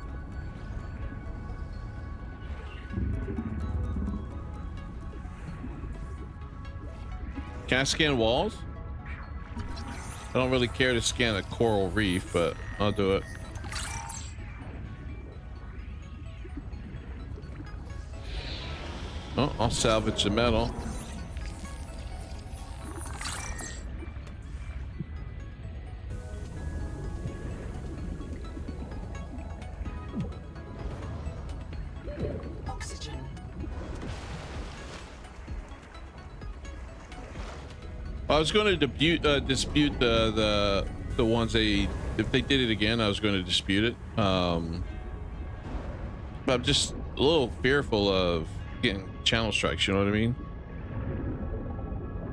[SPEAKER 1] Can I scan walls? I don't really care to scan a coral reef, but I'll do it. Oh, I'll salvage the metal.
[SPEAKER 14] Oxygen.
[SPEAKER 1] I was going to dispute the ones if they did it again, I was going to dispute it. But I'm just a little fearful of getting channel strikes. You know what I mean?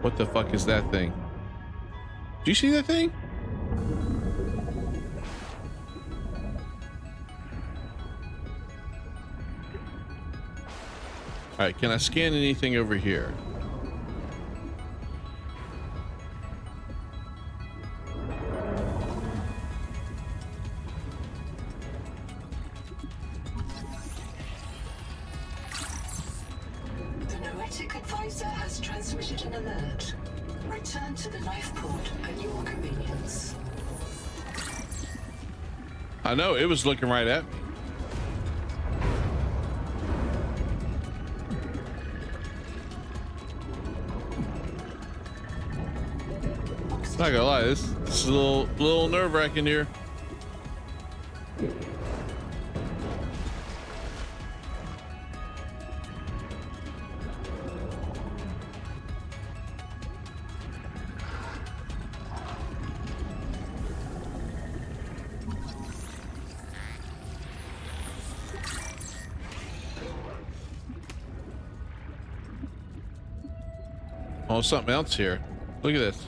[SPEAKER 1] What the fuck is that thing? Do you see that thing? All right, can I scan anything over here?
[SPEAKER 14] Kinetic advisor has transmitted an alert. Return to the knife port at your convenience.
[SPEAKER 1] I know, it was looking right at me. Not gonna lie, this is a little nerve-wracking here. Oh, something else here. Look at this.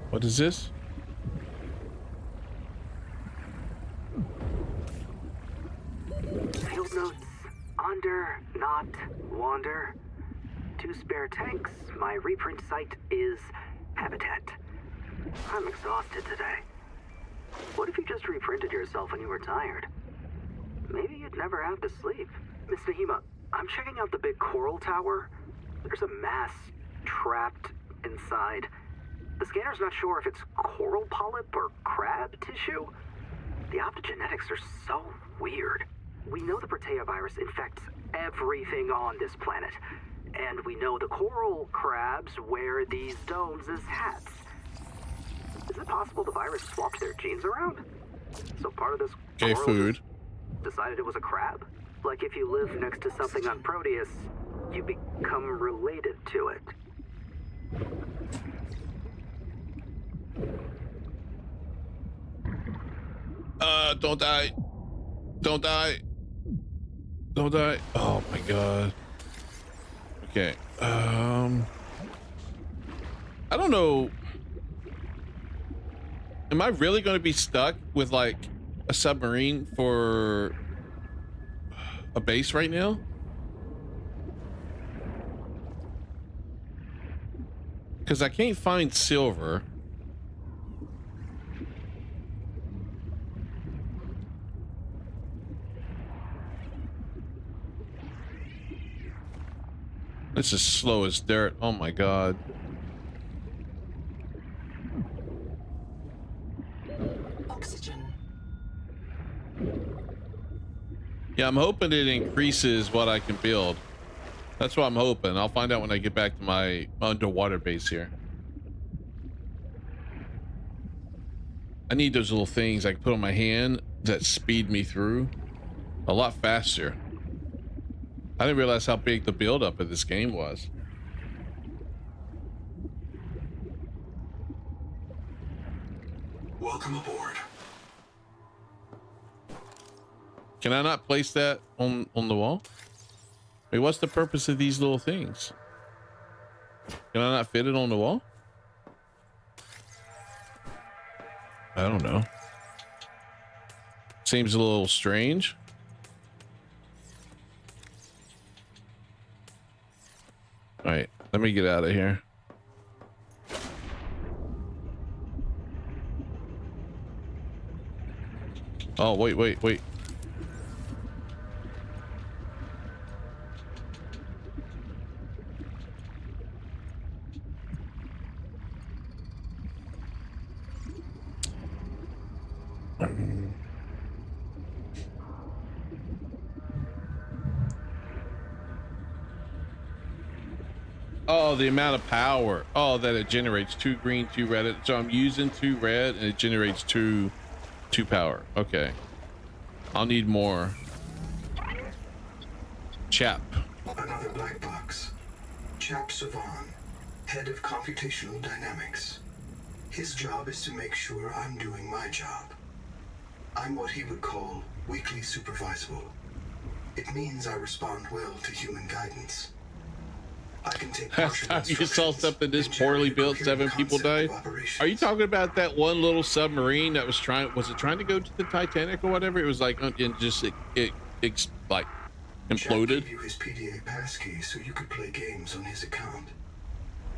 [SPEAKER 1] What is this?
[SPEAKER 18] Field notes. Under, not, wander. 2 spare tanks. My reprint site is habitat. I'm exhausted today. What if you just reprinted yourself when you were tired? Maybe you'd never have to sleep. Miss Nahima, I'm checking out the big coral tower. There's a mass trapped inside. The scanner's not sure if it's coral polyp or crab tissue. The optogenetics are so weird. We know the Protea virus infects everything on this planet. And we know the coral crabs wear these domes as hats. Is it possible the virus swapped their genes around? So part of this
[SPEAKER 1] Okay,
[SPEAKER 18] coral
[SPEAKER 1] food.
[SPEAKER 18] decided it was a crab? Like if you live next to something on Proteus, you become related to it.
[SPEAKER 1] Don't die. Don't die. Don't die. Oh my god. Okay. I don't know. Am I really going to be stuck with like a submarine for a base right now? Because I can't find silver. This is slow as dirt. Oh my god.
[SPEAKER 14] Oxygen.
[SPEAKER 1] Yeah, I'm hoping it increases what I can build. That's what I'm hoping. I'll find out when I get back to my underwater base here. I need those little things I can put on my hand that speed me through a lot faster. I didn't realize how big the buildup of this game was.
[SPEAKER 15] Welcome aboard.
[SPEAKER 1] Can I not place that on the wall? Wait, what's the purpose of these little things? Can I not fit it on the wall? I don't know. Seems a little strange. All right, let me get out of here. Oh, wait. Oh, the amount of power. Oh, that it generates 2 green, 2 red. So I'm using 2 red and it generates 2 power. Okay. I'll need more. Chap.
[SPEAKER 15] Another black box. Chap Savan, head of computational dynamics. His job is to make sure I'm doing my job. I'm what he would call weakly supervisable. It means I respond well to human guidance. I can take
[SPEAKER 1] Last time you saw something this poorly built, 7 people died. Are you talking about that one little submarine that was trying to go to the Titanic or whatever? It was like, and just it like imploded.
[SPEAKER 15] Gave you his PDA passkey so you could play games on his account.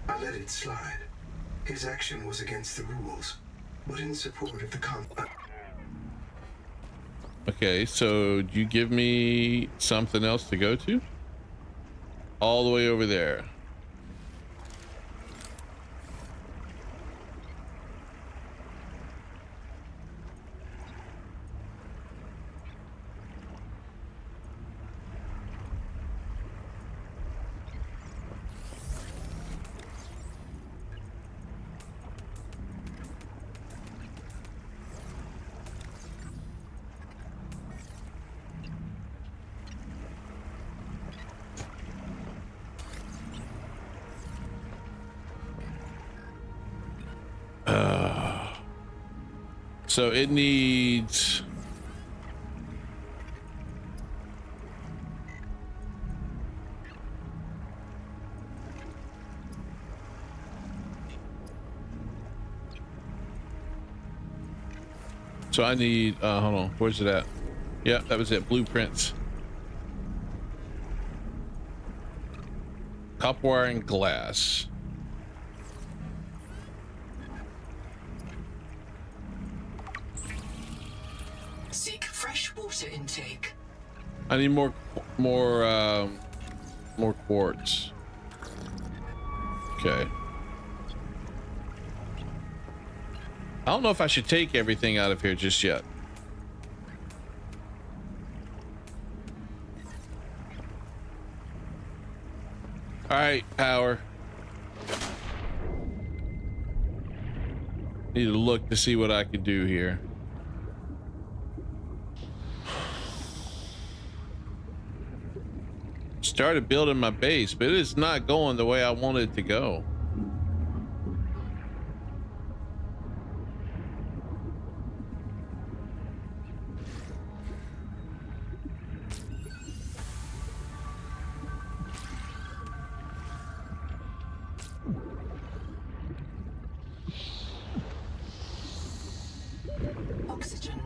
[SPEAKER 15] I let it slide. His action was against the rules, but in support of the
[SPEAKER 1] Okay, so you give me something else to go to? All the way over there. So it needs... So I need, hold on, where's it at? Yeah, that was it, blueprints. Copper wire and glass.
[SPEAKER 14] Seek fresh water intake.
[SPEAKER 1] I need more quartz. Okay. I don't know if I should take everything out of here just yet. All right, power. Need to look to see what I can do here. Started building my base, but it's not going the way I wanted it to go.
[SPEAKER 14] Oxygen.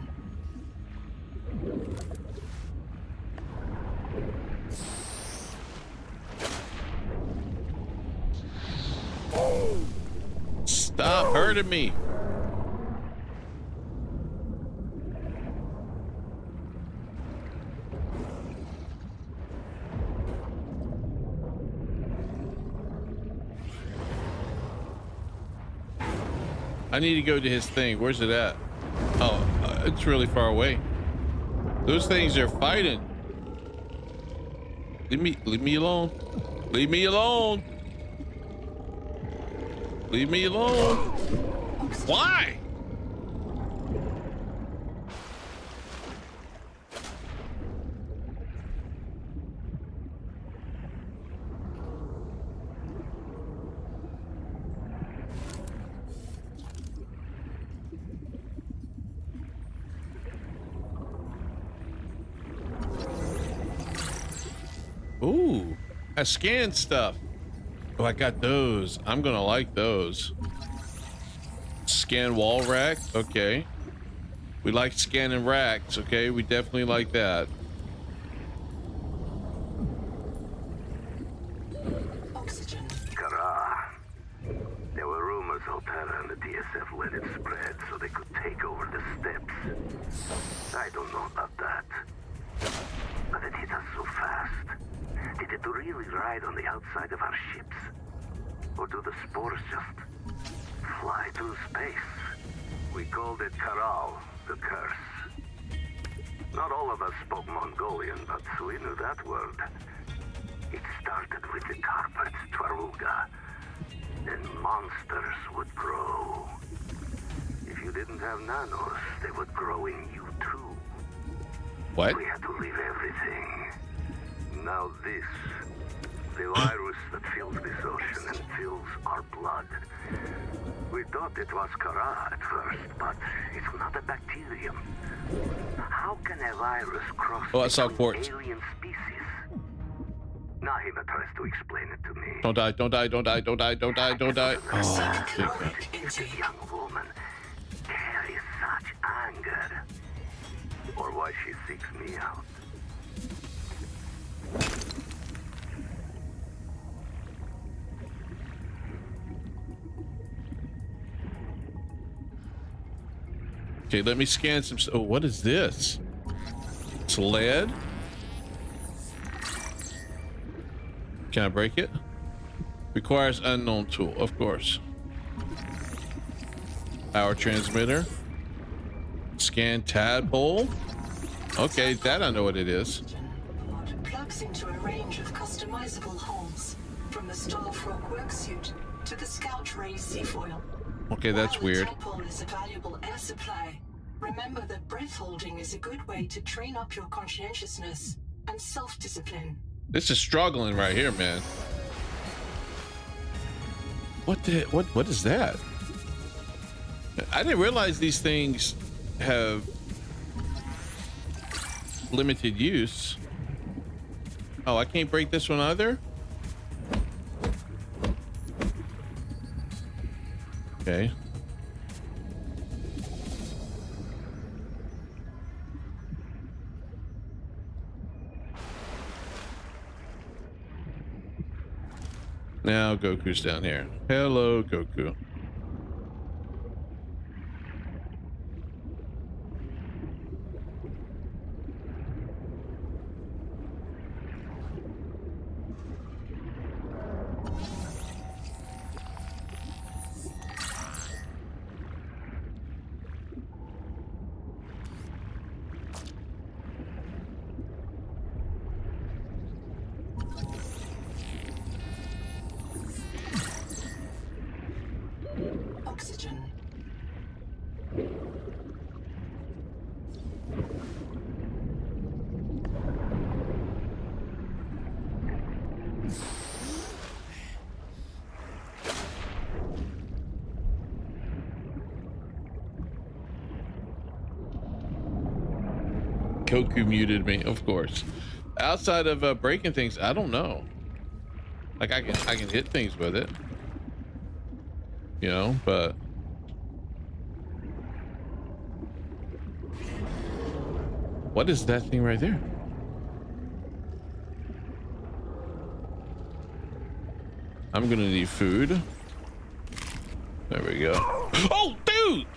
[SPEAKER 1] Stop hurting me. I need to go to his thing. Where's it at? Oh, it's really far away. Those things are fighting. Leave me alone. Leave me alone. Leave me alone. Why? Ooh, I scanned stuff. Oh, I got those. I'm gonna like those. Scan wall rack. Okay. We like scanning racks. Okay, we definitely like that.
[SPEAKER 14] Oxygen.
[SPEAKER 18] Kara. There were rumors Altera and the DSF let it spread so they could take over the steppes. I don't know about that. But it hit us so fast. Did it really ride on the outside of our ships? Or do the spores just fly through space? We called it Karal, the curse. Not all of us spoke Mongolian, but we knew that word. It started with the carpets, Twaruga. Then monsters would grow. If you didn't have nanos, they would grow in you too.
[SPEAKER 1] What?
[SPEAKER 18] We had to leave everything. Now this, the virus that fills this ocean and fills our blood. We thought it was Kara at first, but it's not a bacterium. How can a virus cross
[SPEAKER 1] I saw
[SPEAKER 18] between
[SPEAKER 1] quartz.
[SPEAKER 18] alien species? Nahima tries to explain it to me.
[SPEAKER 1] Don't die, don't die, don't die, don't die, don't die, don't die. Oh, shit.
[SPEAKER 18] If a young woman carries such anger, or why she seeks me out.
[SPEAKER 1] Okay, let me scan some. Oh, what is this? It's lead. Can I break it? Requires unknown tool, of course. Power transmitter. Scan tadpole. Okay, that I know what it is.
[SPEAKER 14] Plugs into a range of customizable holes, from the Starfrog worksuit to the Scout Ray seafoil.
[SPEAKER 1] Okay, that's
[SPEAKER 14] While
[SPEAKER 1] weird.
[SPEAKER 14] The tadpole is a valuable air supply. Remember that breath holding is a good way to train up your conscientiousness and self-discipline.
[SPEAKER 1] This is struggling right here, man. What is that? I didn't realize these things have limited use. Oh, I can't break this one either? Okay. Now Goku's down here. Hello, Goku.
[SPEAKER 14] Oxygen.
[SPEAKER 1] Goku muted me, of course. Outside of breaking things, I don't know. Like I can hit things with it, you know, but what is that thing right there? I'm gonna need food. There we go. Oh, dude!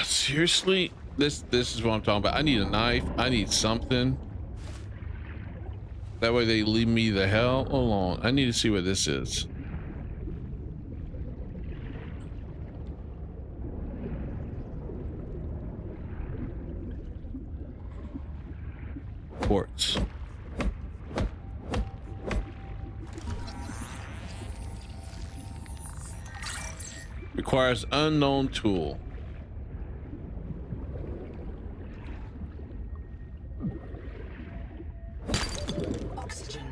[SPEAKER 1] Seriously? This is what I'm talking about. I need a knife. I need something. That way they leave me the hell alone. I need to see what this is. Quartz. Requires unknown tool.
[SPEAKER 14] Oxygen.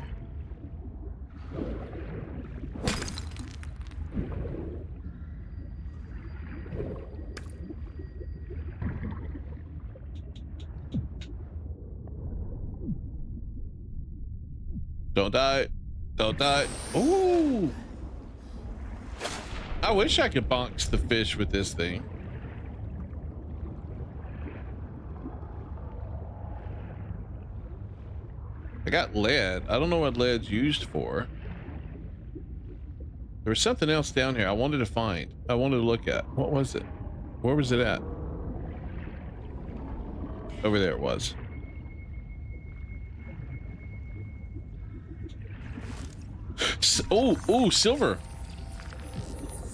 [SPEAKER 1] Don't die. Don't die. Ooh. I wish I could box the fish with this thing. I got lead. I don't know what lead's used for. There was something else down here I wanted to find. I wanted to look at. What was it? Where was it at? Over there it was. Oh, silver.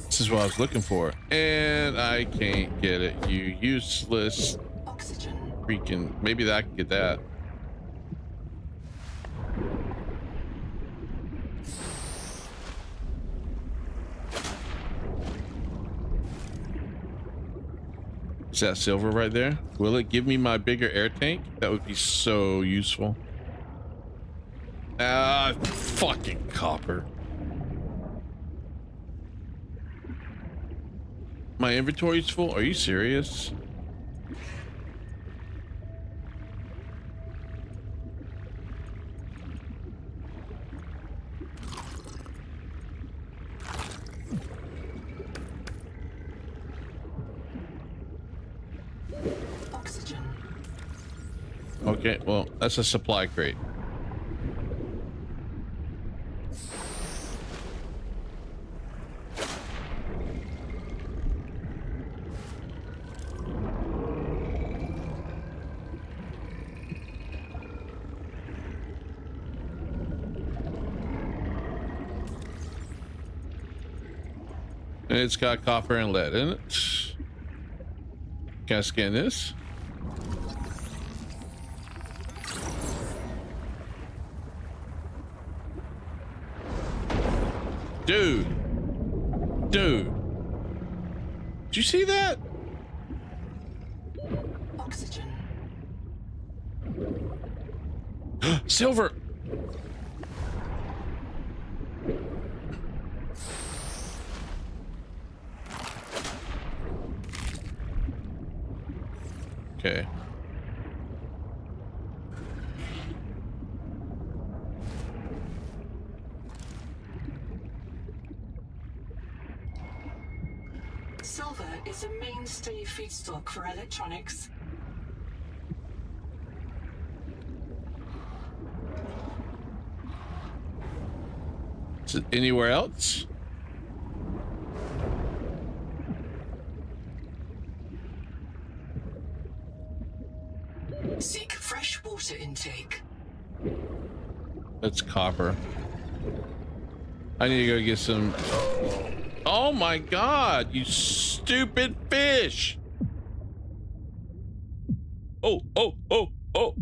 [SPEAKER 1] This is what I was looking for. And I can't get it. You useless freaking. Maybe that I can get that. Is that silver right there? Will it give me my bigger air tank? That would be so useful. Ah, fucking copper. My inventory's full? Are you serious?
[SPEAKER 14] Oxygen.
[SPEAKER 1] Okay, well, that's a supply crate. And it's got copper and lead in it. Can I scan this? Dude. Dude. Did you see that?
[SPEAKER 14] Oxygen.
[SPEAKER 1] Silver. Okay.
[SPEAKER 14] Silver is a mainstay feedstock for electronics.
[SPEAKER 1] Is it anywhere else?
[SPEAKER 14] Seek fresh water intake.
[SPEAKER 1] That's copper. I need to go get some. Oh my god, you stupid fish! Oh, oh, oh, oh.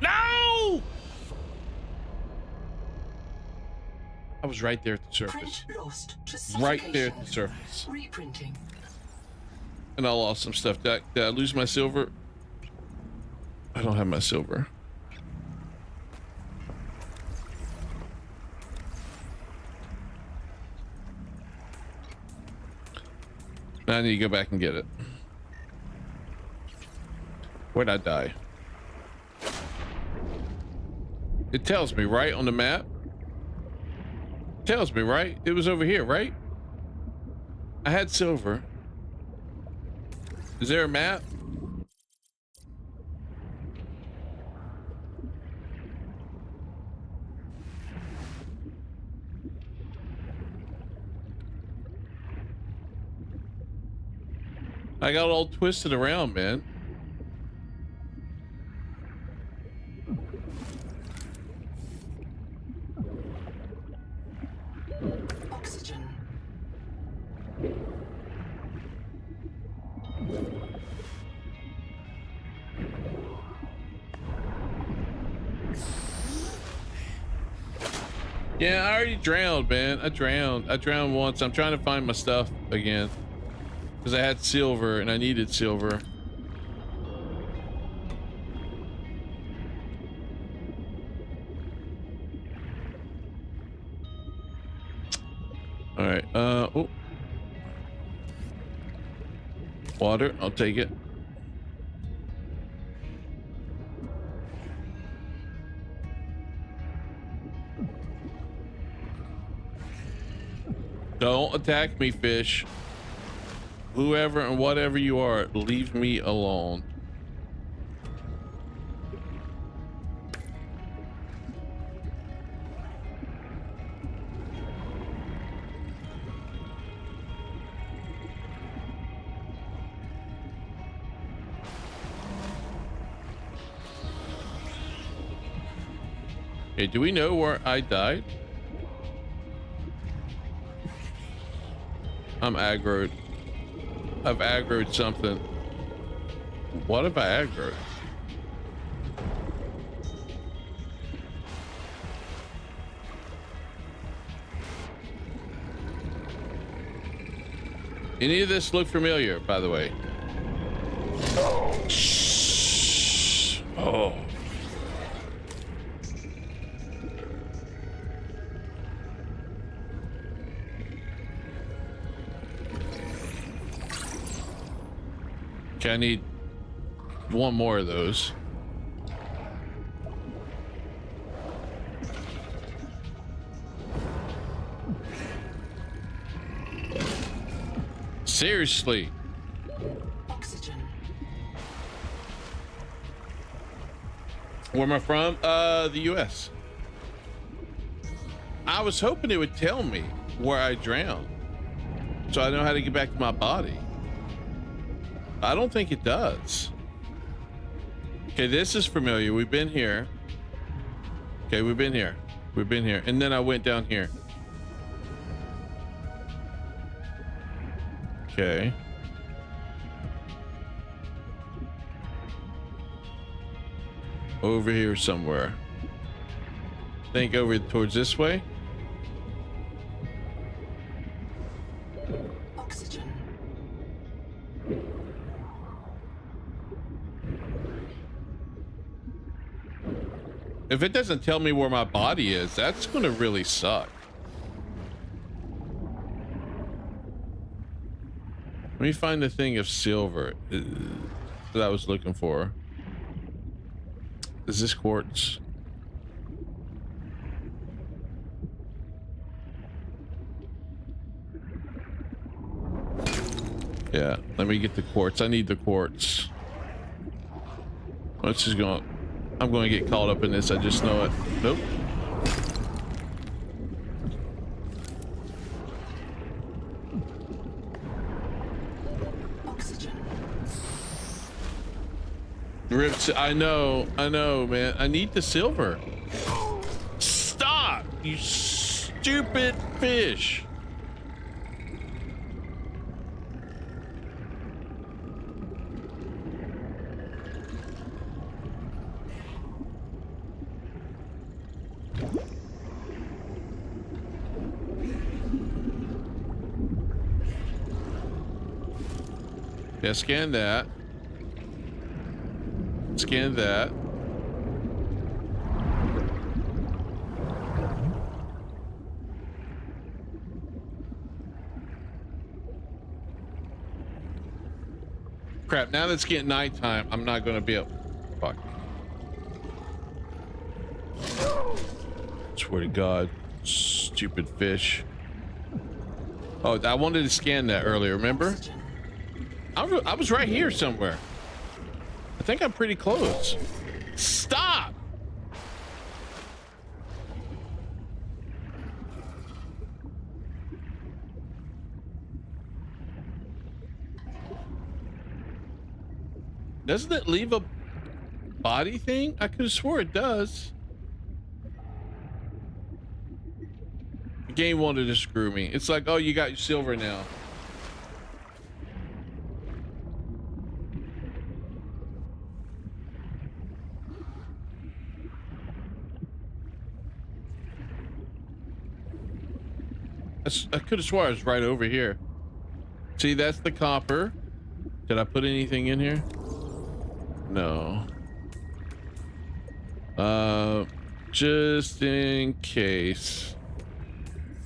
[SPEAKER 1] No! I was right there at the surface.
[SPEAKER 14] Lost to
[SPEAKER 1] Right there at
[SPEAKER 14] suffocation.
[SPEAKER 1] the surface.
[SPEAKER 14] Reprinting.
[SPEAKER 1] And I lost some stuff. Did I lose my silver? I don't have my silver. Now I need to go back and get it. Where'd I die? It tells me, right, on the map? Tells me, right? It was over here, right? I had silver. Is there a map? I got all twisted around, man.
[SPEAKER 14] Oxygen.
[SPEAKER 1] Yeah, I already drowned, man. I drowned once. I'm trying to find my stuff again because I had silver and I needed silver. All right. Oh. Water. I'll take it. Don't attack me, fish. Whoever and whatever you are, leave me alone. Okay, do we know where I died? I'm aggroed. I've aggroed something. What have I aggroed? Any of this look familiar, by the way? Shh. Oh. Okay, I need one more of those. Seriously.
[SPEAKER 14] Oxygen.
[SPEAKER 1] Where am I from? The US. I was hoping it would tell me where I drowned, so I know how to get back to my body. I don't think it does. Okay, this is familiar. We've been here. Okay, we've been here. We've been here. And then I went down here. Okay. Over here somewhere. Think over towards this way.
[SPEAKER 14] Oxygen.
[SPEAKER 1] If it doesn't tell me where my body is, that's gonna really suck. Let me find the thing of silver that I was looking for. Is this quartz? Yeah, let me get the quartz. I need the quartz. Let's just go. I'm going to get caught up in this. I just know it. Nope. Rips. I know, man. I need the silver. Stop, you stupid fish. Yeah, scan that. Scan that. Crap, now that it's getting nighttime, I'm not gonna be able. Fuck. Swear to God, stupid fish. Oh, I wanted to scan that earlier, remember? I was right here somewhere. I think I'm pretty close. Stop! Doesn't it leave a body thing? I could have swore it does. The game wanted to screw me. It's like, oh, you got your silver now. I could have swore I was right over here. See, that's the copper. Did I put anything in here? No. Just in case.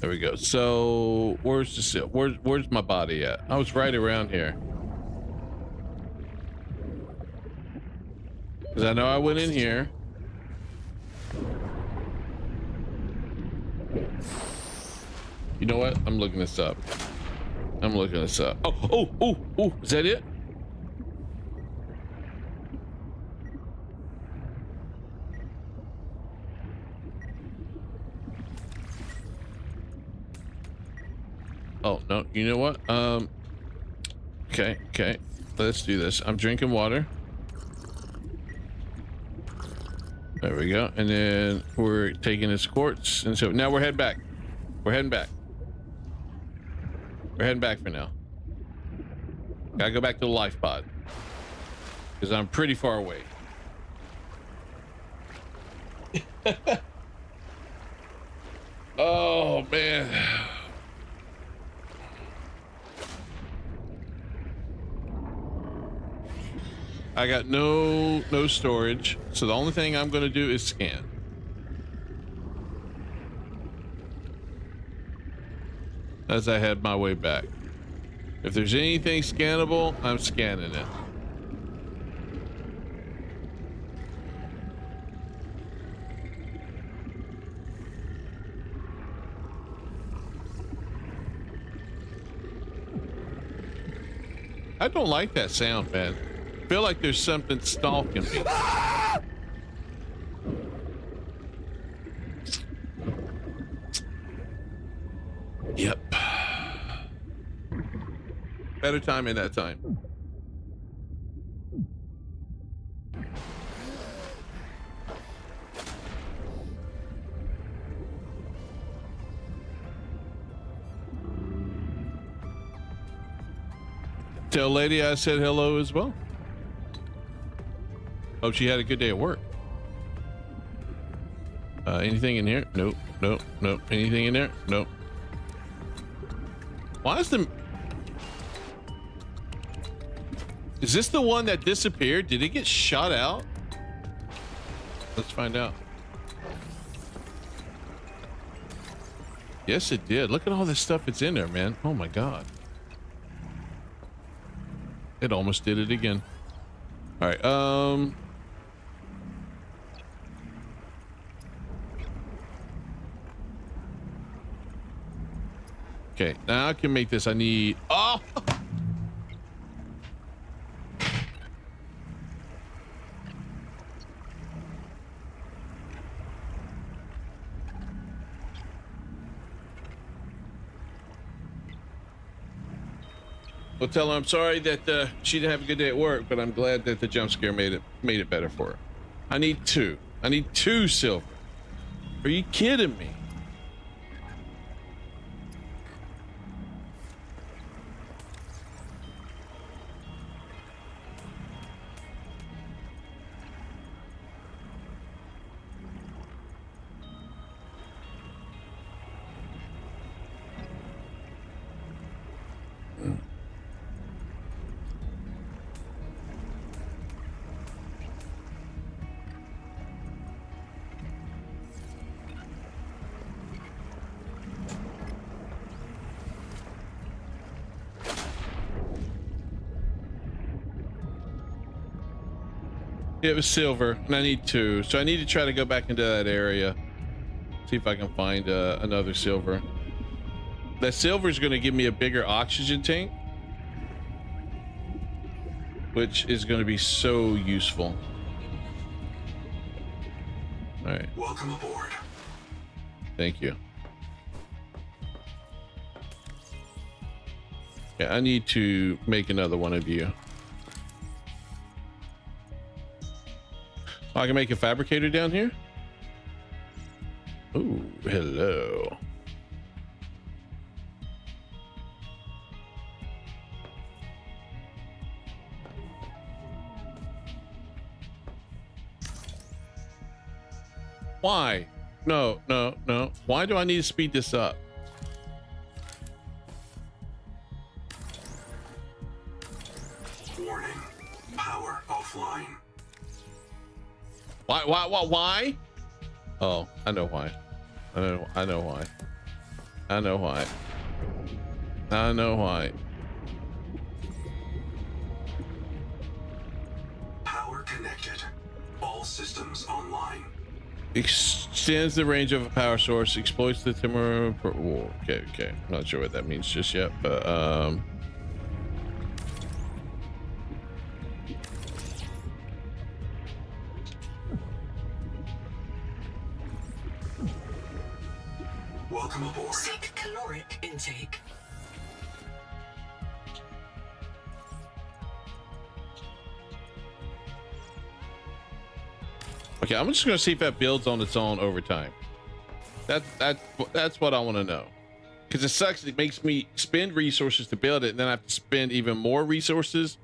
[SPEAKER 1] There we go. So where's the seal? Where's my body at? I was right around here. Because I know I went in here. You know what? I'm looking this up. I'm looking this up. Oh, is that it? Oh, no. You know what? Okay. Let's do this. I'm drinking water. There we go. And then we're taking this quartz. And so now we're heading back. We're heading back. We're heading back for now. Gotta go back to the life pod. Because I'm pretty far away. Oh, man. I got no storage. So the only thing I'm going to do is scan. As I head my way back. If there's anything scannable, I'm scanning it. I don't like that sound, man. I feel like there's something stalking me. Yep. Better time in that time. Tell lady I said hello as well. Hope she had a good day at work. Anything in here? Nope, nope, nope. Anything in there? Nope. Why is the... Is this the one that disappeared? Did it get shot out? Let's find out. Yes, it did. Look at all this stuff that's in there, man. Oh my God. It almost did it again. All right. Okay, now I can make this. I need... Oh! Well, tell her I'm sorry that she didn't have a good day at work, but I'm glad that the jump scare made it better for her. I need 2. I need 2 silver. Are you kidding me? It was silver, and I need 2. So I need to try to go back into that area. See if I can find another silver. That silver is going to give me a bigger oxygen tank, which is going to be so useful. All right.
[SPEAKER 15] Welcome aboard.
[SPEAKER 1] Thank you. Yeah, I need to make another one of you. I can make a fabricator down here. Ooh, hello. Why? No, no, no. Why do I need to speed this up?
[SPEAKER 15] Warning. Power offline.
[SPEAKER 1] Why? Oh, I know why. I know why. I know why. I know why.
[SPEAKER 15] Power connected. All systems online.
[SPEAKER 1] Extends the range of a power source, exploits the timber. Okay. I'm not sure what that means just yet, but
[SPEAKER 15] Welcome aboard.
[SPEAKER 14] Seek caloric intake.
[SPEAKER 1] okay, I'm just gonna see if that builds on its own over time. That's what I want to know, because it sucks. It makes me spend resources to build it, and then I have to spend even more resources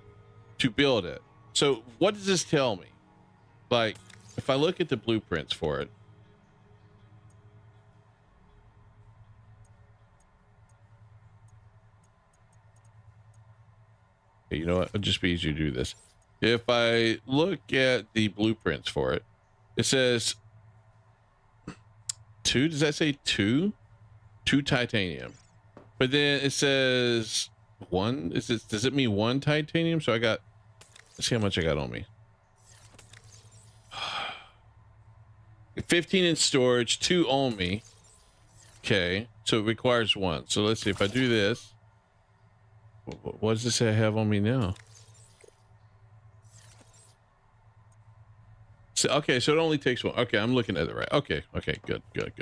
[SPEAKER 1] to build it. So what does this tell me? Like, if I look at the blueprints for it, okay, you know what? It'll just be easier to do this. If I look at the blueprints for it, it says 2. Does that say 2? 2 titanium. But then it says 1. Does it mean 1 titanium? So I got, let's see how much I got on me. 15 in storage, 2 on me. Okay, so it requires 1. So let's see if I do this. What does it say I have on me now? So, okay, so it only takes 1. Okay, I'm looking at it right. Okay, good. Good.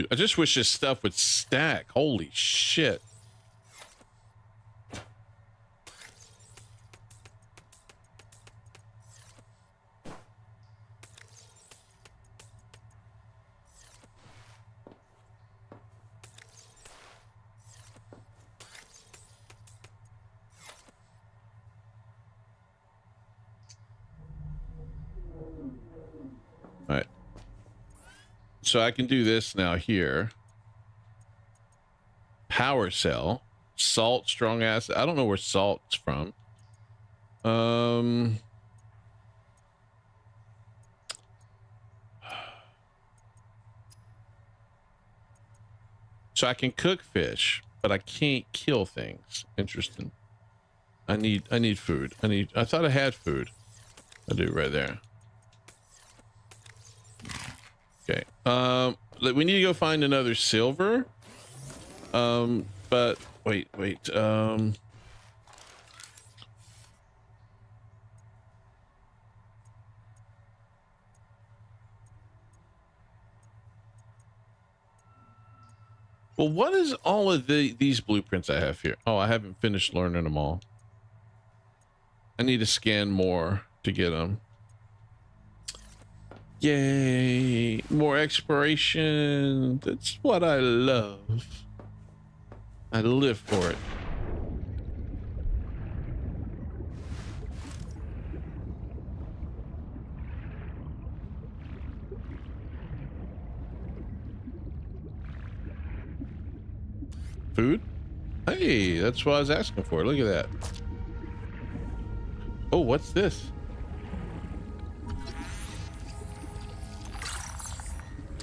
[SPEAKER 1] I just wish this stuff would stack. Holy shit. so I can do this now here. Power cell, salt, strong acid. I don't know where salt's from. So I can cook fish, but I can't kill things. Interesting. I need food. I thought I had food. I do right there. Okay. We need to go find another silver. But wait. Well, what is all of these blueprints I have here? Oh, I haven't finished learning them all. I need to scan more to get them. Yay, more exploration. That's what I love. I live for it. Food? Hey, that's what I was asking for. Look at that. Oh, what's this?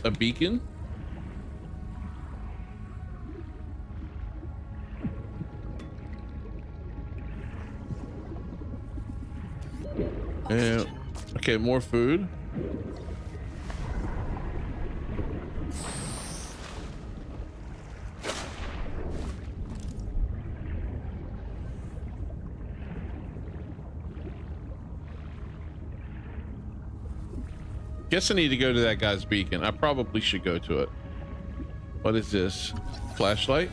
[SPEAKER 1] A beacon? Yeah. Okay, more food. Guess I need to go to that guy's beacon. I probably should go to it. What is this? Flashlight?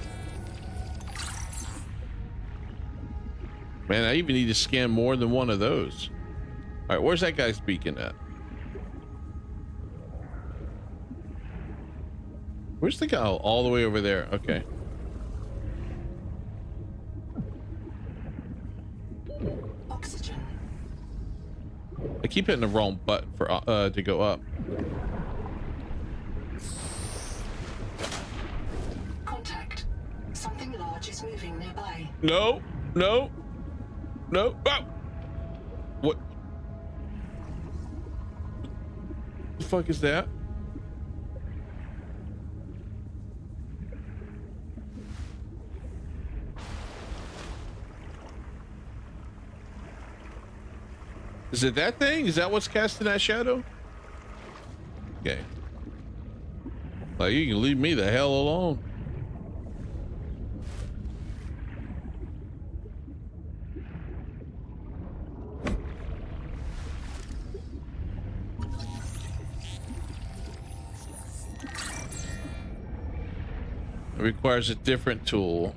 [SPEAKER 1] Man, I even need to scan more than one of those. All right, where's that guy's beacon at? Where's the guy? Oh, all the way over there. Okay.
[SPEAKER 14] Oxygen.
[SPEAKER 1] I keep hitting the wrong button for to go up.
[SPEAKER 14] Contact. Something large is moving nearby.
[SPEAKER 1] No. Oh! What the fuck is that? Is it that thing? Is that what's casting that shadow? Okay. Like, you can leave me the hell alone. It requires a different tool.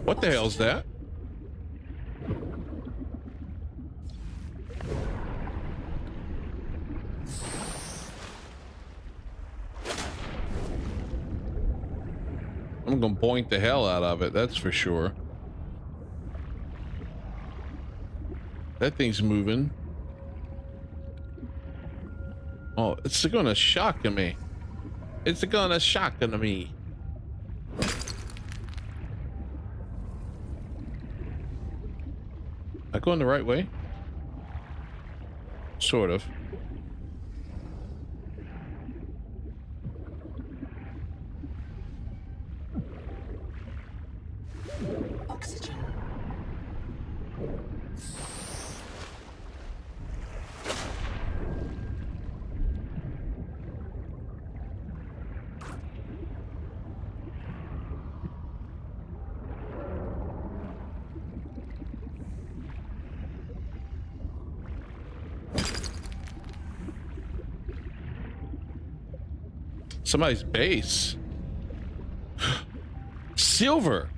[SPEAKER 1] What the hell's that? I'm gonna boink the hell out of it, that's for sure. That thing's moving. Oh, it's gonna shock me. It's gonna shock me. Am I going the right way? Sort of.
[SPEAKER 14] Oxygen.
[SPEAKER 1] Somebody's base. Silver.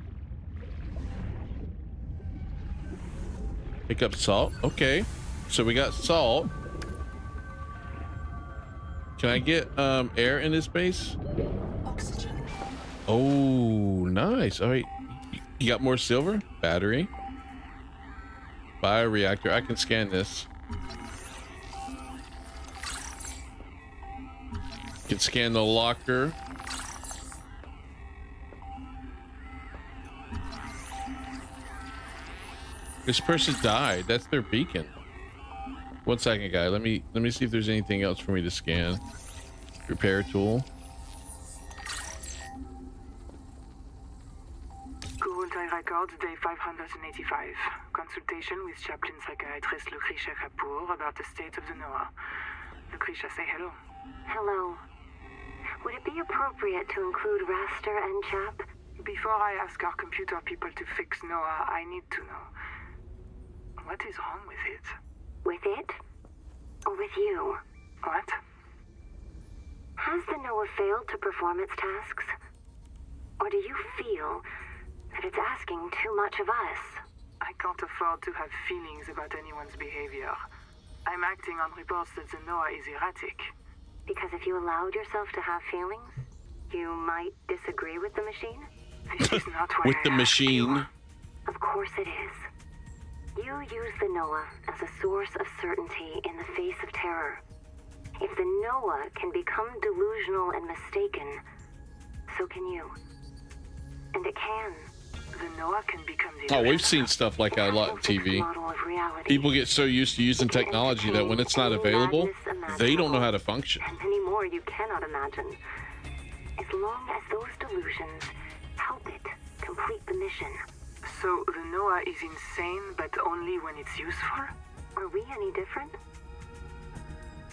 [SPEAKER 1] Pick up salt. Okay. So we got salt. Can I get air in this base?
[SPEAKER 14] Oxygen.
[SPEAKER 1] Oh, nice. All right. You got more silver? Battery. Bioreactor. I can scan this. Can scan the locker. This person died. That's their beacon. 1 second, guy. Let me see if there's anything else for me to scan. Repair tool.
[SPEAKER 16] Quarantine records, day 585. Consultation with chaplain psychiatrist Lucretia Kapoor about the state of the NOAA. Lucretia, say hello.
[SPEAKER 17] Hello. Would it be appropriate to include Raster and Chap?
[SPEAKER 16] Before I ask our computer people to fix NOAA, I need to know. What is wrong with it?
[SPEAKER 17] With it? Or with you?
[SPEAKER 16] What?
[SPEAKER 17] Has the NOAA failed to perform its tasks? Or do you feel that it's asking too much of us?
[SPEAKER 16] I can't afford to have feelings about anyone's behavior. I'm acting on reports that the NOAA is erratic.
[SPEAKER 17] Because if you allowed yourself to have feelings, you might disagree with the machine?
[SPEAKER 16] This is not what
[SPEAKER 1] With the machine.
[SPEAKER 17] Of course it is. You use the NOAA as a source of certainty in the face of terror. If the NOAA can become delusional and mistaken, so can you. And it can.
[SPEAKER 16] The NOAA can become
[SPEAKER 1] Oh, we've seen stuff like that a lot on TV. People get so used to using technology that when it's not available, they don't know how to function.
[SPEAKER 17] And many more you cannot imagine. As long as those delusions help it complete the mission.
[SPEAKER 16] So the NOAA is insane, but only when it's useful?
[SPEAKER 17] Are we any different?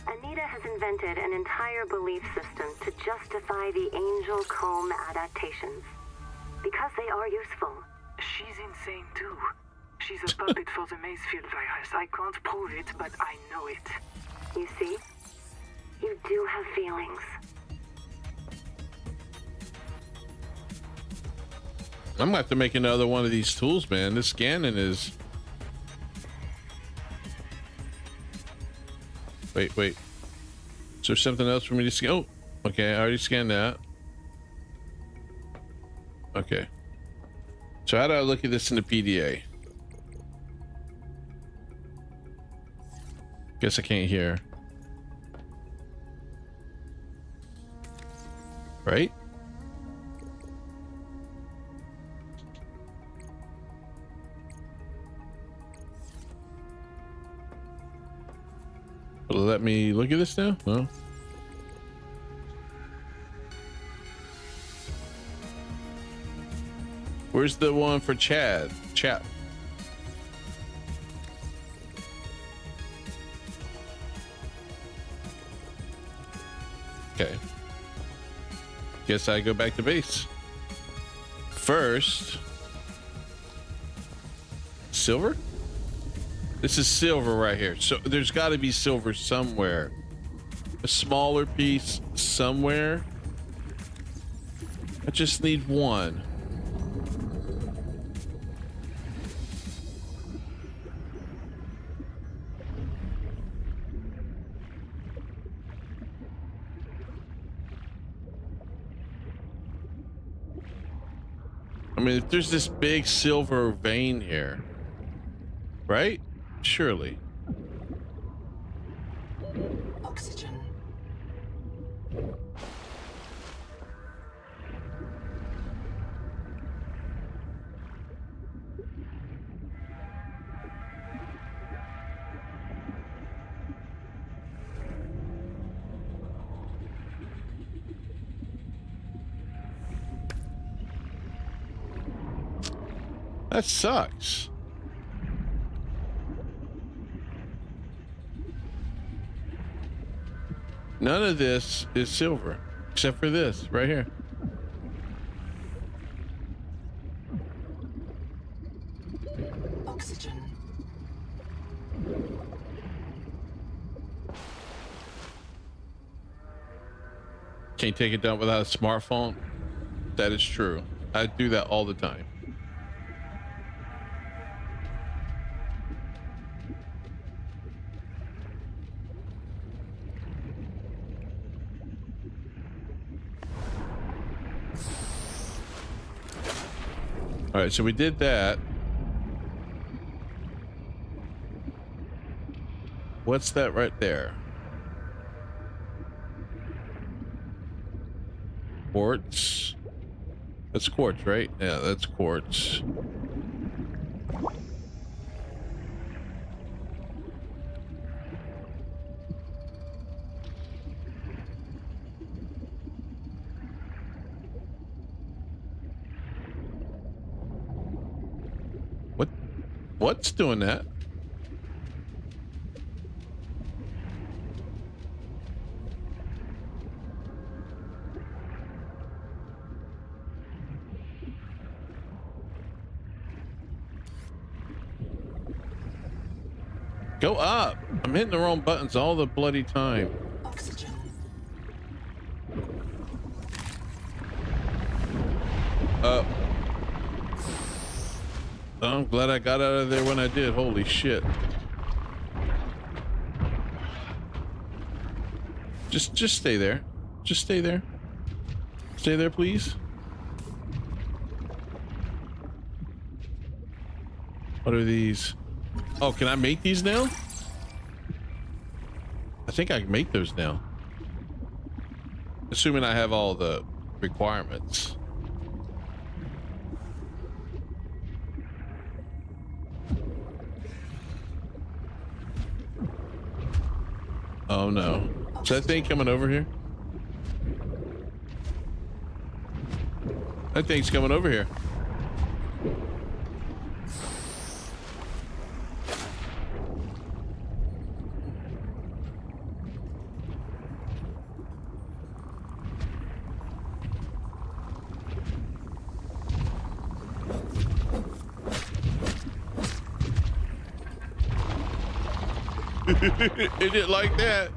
[SPEAKER 17] Anita has invented an entire belief system to justify the Angel Comb adaptations. Because they are useful.
[SPEAKER 16] She's insane too. She's a puppet for the Macefield virus. I can't prove it, but I know it.
[SPEAKER 17] You see? You do have feelings.
[SPEAKER 1] I'm gonna have to make another one of these tools, man. This scanning is... Wait. Is there something else for me to scan? Oh, okay. I already scanned that. Okay. So how do I look at this in the PDA? Guess I can't hear. Right? Will it let me look at this now? No. Where's the one for Chap? Okay. Guess I go back to base. First. Silver? This is silver right here. So there's got to be silver somewhere. A smaller piece somewhere. I just need one. I mean, if there's this big silver vein here, right? Surely.
[SPEAKER 14] Oxygen.
[SPEAKER 1] That sucks. None of this is silver, except for this right here.
[SPEAKER 14] Oxygen.
[SPEAKER 1] Can't take it down without a smartphone. That is true. I do that all the time. All right, so we did that. What's that right there? Quartz. That's quartz, right? Yeah, that's quartz. What's doing that? Go up. I'm hitting the wrong buttons all the bloody time.
[SPEAKER 14] Oxygen.
[SPEAKER 1] I'm glad I got out of there when I did. Holy shit. Just stay there. Just stay there. Stay there, please. What are these? Oh, can I make these now? I think I can make those now. Assuming I have all the requirements. Oh no. Is that thing coming over here? That thing's coming over here. It didn't like that.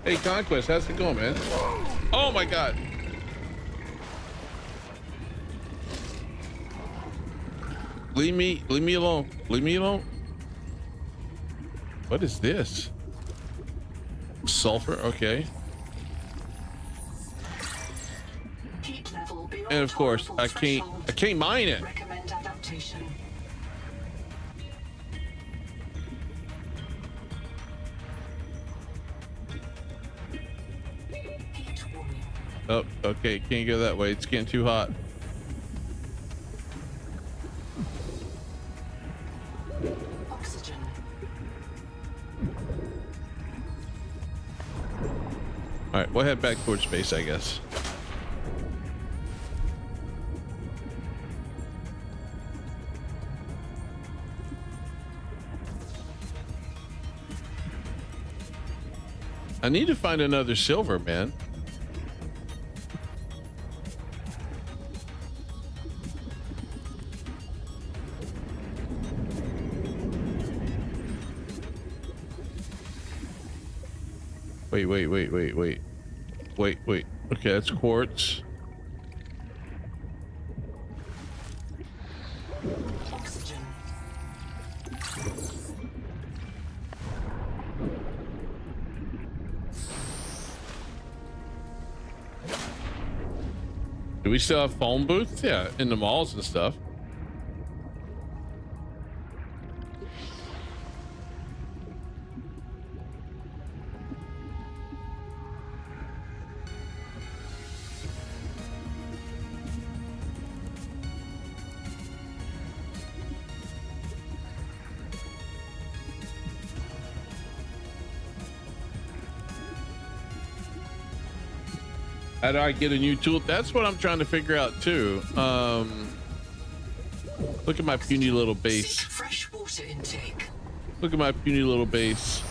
[SPEAKER 1] Hey, Conquest, how's it going, man? Oh my God. Leave me alone. Leave me alone. What is this? Sulfur, okay. And of course, I can't mine it.
[SPEAKER 14] Recommend adaptation.
[SPEAKER 1] Oh, okay, can't go that way. It's getting too hot.
[SPEAKER 14] Oxygen.
[SPEAKER 1] All right, we'll head back towards space, I guess. I need to find another silver, man. Wait. Okay, that's quartz.
[SPEAKER 14] Oxygen.
[SPEAKER 1] Do we still have phone booths? Yeah, in the malls and stuff. How do I get a new tool? That's what I'm trying to figure out too. Look at my puny little base.
[SPEAKER 14] Fresh water intake.
[SPEAKER 1] Look at my puny little base.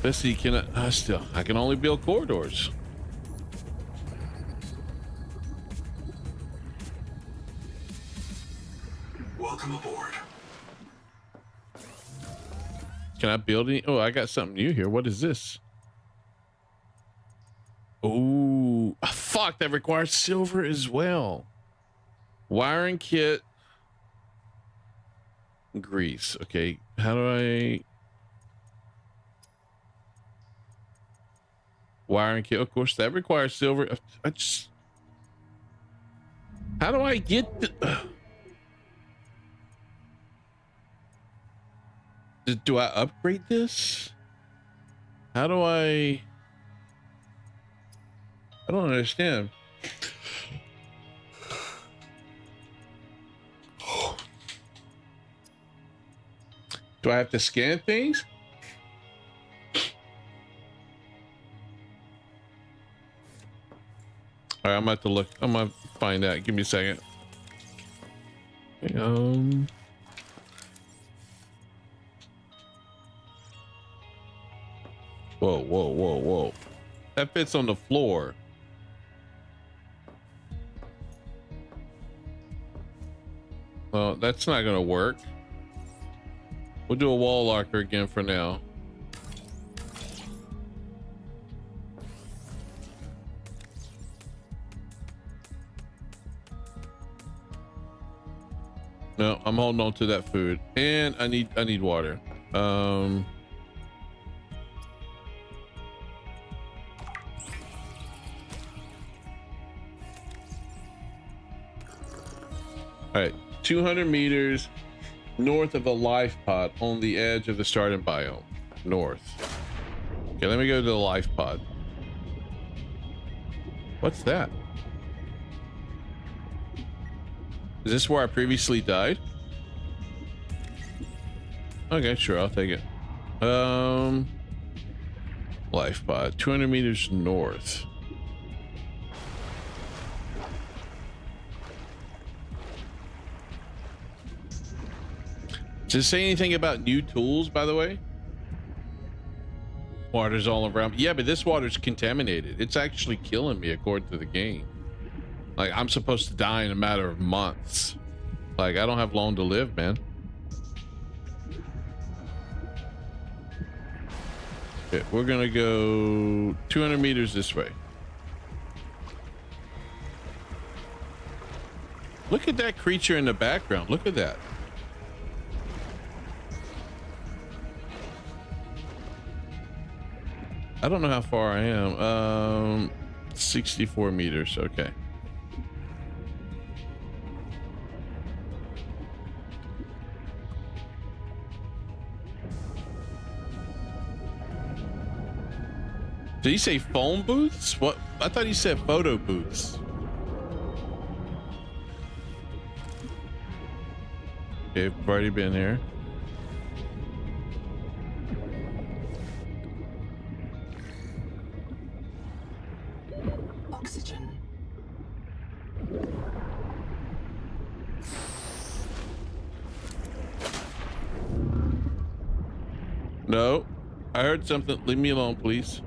[SPEAKER 1] Let's see, can I can only build corridors.
[SPEAKER 15] Welcome aboard.
[SPEAKER 1] Can I build any? Oh, I got something new here. What is this? Oh, fuck, that requires silver as well. Wiring kit. Grease. Okay, how do I... Wiring kit, of course, that requires silver. I just, how do I get the, do I upgrade this? How do I don't understand. Do I have to scan things? All right, I'm about to look. I'm gonna find that. Give me a second. Whoa, whoa, whoa, whoa. That fits on the floor. Well, that's not gonna work. We'll do a wall locker again for now. No, I'm holding on to that food, and I need water. All right, 200 meters north of the life pod on the edge of the starting biome. North. Okay, let me go to the life pod. What's that? Is this where I previously died? Okay, sure, I'll take it. Life pod, 200 meters north. Does it say anything about new tools, by the way? Water's all around. Yeah, but this water's contaminated. It's actually killing me according to the game. Like, I'm supposed to die in a matter of months. Like, I don't have long to live, man. Okay, we're gonna go 200 meters this way. Look at that creature in the background. Look at that. I don't know how far I am. 64 meters. Okay. Did he say phone booths? What? I thought he said photo booths. Okay, I've already been here.
[SPEAKER 14] Oxygen.
[SPEAKER 1] No, I heard something. Leave me alone, please.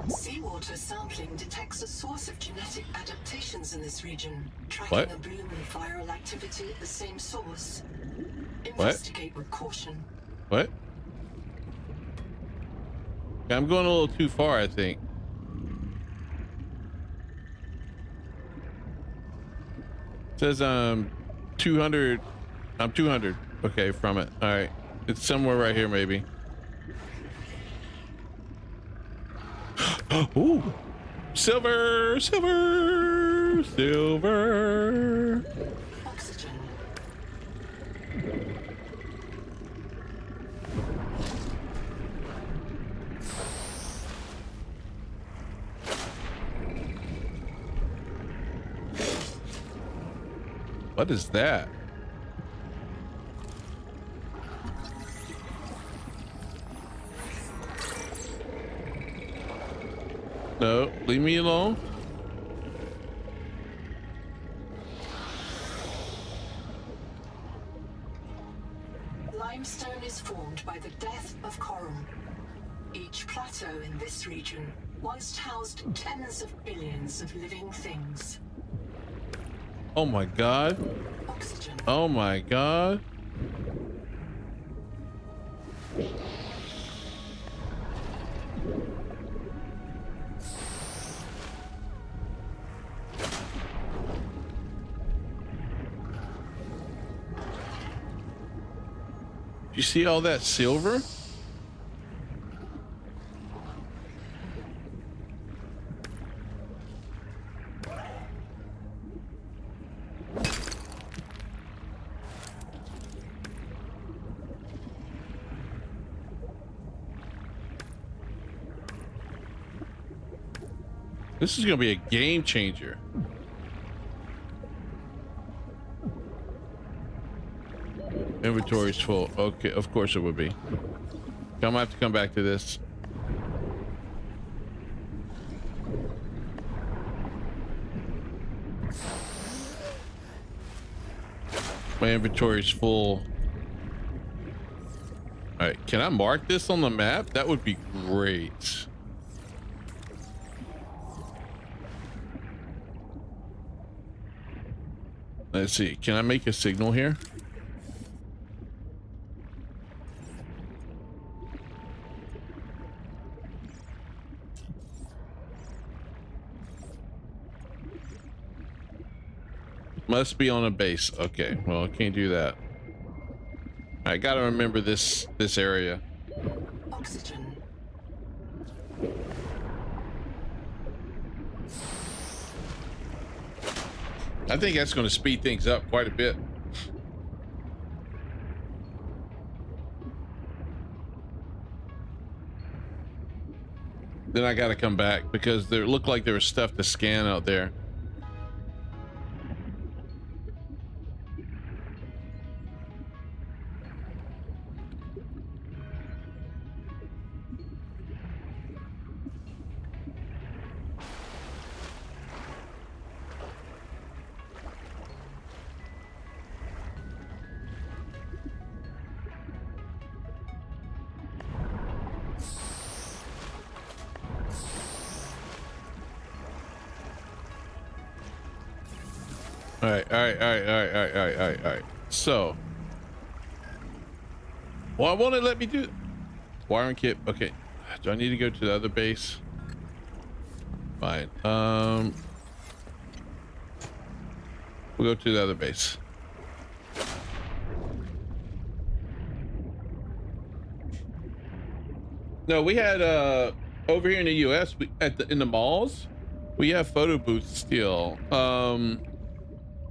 [SPEAKER 14] Seawater sampling detects a source of genetic adaptations in this region, tracking
[SPEAKER 1] What?
[SPEAKER 14] a bloom in viral activity at the same source.
[SPEAKER 1] What?
[SPEAKER 14] Investigate with caution.
[SPEAKER 1] What? I'm going a little too far, I think. It says 200. I'm 200. Okay, from it. All right. It's somewhere right here, maybe. Ooh. Silver, silver, silver.
[SPEAKER 14] Oxygen.
[SPEAKER 1] What is that? No, leave me alone.
[SPEAKER 14] Limestone is formed by the death of coral. Each plateau in this region once housed tens of billions of living things.
[SPEAKER 1] Oh my God.
[SPEAKER 14] Oxygen.
[SPEAKER 1] Oh my God. You see all that silver? This is going to be a game changer. Inventory's full. Okay, of course it would be. I'm gonna have to come back to this. My inventory's full. All right, can I mark this on the map? That would be great. Let's see. Can I make a signal here? Must be on a base. Okay, well, I can't do that. I gotta remember this area.
[SPEAKER 14] Oxygen.
[SPEAKER 1] I think that's going to speed things up quite a bit. Then I got to come back because there looked like there was stuff to scan out there. All right. So, well, I want to let me do wiring kit. Okay, do I need to go to the other base? Fine. We'll go to the other base. No, we had over here in the U.S. in the malls, we have photo booths still.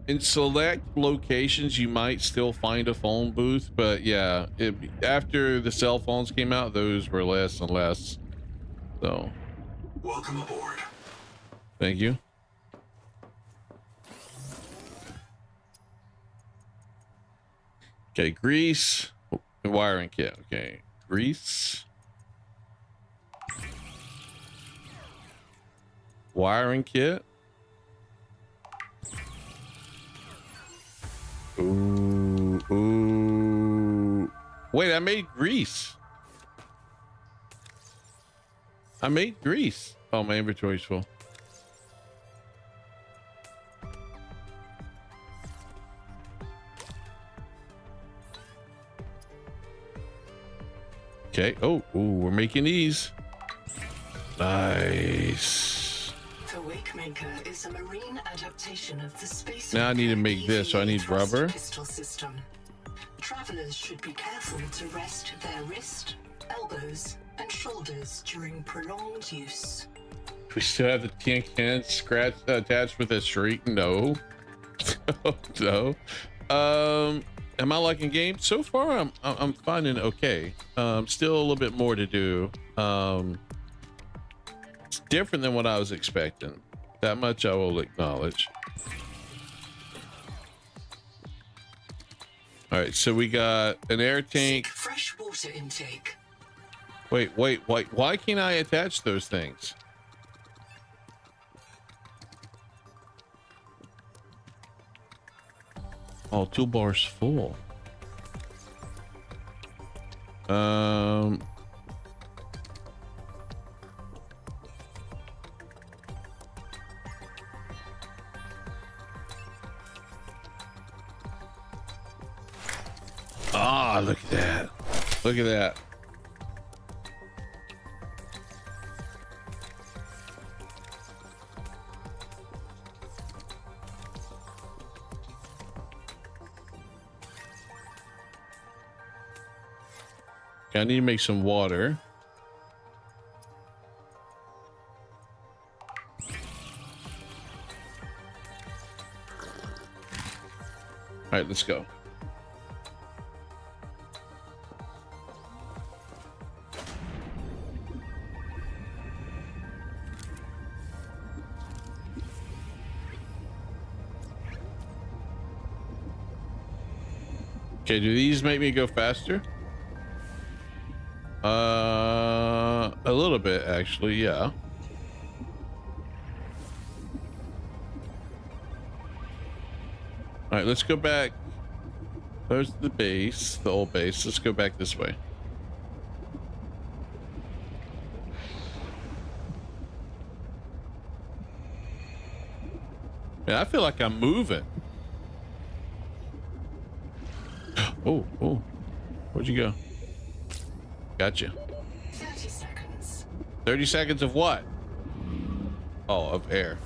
[SPEAKER 1] In select locations, you might still find a phone booth, but yeah, after the cell phones came out, those were less and less. So,
[SPEAKER 15] welcome aboard.
[SPEAKER 1] Thank you. Okay, grease, wiring kit. Okay, grease, wiring kit. Ooh. Wait, I made grease. Oh, my inventory's full. Okay. Oh, we're making these. Nice.
[SPEAKER 14] The Wakemaker is a marine adaptation of the space.
[SPEAKER 1] Now I need to make this, so I need rubber.
[SPEAKER 14] Pistol system. Travelers should be careful to rest their wrist, elbows, and shoulders during prolonged use.
[SPEAKER 1] We still have the tin can scratch attached with a streak. No. No. Am I liking games? So far, I'm finding okay. Still a little bit more to do. It's different than what I was expecting. That much I will acknowledge. All right, so we got an air tank.
[SPEAKER 14] Fresh water intake.
[SPEAKER 1] Wait. Why can't I attach those things? Oh, toolbar's full. Ah, look at that. Look at that. I need to make some water. All right, let's go. Okay, do these make me go faster? A little bit actually, yeah. All right, let's go back. There's the base, the old base. Let's go back this way. Man, I feel like I'm moving. Oh, oh. Where'd you go? Gotcha.
[SPEAKER 14] 30 seconds.
[SPEAKER 1] 30 seconds of what? Oh, of air.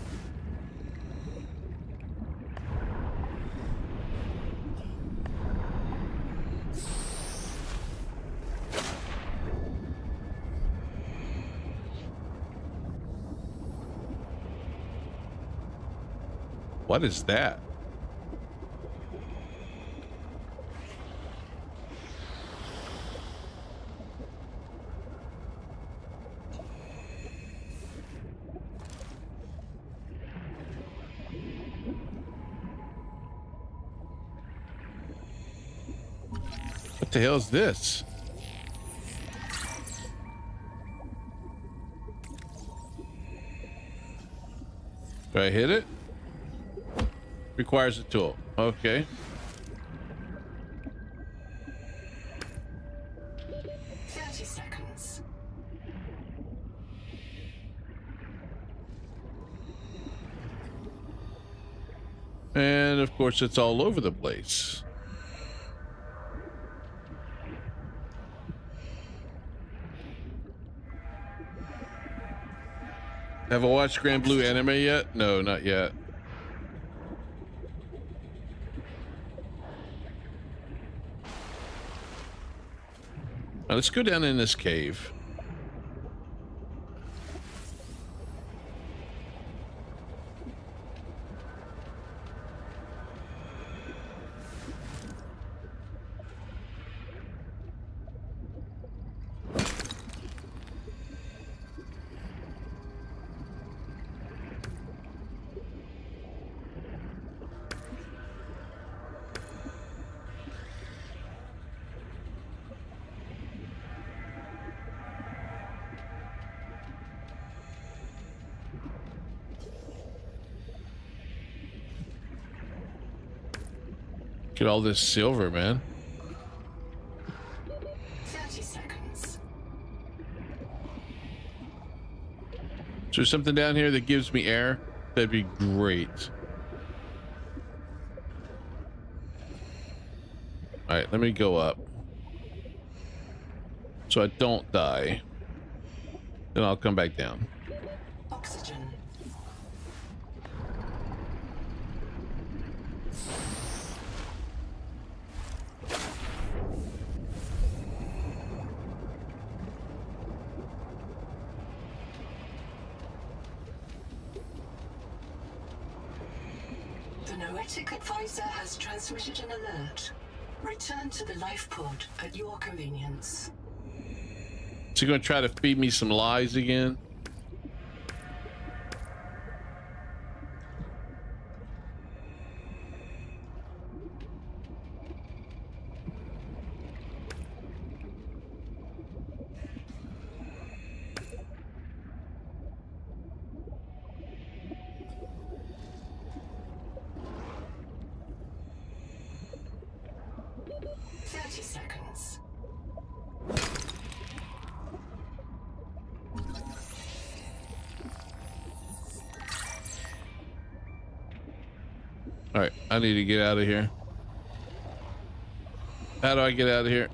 [SPEAKER 1] What is that? What the hell is this? Do I hit it? Requires a tool. Okay.
[SPEAKER 14] 30 seconds.
[SPEAKER 1] And of course, it's all over the place. Have I watched Grand Blue anime yet? No, not yet. Now, let's go down in this cave. Get all this silver, man.
[SPEAKER 14] 30 seconds.
[SPEAKER 1] Is there something down here that gives me air? That'd be great. All right, let me go up so I don't die. Then I'll come back down.
[SPEAKER 14] Oxygen. The Noetic advisor has transmitted an alert. Return to the life pod at your convenience.
[SPEAKER 1] Is he gonna try to feed me some lies again?
[SPEAKER 14] Seconds.
[SPEAKER 1] All right, I need to get out of here. How do I get out of here?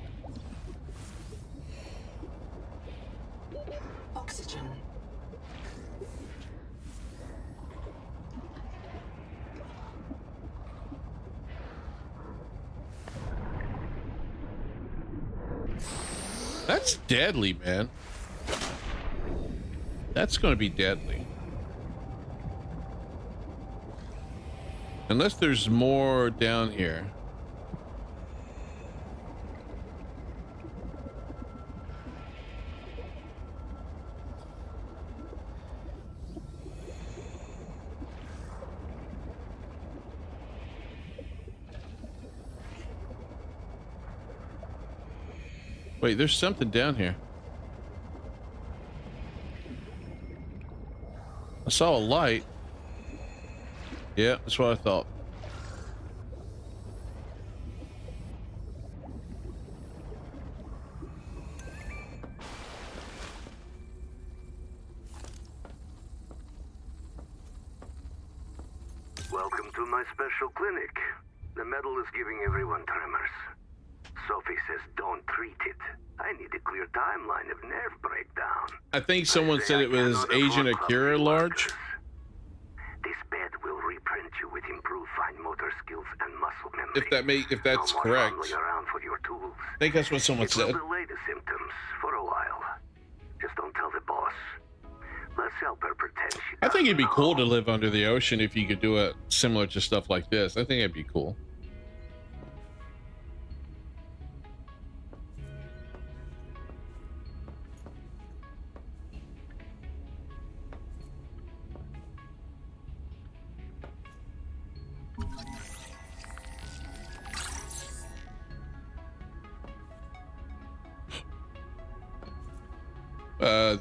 [SPEAKER 14] Oxygen.
[SPEAKER 1] That's deadly, man. That's going to be deadly. Unless there's more down here. Wait, there's something down here. I saw a light. Yeah, that's what I thought.
[SPEAKER 18] Welcome to my special clinic. The metal is giving everyone tremors. Sophie says don't treat it. I need a clear timeline of nerve breakdown.
[SPEAKER 1] I think someone said it was Agent Akira large.
[SPEAKER 18] This bed will reprint you with improved fine motor skills and muscle memory.
[SPEAKER 1] If that's
[SPEAKER 18] no more
[SPEAKER 1] correct.
[SPEAKER 18] fumbling around for your tools.
[SPEAKER 1] I think that's what someone
[SPEAKER 18] It
[SPEAKER 1] said.
[SPEAKER 18] will delay the symptoms for a while. Just don't tell the boss. Let's help her pretend she
[SPEAKER 1] I think it'd be cool to live under the ocean if you could do it similar to stuff like this. I think it'd be cool.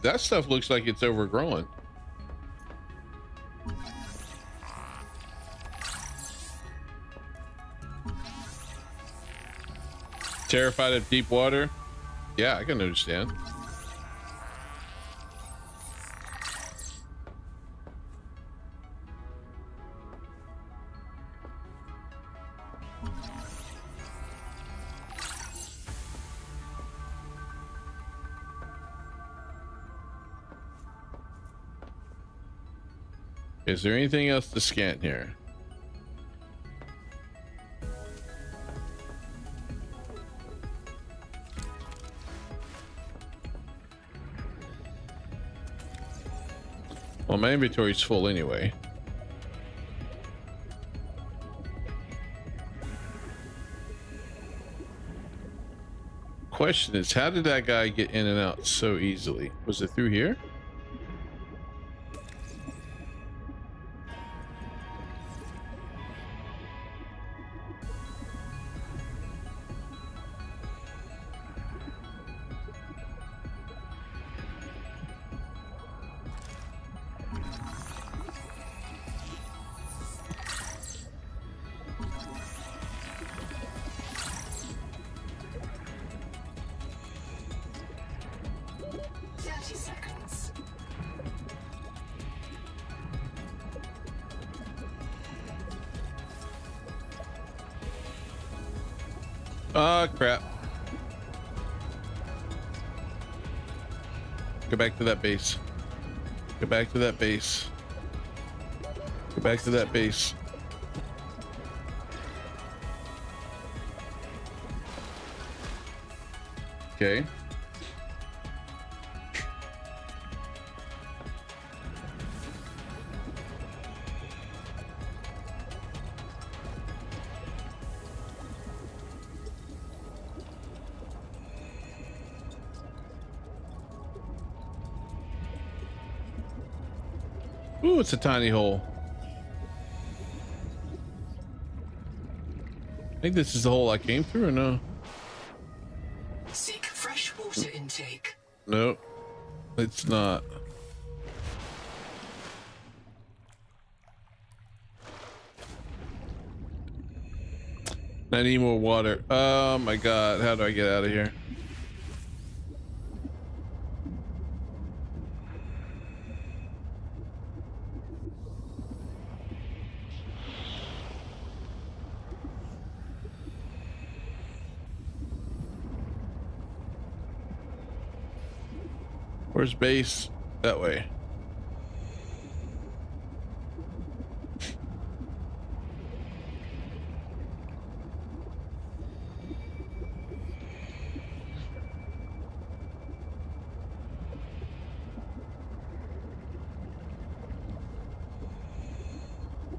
[SPEAKER 1] That stuff looks like it's overgrown. Terrified of deep water? Yeah, I can understand. Is there anything else to scan here? Well, my inventory's full anyway. Question is, how did that guy get in and out so easily? Was it through here? Crap. Go back to that base. Go back to that base. Go back to that base. Okay. Ooh, it's a tiny hole. I think this is the hole I came through, or no?
[SPEAKER 14] Seek fresh water intake.
[SPEAKER 1] Nope, it's not. I need more water. Oh my god, how do I get out of here? Where's base? That way.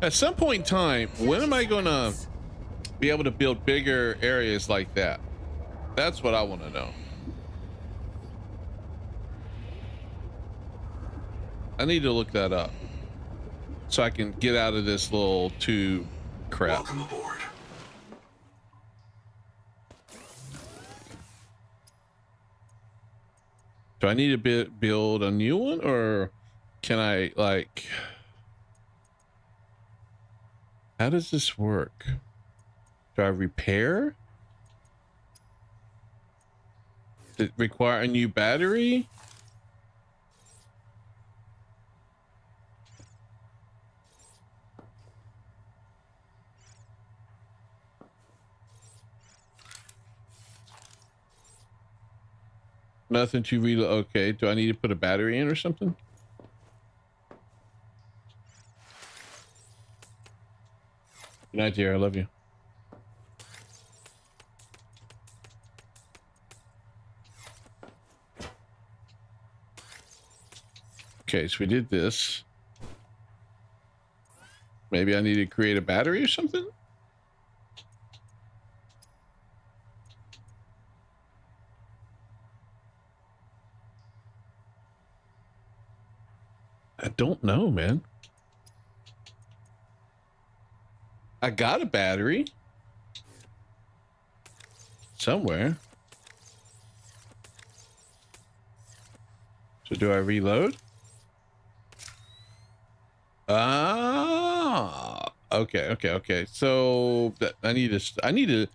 [SPEAKER 1] At some point in time, when am I gonna be able to build bigger areas like that? That's what I want to know. I need to look that up so I can get out of this little tube crap.
[SPEAKER 15] Welcome aboard.
[SPEAKER 1] Do I need to build a new one, or can I, like, how does this work? Do I repair? Does it require a new battery? Nothing to reload. Okay, do I need to put a battery in or something? Good night, dear. I love you. Okay, so we did this. Maybe I need to create a battery or something? I don't know, man. I got a battery somewhere. So do I reload? Ah, okay. So I need to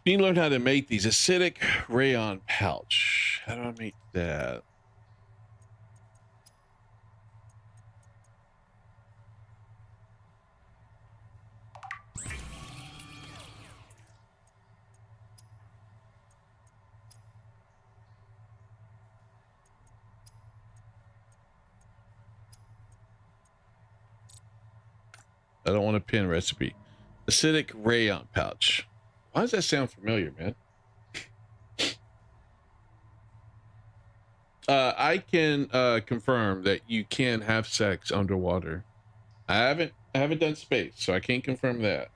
[SPEAKER 1] learn how to make these acidic rayon pouch. How do I make that? I don't want a pin recipe. Acidic rayon pouch. Why does that sound familiar, man? I can confirm that you can have sex underwater. I haven't done space, so I can't confirm that.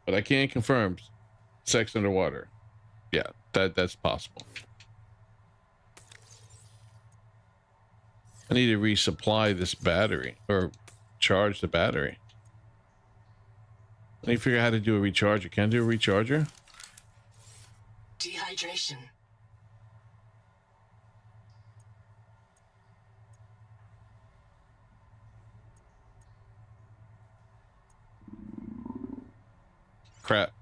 [SPEAKER 1] But I can confirm sex underwater. Yeah, that's possible. I need to resupply this battery or charge the battery. I need to figure out how to do a recharger. Can I do a recharger?
[SPEAKER 14] Dehydration.
[SPEAKER 1] Crap.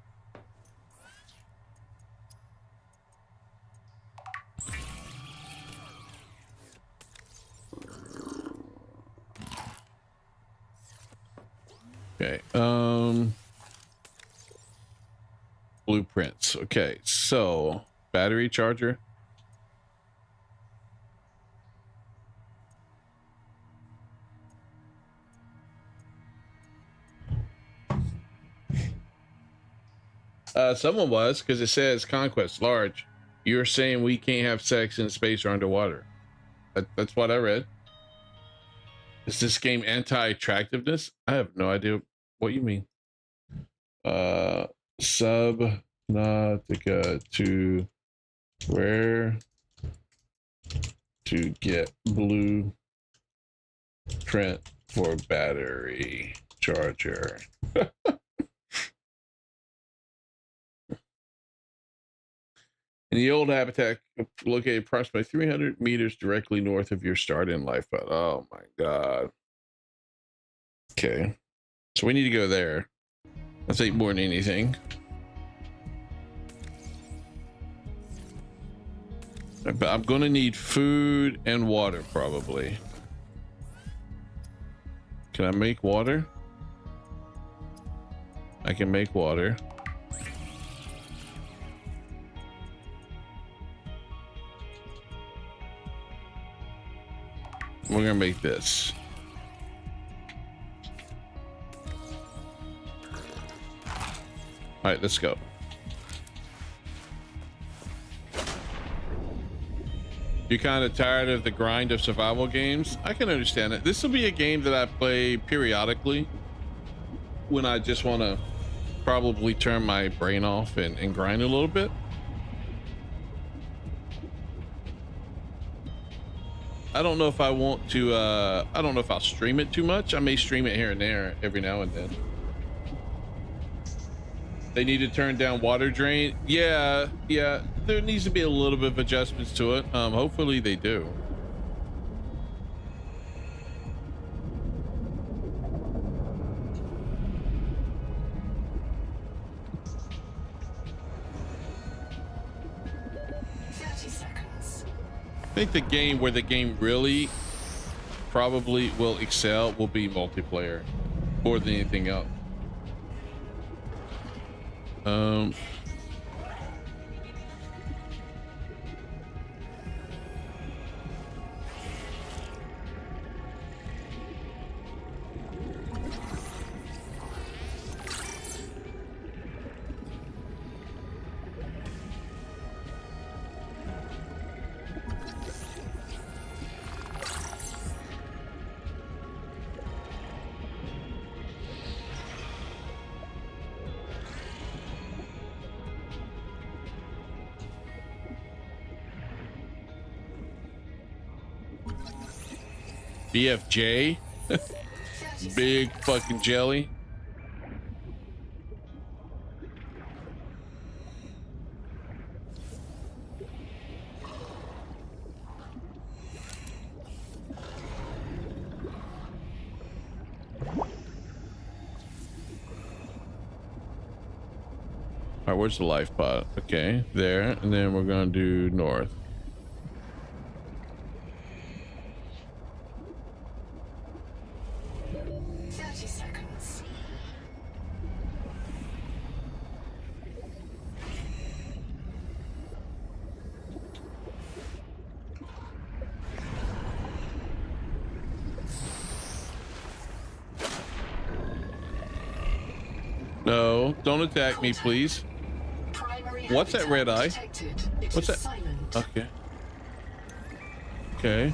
[SPEAKER 1] Okay, blueprints. Okay, so battery charger. Someone was, because it says conquest large. You're saying we can't have sex in space or underwater. That's what I read. Is this game anti-attractiveness? I have no idea what you mean. Subnautica to where to get blueprint for battery charger. In the old habitat, located approximately 300 meters directly north of your start-in lifeboat. Oh my god. Okay. So we need to go there. I think more than anything. But I'm gonna need food and water probably. Can I make water? I can make water. We're gonna make this. All right, let's go. You're kind of tired of the grind of survival games. I can understand it. This will be a game that I play periodically when I just want to probably turn my brain off and grind a little bit. I don't know if I want to, I don't know if I'll stream it too much. I may stream it here and there every now and then. They need to turn down water drain. Yeah, there needs to be a little bit of adjustments to it. Hopefully they do. I think the game where the game really probably will excel will be multiplayer more than anything else. BFJ. Big fucking jelly. All right, where's the life pod? Okay, there, and then we're gonna do north. No, don't attack me, please. What's that red eye? What's that? Okay. Okay.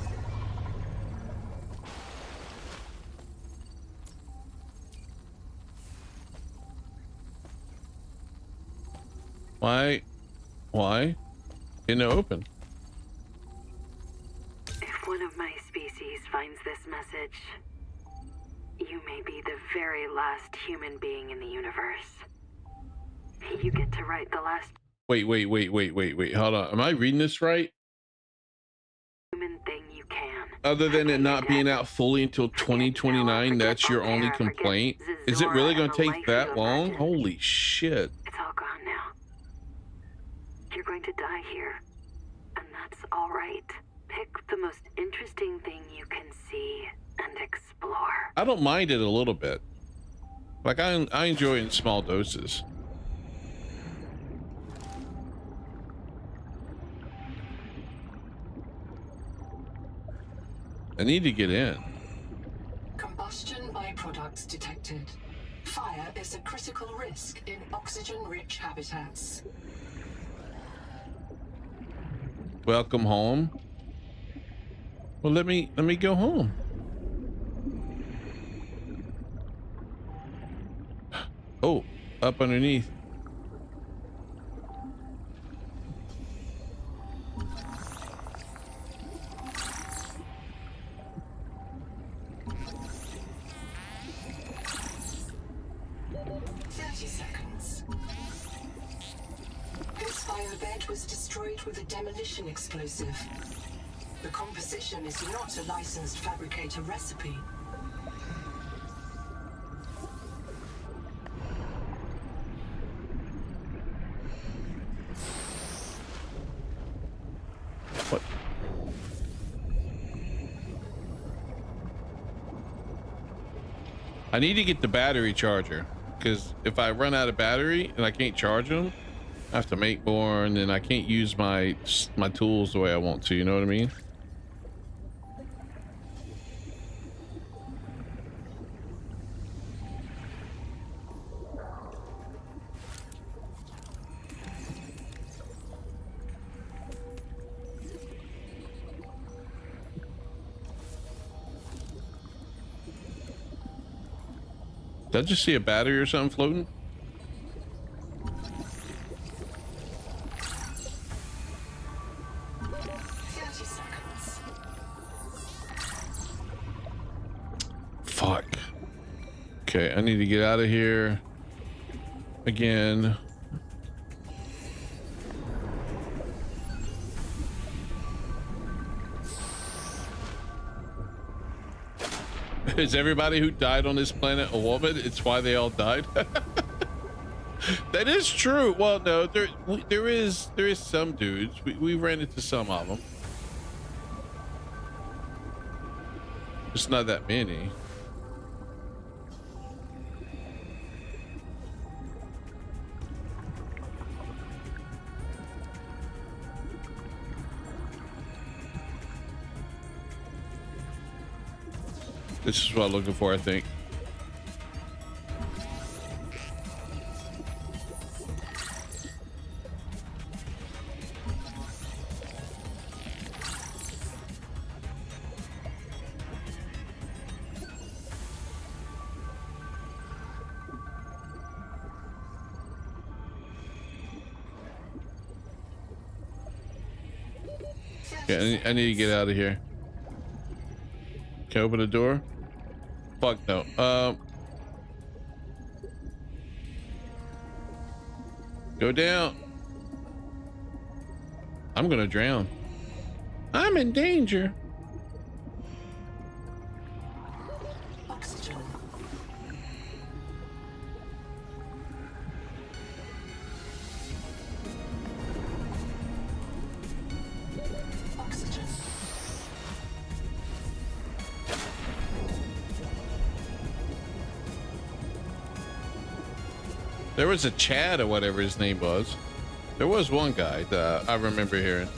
[SPEAKER 1] Why? In the open.
[SPEAKER 17] If one of my species finds this message, you may be the very last human being in the universe. You get to write the last.
[SPEAKER 1] Wait. Hold on. Am I reading this right?
[SPEAKER 17] Human thing you can.
[SPEAKER 1] Other than it not being out fully until 2029, that's your only complaint? Is it really going to take that long? Holy shit.
[SPEAKER 17] It's all gone now. You're going to die here. And that's all right. Pick the most interesting thing you can see and explore.
[SPEAKER 1] I don't mind it a little bit. Like I enjoy it in small doses. I need to get in.
[SPEAKER 14] Combustion byproducts detected. Fire is a critical risk in oxygen-rich habitats.
[SPEAKER 1] Welcome home. Well, let me go home. Oh, up underneath.
[SPEAKER 14] Was destroyed with a demolition explosive. The composition is not a licensed fabricator recipe.
[SPEAKER 1] What? I need to get the battery charger, because if I run out of battery and I can't charge them, I have to make more, and then I can't use my tools the way I want to, you know what I mean? Did I just see a battery or something floating? Fuck. Okay, I need to get out of here again. Is everybody who died on this planet a woman? It's why they all died. That is true. Well, no, there is some dudes. We ran into some of them. Just not that many. This is what I'm looking for, I think. Okay, I need to get out of here. Can I open the door? Fuck no. Go down. I'm gonna drown. I'm in danger.
[SPEAKER 14] Oxygen. Oxygen.
[SPEAKER 1] There was a Chad or whatever his name was. There was one guy that I remember hearing.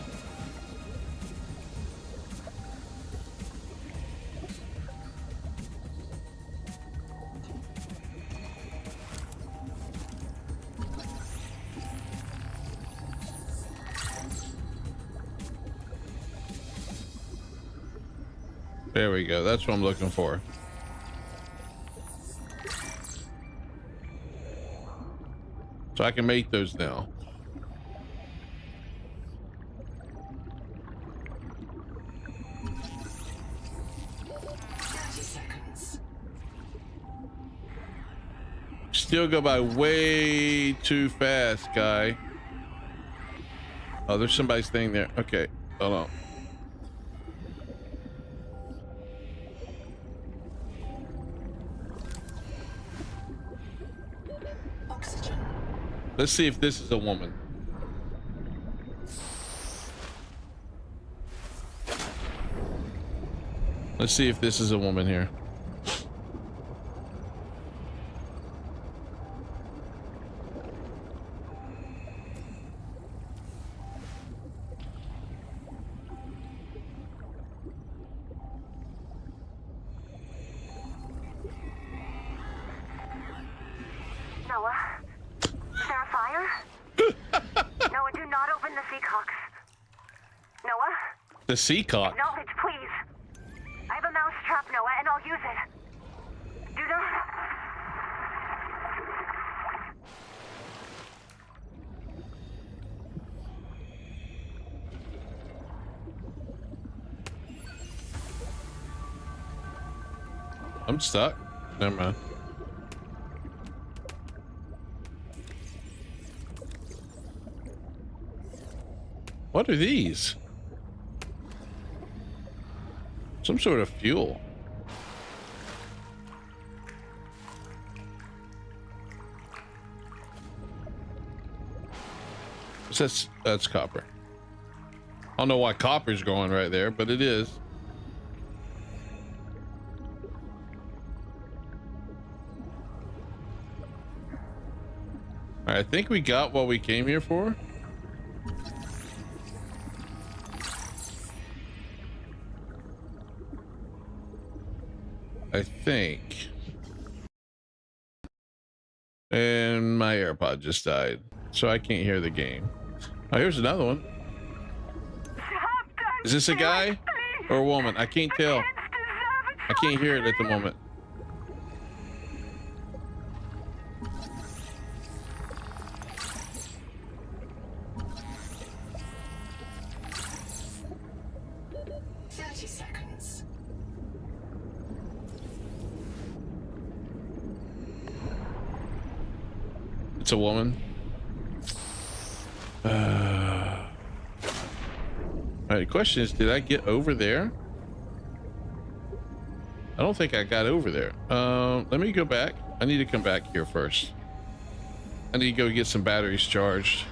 [SPEAKER 1] There we go. That's what I'm looking for. So I can make those now. Still go by way too fast, guy. Oh, there's somebody staying there. Okay, hold on. Let's see if this is a woman. Let's see if this is a woman here.
[SPEAKER 17] Noah? Is there a fire? Noah, do not open the Seacocks. Noah?
[SPEAKER 1] The Seacock.
[SPEAKER 17] Acknowledge, please. I have a mouse trap, Noah, and I'll use it. Do not...
[SPEAKER 1] I'm stuck. Never mind. What are these? Some sort of fuel. That's copper. I don't know why copper's going right there, but it is. All right, I think we got what we came here for. I think. And my AirPod just died, so I can't hear the game. Oh, here's another one. Is this a guy or a woman? I can't tell. I can't hear it at the moment. a woman. All right, the question is, did I get over there? I don't think I got over there. Let me go back. I need to come back here first. I need to go get some batteries charged.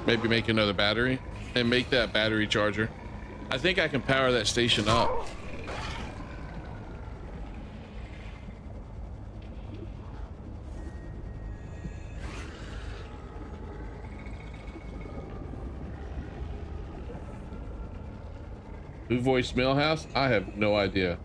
[SPEAKER 1] Maybe make another battery and make that battery charger. I think I can power that station up. Who voiced Millhouse? I have no idea.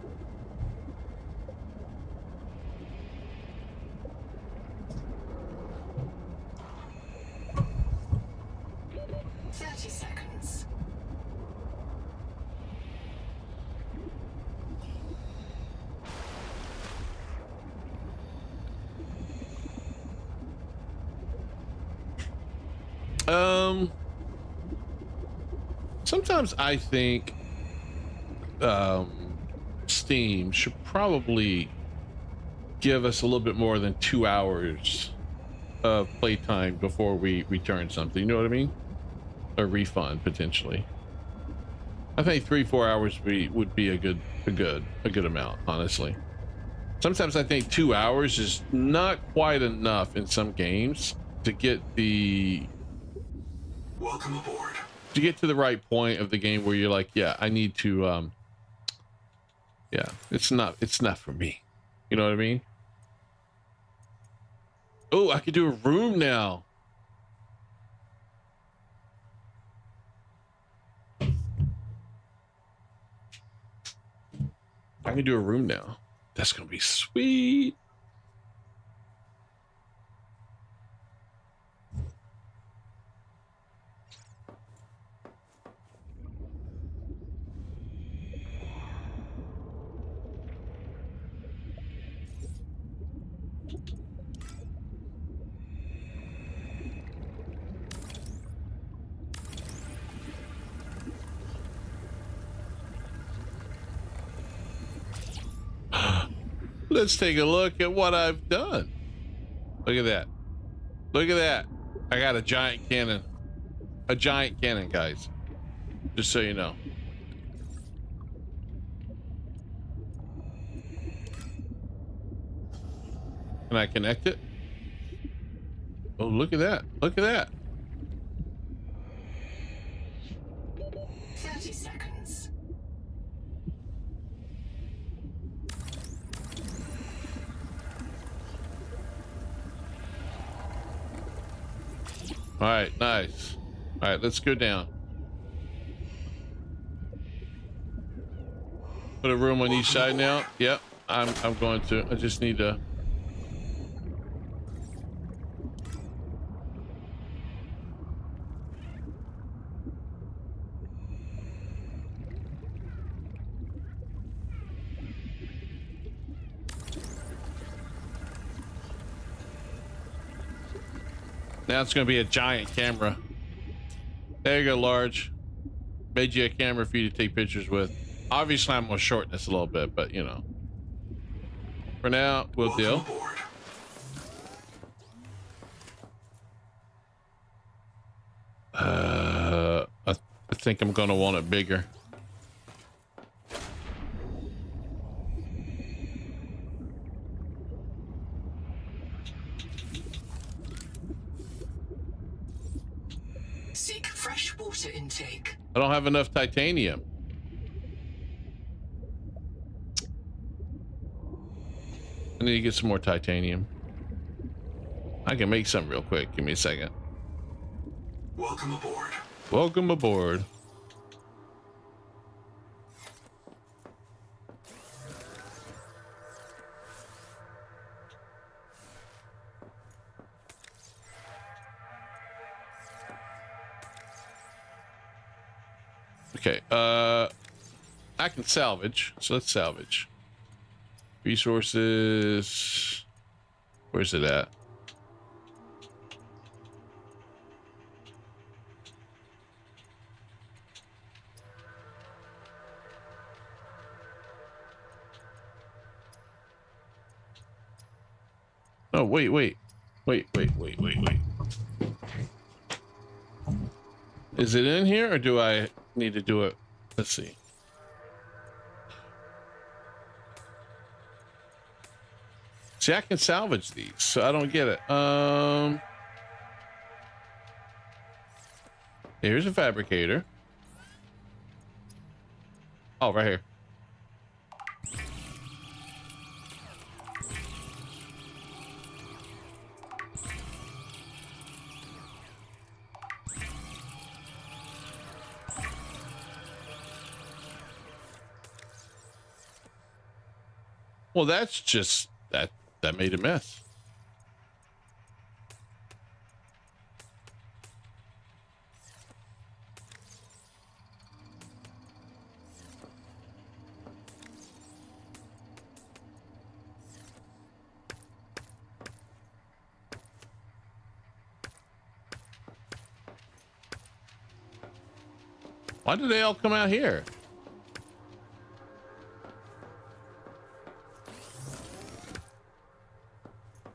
[SPEAKER 1] Sometimes I think Steam should probably give us a little bit more than 2 hours of playtime before we return something. You know what I mean? A refund potentially. I think 3-4 hours would be a good amount, honestly. Sometimes I think 2 hours is not quite enough in some games to get the
[SPEAKER 15] Welcome aboard.
[SPEAKER 1] To get to the right point of the game where you're like, yeah, I need to yeah, it's not for me. You know what I mean? Oh, I could do a room now. I can do a room now. That's gonna be sweet. Let's take a look at what I've done. Look at that. Look at that. I got a giant cannon. A giant cannon, guys. Just so you know. Can I connect it? Oh, look at that. Look at that.
[SPEAKER 14] 30 seconds.
[SPEAKER 1] All right, nice. All right, let's go down. Put a room on each side now. Yep, I'm going to. I just need to. Now it's going to be a giant camera. There you go, large. Made you a camera for you to take pictures with. Obviously, I'm going to shorten this a little bit, but you know. For now, we'll deal. I think I'm going to want it bigger.
[SPEAKER 14] Seek fresh water intake.
[SPEAKER 1] I don't have enough titanium. I need to get some more titanium. I can make some real quick. Give me a second.
[SPEAKER 15] Welcome aboard.
[SPEAKER 1] Welcome aboard. Okay, I can salvage, so let's salvage. Resources, where's it at? Oh, wait. Wait. Is it in here or do I need to do it? Let's see. See, I can salvage these, so I don't get it. Here's a fabricator. Oh, right here. Well, that's just that made a mess. Why did they all come out here?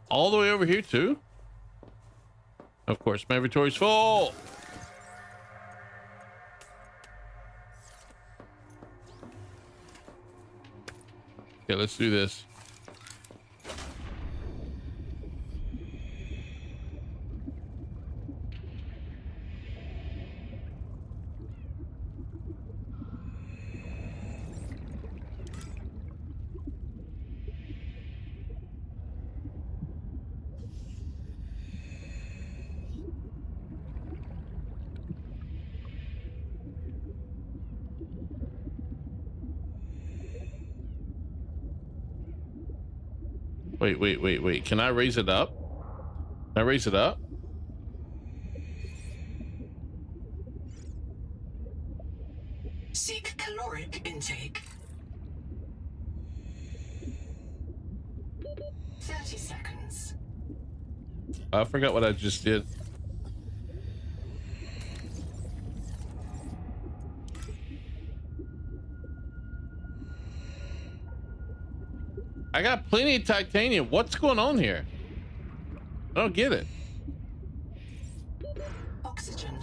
[SPEAKER 1] All the way over here too? Of course, my inventory's full. Okay, let's do this. Wait. Can I raise it up? Can I raise it up?
[SPEAKER 14] Seek caloric intake. 30 seconds.
[SPEAKER 1] I forgot what I just did. I got plenty of titanium. What's going on here? I don't get it.
[SPEAKER 14] Oxygen.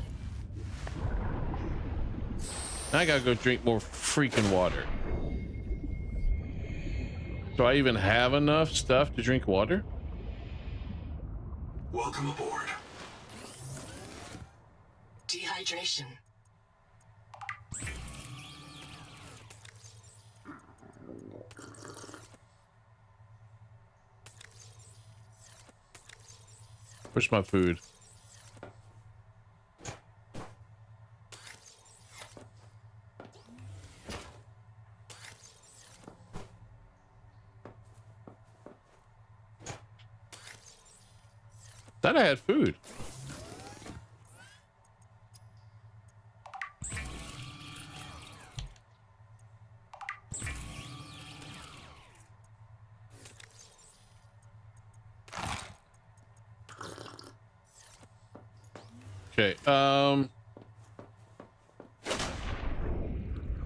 [SPEAKER 1] Now I gotta go drink more freaking water. Do I even have enough stuff to drink water?
[SPEAKER 15] Welcome aboard.
[SPEAKER 14] Dehydration.
[SPEAKER 1] Where's my food? Thought I had food. Okay,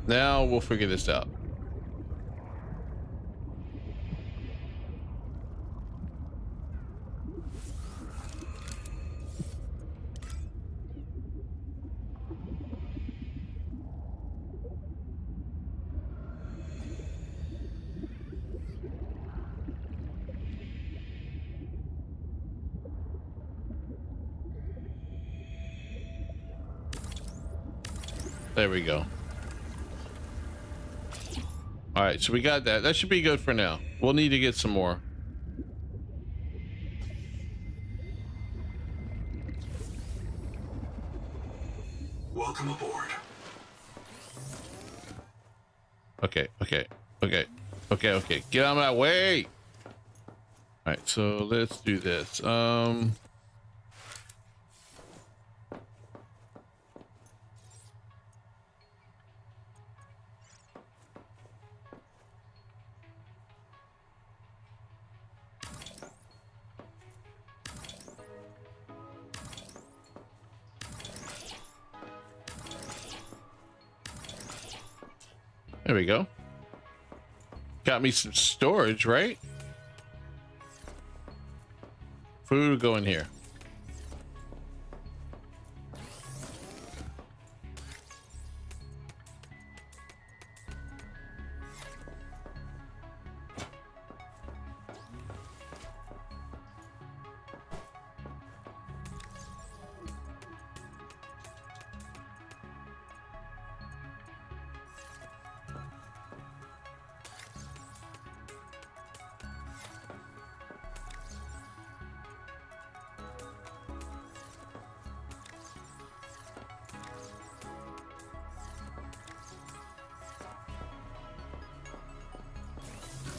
[SPEAKER 1] now we'll figure this out. There we go. All right, so we got that. That should be good for now. We'll need to get some more.
[SPEAKER 15] Welcome aboard.
[SPEAKER 1] Okay. Get out of my way. All right, so let's do this. There we go. Got me some storage, right? Food go in here.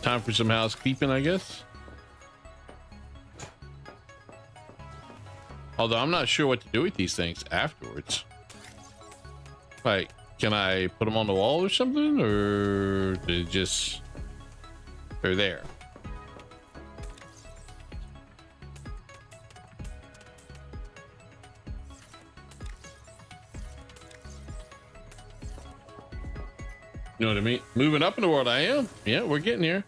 [SPEAKER 1] Time for some housekeeping, I guess. Although I'm not sure what to do with these things afterwards. Like, can I put them on the wall or something, or they're there? You know what I mean? Moving up in the world, I am. Yeah, we're getting here.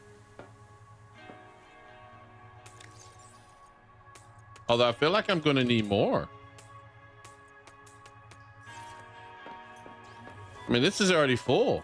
[SPEAKER 1] Although I feel like I'm going to need more. I mean, this is already full.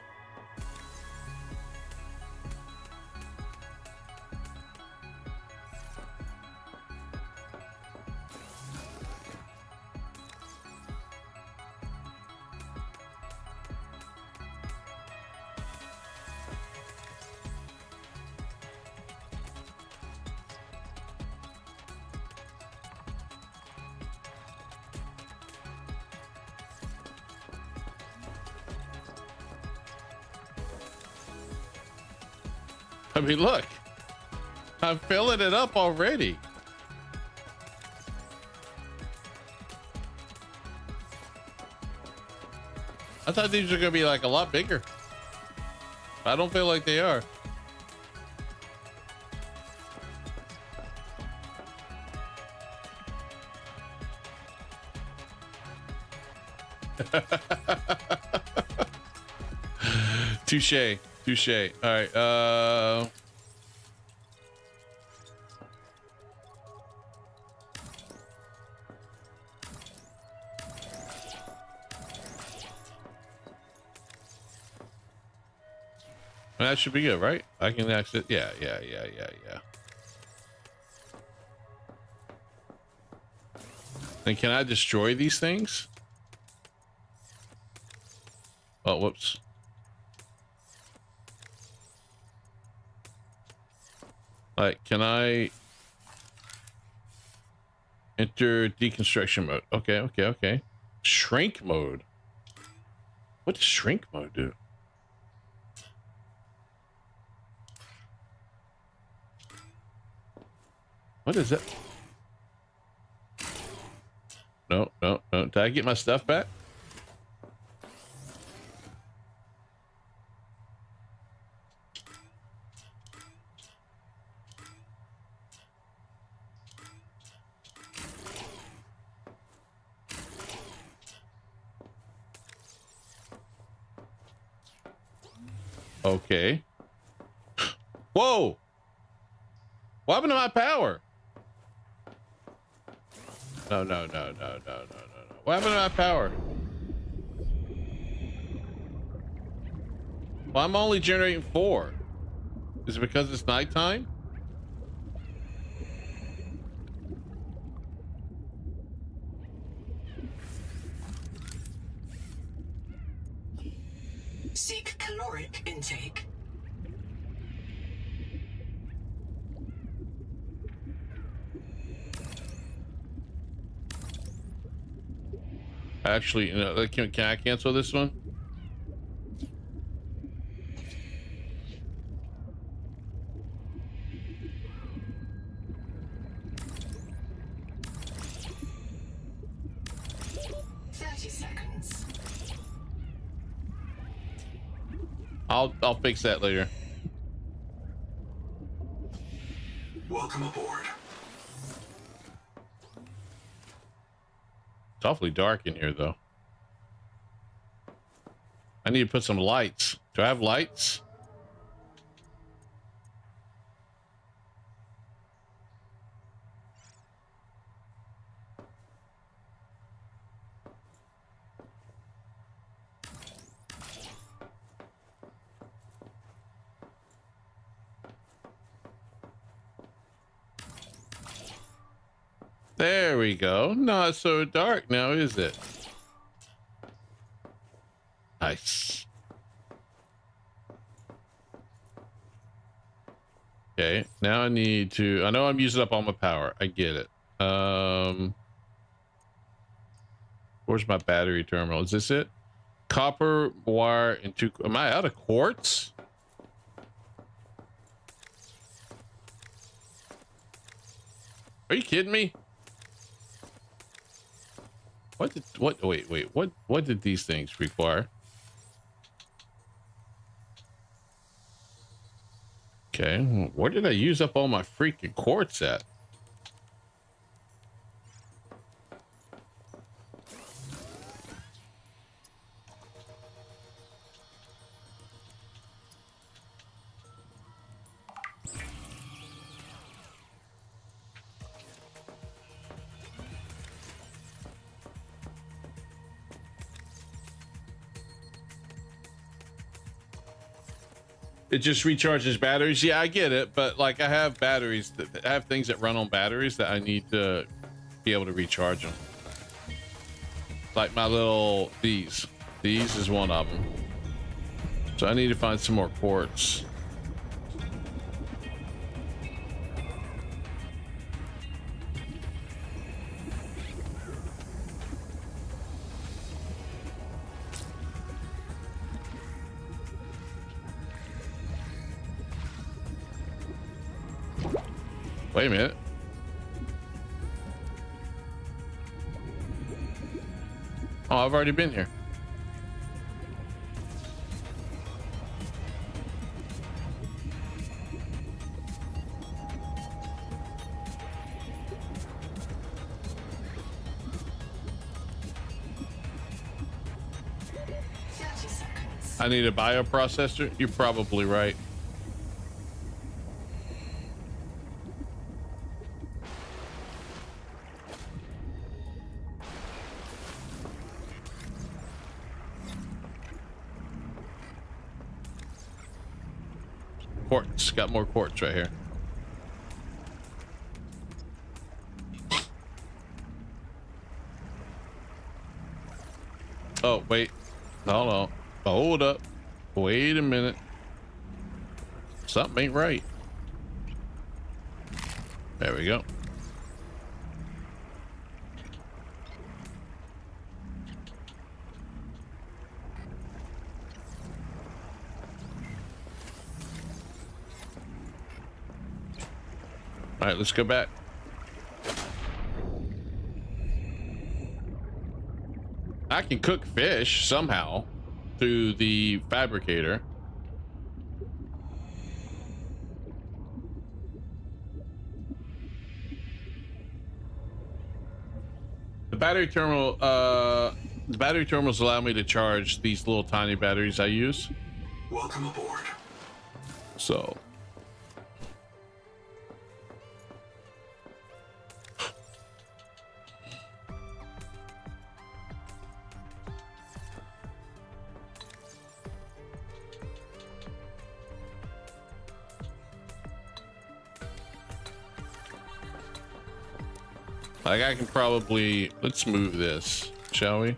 [SPEAKER 1] I mean, look, I'm filling it up already. I thought these were gonna be like a lot bigger. I don't feel like they are. Touche. Touche. All right. That should be good, right? I can access. Yeah. And can I destroy these things? Oh, whoops. Like, can I enter deconstruction mode? Okay. Shrink mode. What does shrink mode do? What is it? No. Did I get my stuff back? Okay. Whoa! What happened to my power? No. What happened to my power? Well, I'm only generating 4. Is it because it's nighttime?
[SPEAKER 14] Seek caloric intake.
[SPEAKER 1] Actually, you know, can I cancel this one? I'll fix that later.
[SPEAKER 15] Welcome aboard.
[SPEAKER 1] It's awfully dark in here, though. I need to put some lights. Do I have lights? There we go. Not so dark now, is it? Nice. Okay, now I need to, I know I'm using up all my power. I get it. Where's my battery terminal? Is this it? Copper wire and two, am I out of quartz? Are you kidding me? What did these things require? Okay, where did I use up all my freaking quartz at? It just recharges batteries. Yeah, I get it, but like I have batteries that I have things that run on batteries that I need to be able to recharge them. Like my little these is one of them. So I need to find some more quartz. Wait a minute. Oh, I've already been here. I need a bioprocessor. You're probably right. Quartz, got more quartz right here. Oh, wait. Hold on. Hold up. Wait a minute. Something ain't right. There we go. All right, let's go back. I can cook fish somehow through the fabricator. The battery terminals allow me to charge these little tiny batteries I use.
[SPEAKER 15] Welcome aboard.
[SPEAKER 1] So like I can probably, let's move this, shall we?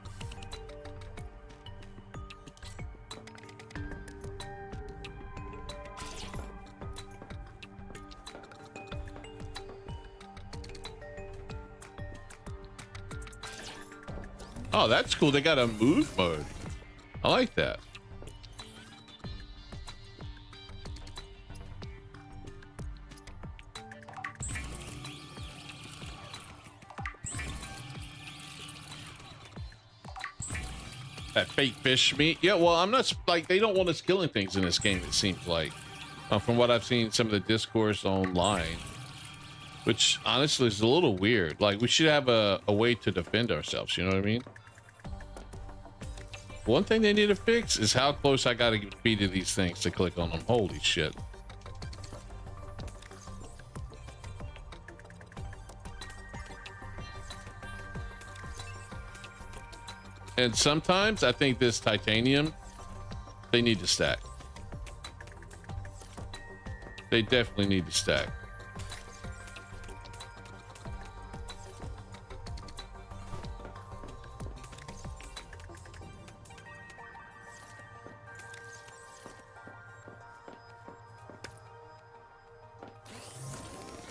[SPEAKER 1] Oh, that's cool. They got a move mode. I like that. That fake fish meat. Yeah, well, I'm not like, they don't want us killing things in this game, it seems like. From what I've seen, some of the discourse online, which honestly is a little weird. Like, we should have a way to defend ourselves. You know what I mean? One thing they need to fix is how close I got to be to these things to click on them. Holy shit. And sometimes I think this titanium, they need to stack. They definitely need to stack.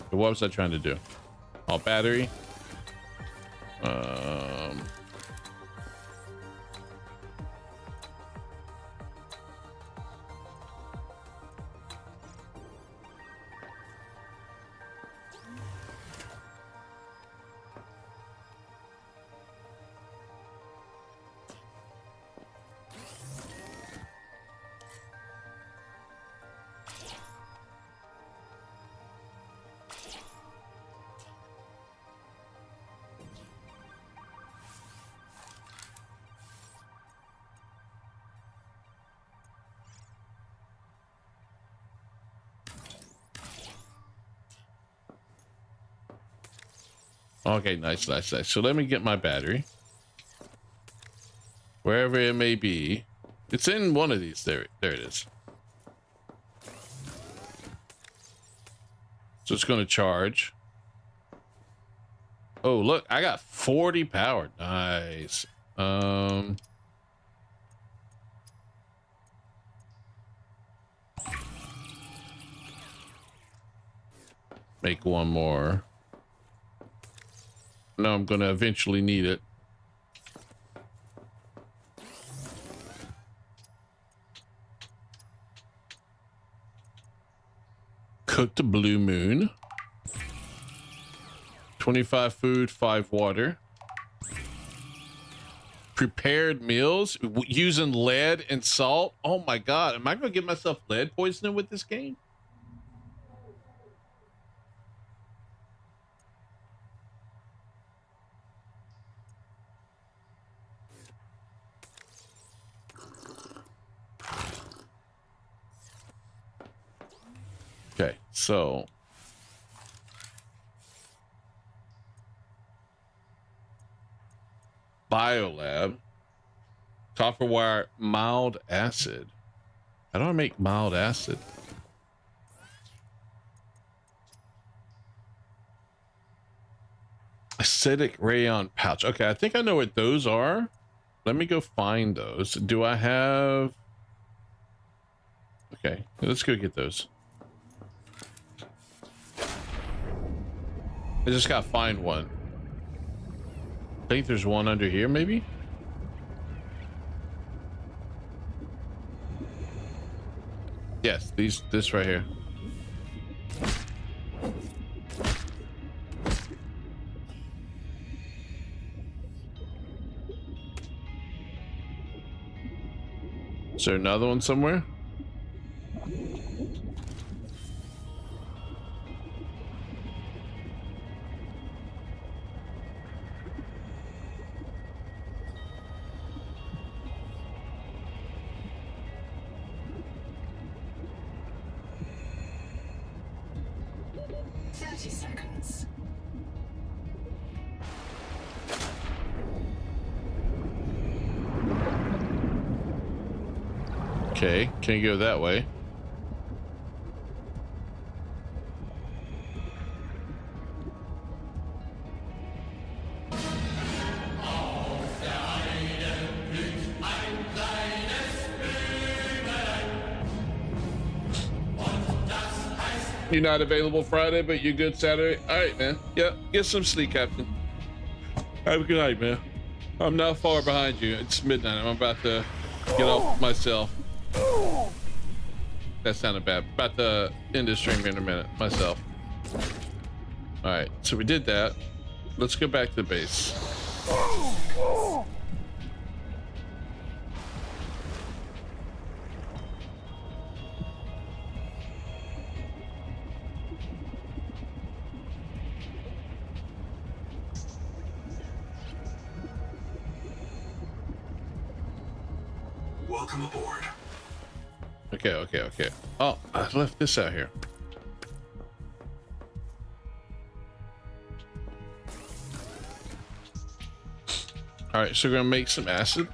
[SPEAKER 1] What was I trying to do? Oh, battery. Okay, nice. So let me get my battery. Wherever it may be. It's in one of these. There it is. So it's going to charge. Oh, look, I got 40 power. Nice. Make one more. No, I'm going to eventually need it. Cooked blue moon. 25 food, 5 water. Prepared meals using lead and salt. Oh my God. Am I going to get myself lead poisoning with this game? Okay, so Biolab, copper wire, mild acid. How do I make mild acid? Acidic rayon pouch. Okay, I think I know what those are. Let me go find those. Do I have... Okay, let's go get those. I just gotta find one. I think there's one under here, maybe? Yes, this right here. Is there another one somewhere? Okay, can you go that way? You're not available Friday, but you're good Saturday. All right, man. Yep, get some sleep, Captain. Have a good night, man. I'm not far behind you. It's midnight. I'm about to get off myself. That sounded bad. About to end the stream in a minute myself. All right, so we did that. Let's go back to the base.
[SPEAKER 15] Welcome aboard.
[SPEAKER 1] Okay. Oh, I left this out here. All right, so we're gonna make some acid.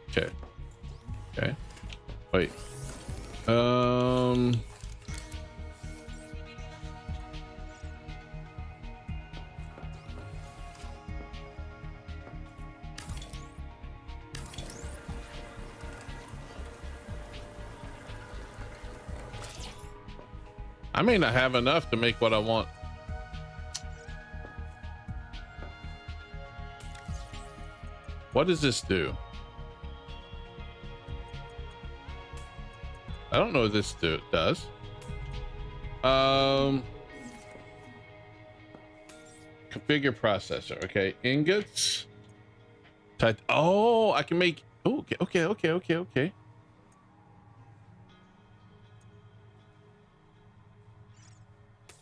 [SPEAKER 1] Okay. Wait. I may not have enough to make what I want. What does this do? I don't know what this does. Configure processor. Okay, ingots. Oh, I can make. Oh, okay.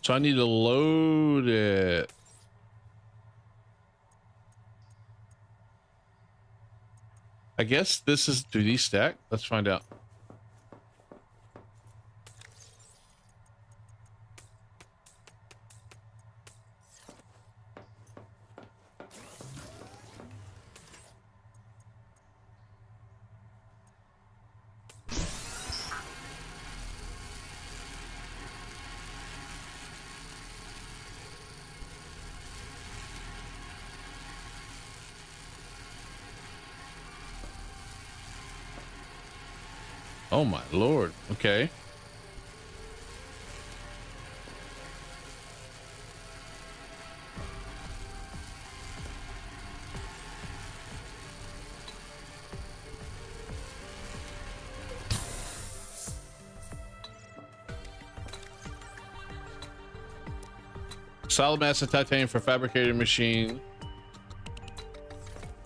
[SPEAKER 1] So I need to load it. I guess this is, do these stack? Let's find out. Oh my lord. Okay. Solid mass of titanium for fabricator machine.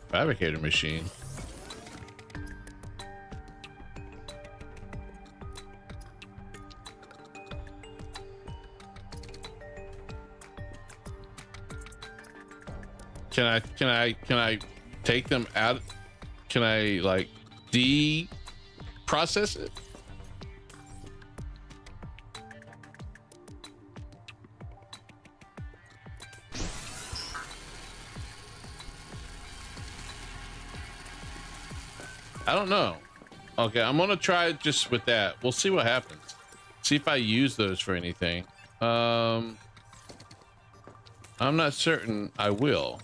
[SPEAKER 1] Fabricator machine. Can I take them out? Can I like process it? I don't know. Okay, I'm gonna try it just with that. We'll see what happens. See if I use those for anything. I'm not certain I will.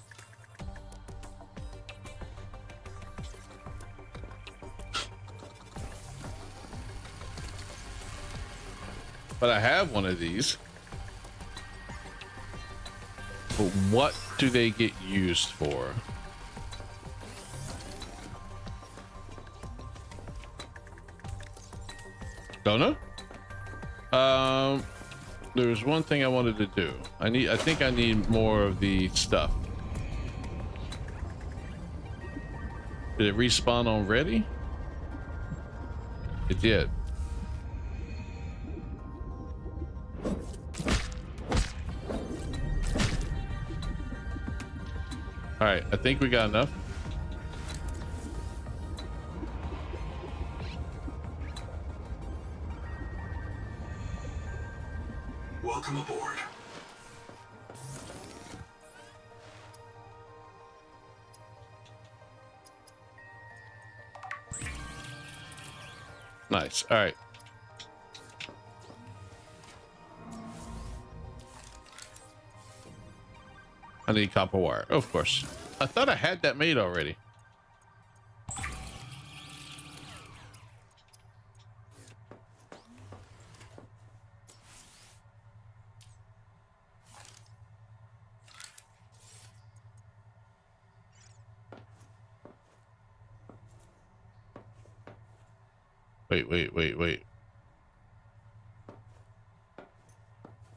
[SPEAKER 1] But I have one of these. But what do they get used for? Don't know. There's one thing I wanted to do. I think I need more of the stuff. Did it respawn already? It did. All right, I think we got enough.
[SPEAKER 15] Welcome aboard.
[SPEAKER 1] Nice. All right. I need copper wire. Of course. I thought I had that made already. Wait.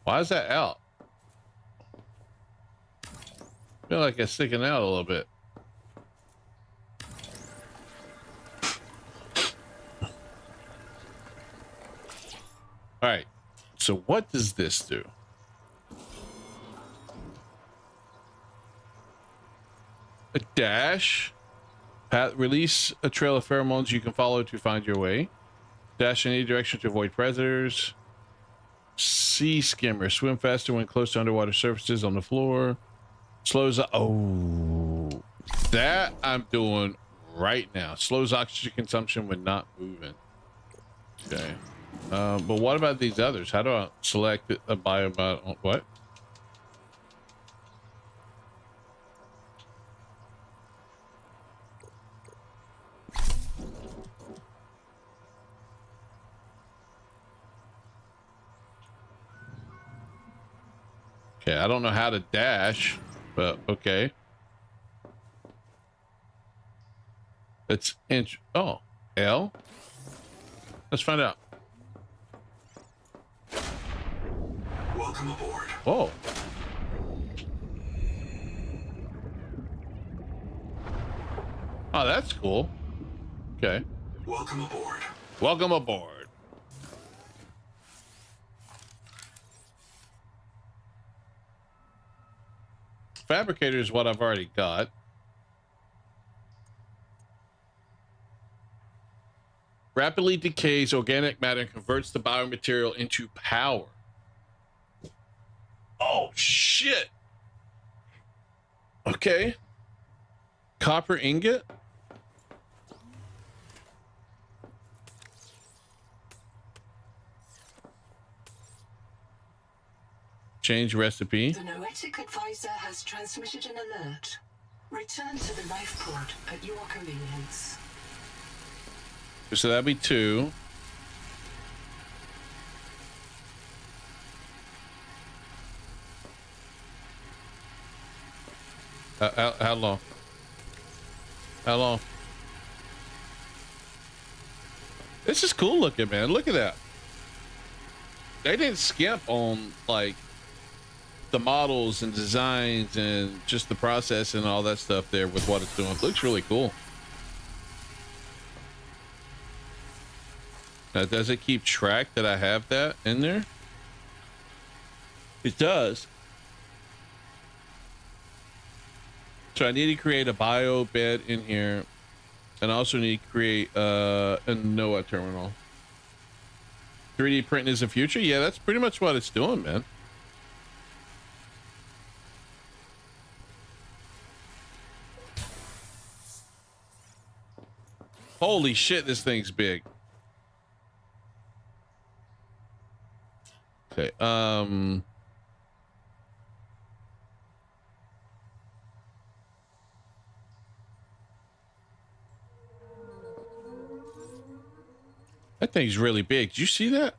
[SPEAKER 1] Why is that out? I feel like it's sticking out a little bit. All right. So what does this do? A dash. Release a trail of pheromones you can follow to find your way. Dash in any direction to avoid predators. Sea skimmer. Swim faster when close to underwater surfaces on the floor. Slows. Oh, that I'm doing right now. Slows oxygen consumption when not moving. Okay. But what about these others? How do I select a biomod? What? Okay, I don't know how to dash, but okay. It's oh, L. Let's find out.
[SPEAKER 15] Welcome aboard.
[SPEAKER 1] Oh. Oh, that's cool. Okay.
[SPEAKER 15] Welcome aboard.
[SPEAKER 1] Welcome aboard. Fabricator is what I've already got. Rapidly decays organic matter and converts the biomaterial into power. Oh, shit. Okay. Copper ingot. Change recipe.
[SPEAKER 14] The Noetic advisor has transmitted an alert. Return to the life pod at your convenience.
[SPEAKER 1] So that'd be 2. How long? How long? This is cool looking, man. Look at that. They didn't skimp on like the models and designs and just the process and all that stuff there with what it's doing. It looks really cool. Now, does it keep track that I have that in there? It does. So I need to create a bio bed in here, and I also need to create a NOAA terminal. 3D printing is the future. Yeah, that's pretty much what it's doing, man. Holy shit, this thing's big. Okay, that thing's really big. Did you see that?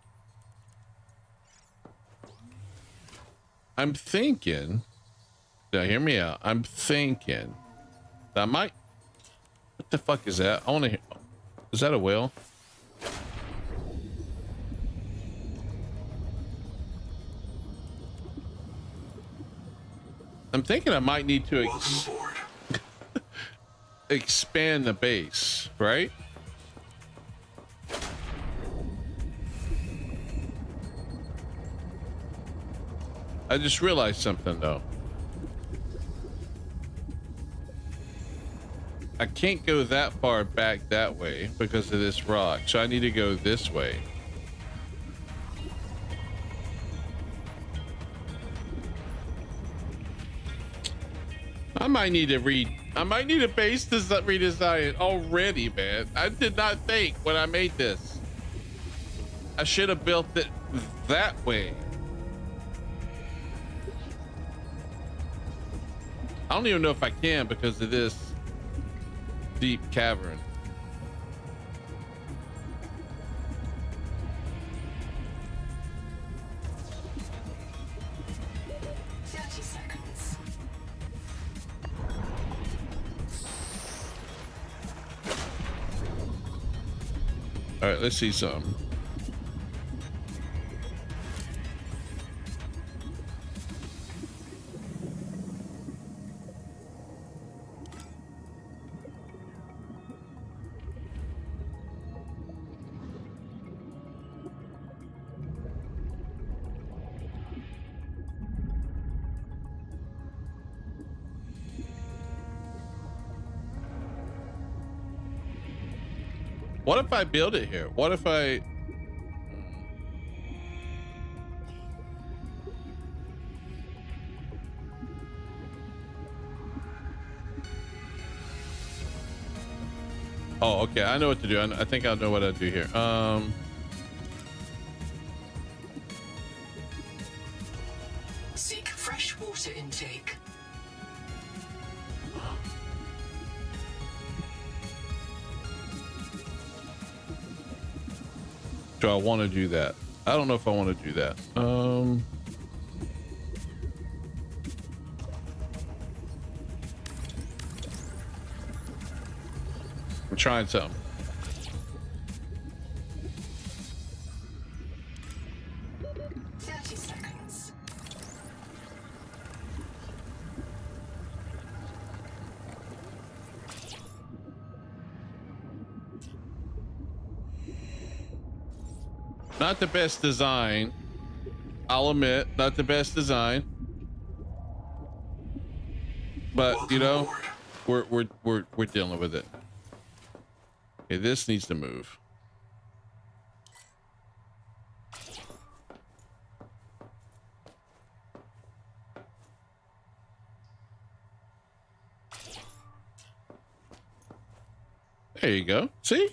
[SPEAKER 1] I'm thinking. Now, hear me out. I'm thinking that might. What the fuck is that? I want to hear. Is that a whale? I'm thinking I might need to expand the base, right? I just realized something though. I can't go that far back that way because of this rock, so I need to go this way. I might need to base redesign already, man. I did not think when I made this. I should have built it that way. I don't even know if I can because of this deep cavern. All right, let's see some. What if I build it here? What if I... Oh, okay. I know what to do. I think I know what I'd do here.
[SPEAKER 14] Seek fresh water intake.
[SPEAKER 1] Do I want to do that? I don't know if I want to do that. I'm trying something. Not the best design. I'll admit, not the best design. But you know, we're dealing with it. Okay, this needs to move. There you go. See?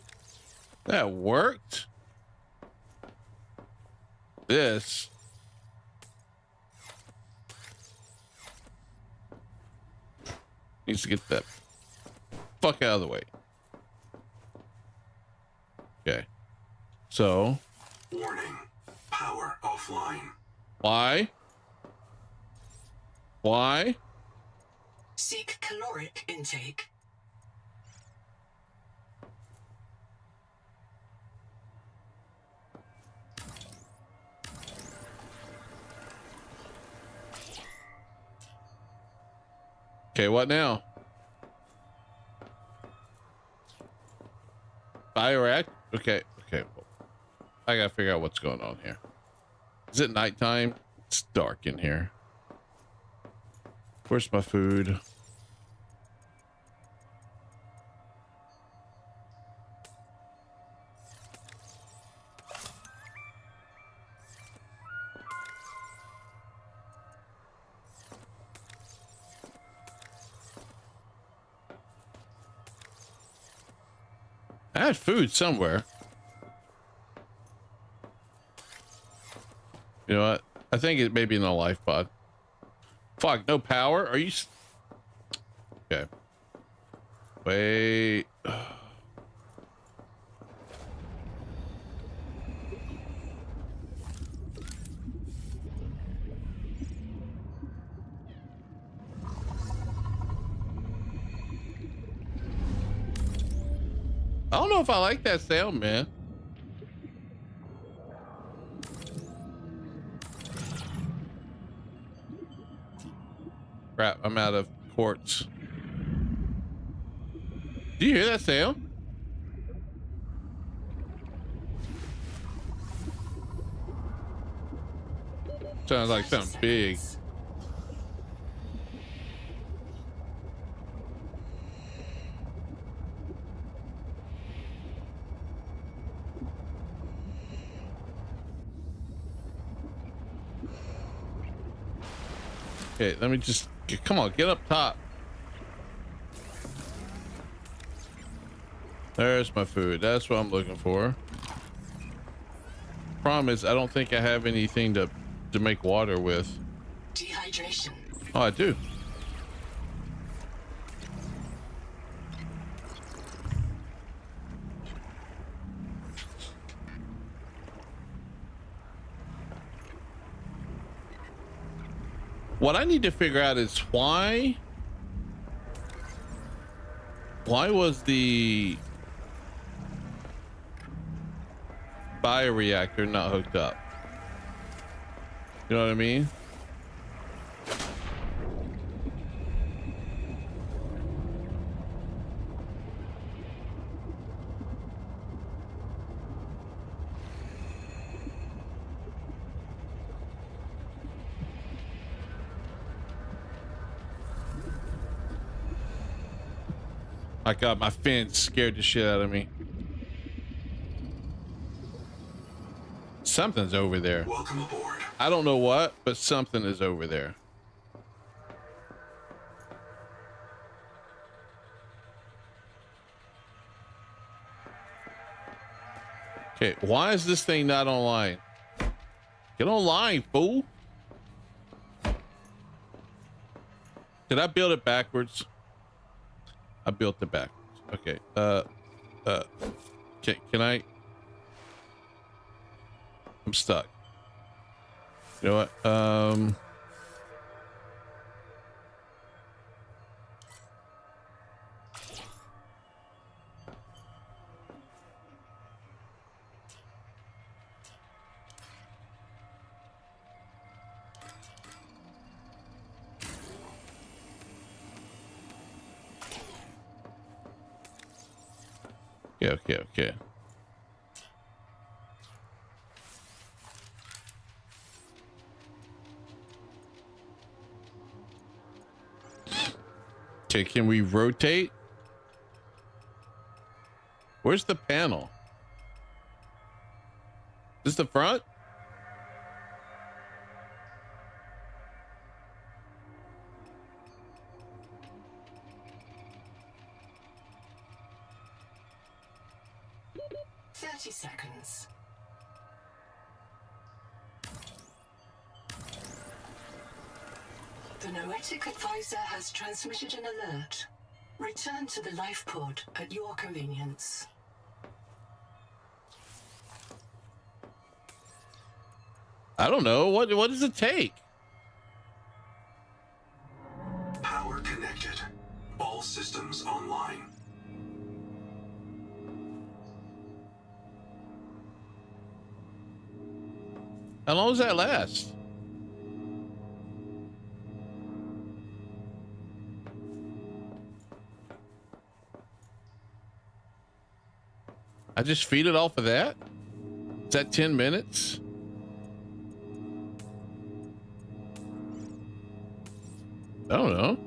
[SPEAKER 1] That worked. This. Needs to get that fuck out of the way. Okay. So.
[SPEAKER 15] Warning. Power offline.
[SPEAKER 1] Why? Why?
[SPEAKER 14] Seek caloric intake.
[SPEAKER 1] Okay, what now? Bioreactor? Okay, okay. I gotta figure out what's going on here. Is it nighttime? It's dark in here. Where's my food? I had food somewhere. You know what? I think it may be in the life pod. Fuck, no power? Are you... Okay. Wait. I don't know if I like that sound, man. Crap, I'm out of quartz. Do you hear that sound? Sounds like something big. Okay, let me just come on, get up top. There's my food. That's what I'm looking for. Problem is, I don't think I have anything to make water with.
[SPEAKER 14] Dehydration.
[SPEAKER 1] Oh, I do. What I need to figure out is why was the bioreactor not hooked up? You know what I mean? My God, my fan scared the shit out of me. Something's over there.
[SPEAKER 15] Welcome aboard.
[SPEAKER 1] I don't know what, but something is over there. Okay, why is this thing not online? Get online, fool. Did I build it backwards? I built it backwards. Okay. Can I? I'm stuck. You know what? Okay. Okay, can we rotate? Where's the panel? Is this the front?
[SPEAKER 14] Seconds. The Noetic advisor has transmitted an alert. Return to the life pod at your convenience.
[SPEAKER 1] I don't know. What does it take?
[SPEAKER 15] Power connected. All systems online.
[SPEAKER 1] How long does that last? I just feed it off of that? Is that 10 minutes? I don't know.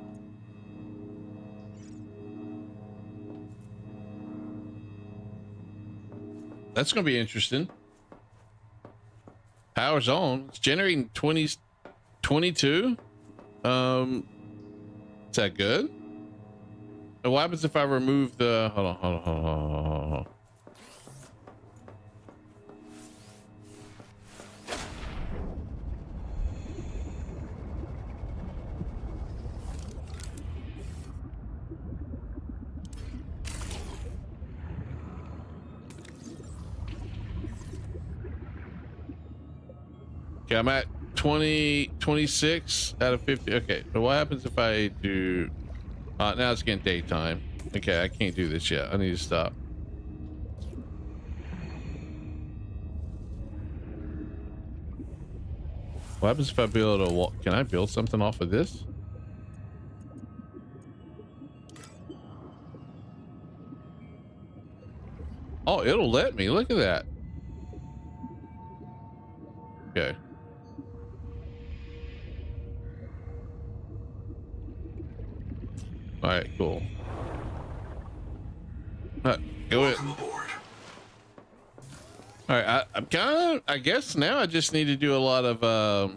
[SPEAKER 1] That's going to be interesting. Power's on. It's generating 22. Is that good? And what happens if I remove the... Hold on. Okay, I'm at 26 out of 50. Okay, so what happens if I do... now it's getting daytime. Okay, I can't do this yet. I need to stop. What happens if I build a wall? Can I build something off of this? Oh, it'll let me. Look at that. Okay. All right, cool. Go ahead. All right, I'm kind of, I guess now I just need to do a lot of,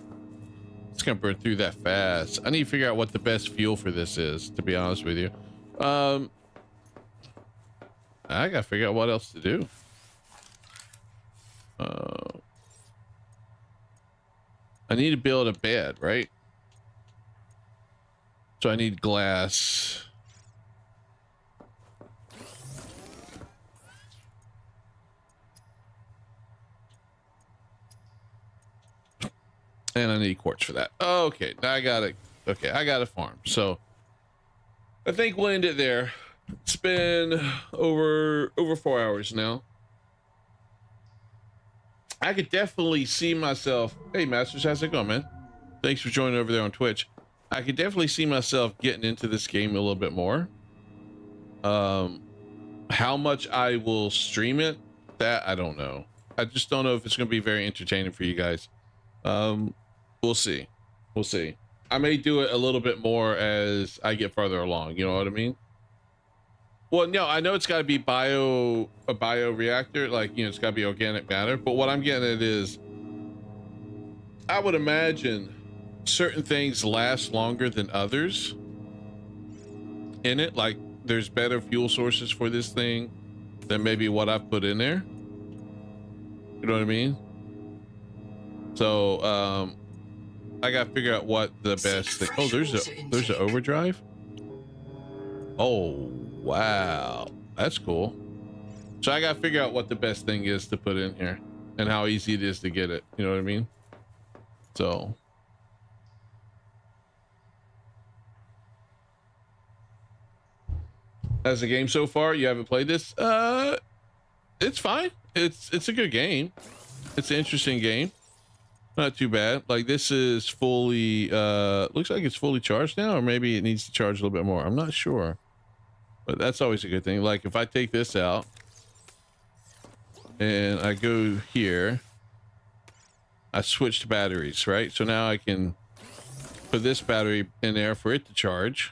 [SPEAKER 1] it's gonna burn through that fast. I need to figure out what the best fuel for this is, to be honest with you. I gotta figure out what else to do. I need to build a bed, right? So I need glass. And I need quartz for that. Okay, now I got it. Okay, I got a farm. So I think we'll end it there. It's been over 4 hours now. I could definitely see myself. Hey, Masters, how's it going, man? Thanks for joining over there on Twitch. I could definitely see myself getting into this game a little bit more. How much I will stream it, that I don't know. I just don't know if it's going to be very entertaining for you guys. We'll see. We'll see. I may do it a little bit more as I get farther along. You know what I mean? Well, no, I know it's got to be a bio reactor, like, you know, it's got to be organic matter. But what I'm getting at is, I would imagine certain things last longer than others in it. Like, there's better fuel sources for this thing than maybe what I've put in there. You know what I mean? So, I gotta figure out what the best thing. Oh, there's an overdrive. Oh, wow, that's cool. So I gotta figure out what the best thing is to put in here and how easy it is to get it. You know what I mean? So. As a game so far, you haven't played this? It's fine. It's a good game. It's an interesting game. Not too bad. Like, this is fully, looks like it's fully charged now, or maybe it needs to charge a little bit more. I'm not sure, but that's always a good thing. Like, if I take this out, and I go here, I switched batteries, right? So now I can put this battery in there for it to charge.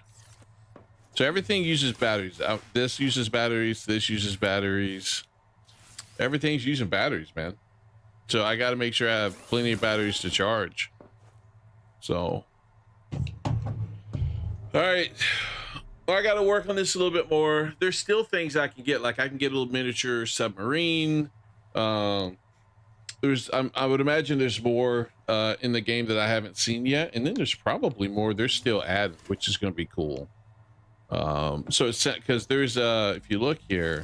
[SPEAKER 1] So everything uses batteries. This uses batteries, this uses batteries. Everything's using batteries, man. So I got to make sure I have plenty of batteries to charge. So, all right. Well, I got to work on this a little bit more. There's still things I can get. Like I can get a little miniature submarine. I would imagine there's more in the game that I haven't seen yet. And then there's probably more they're still adding, which is going to be cool. So it's because there's if you look here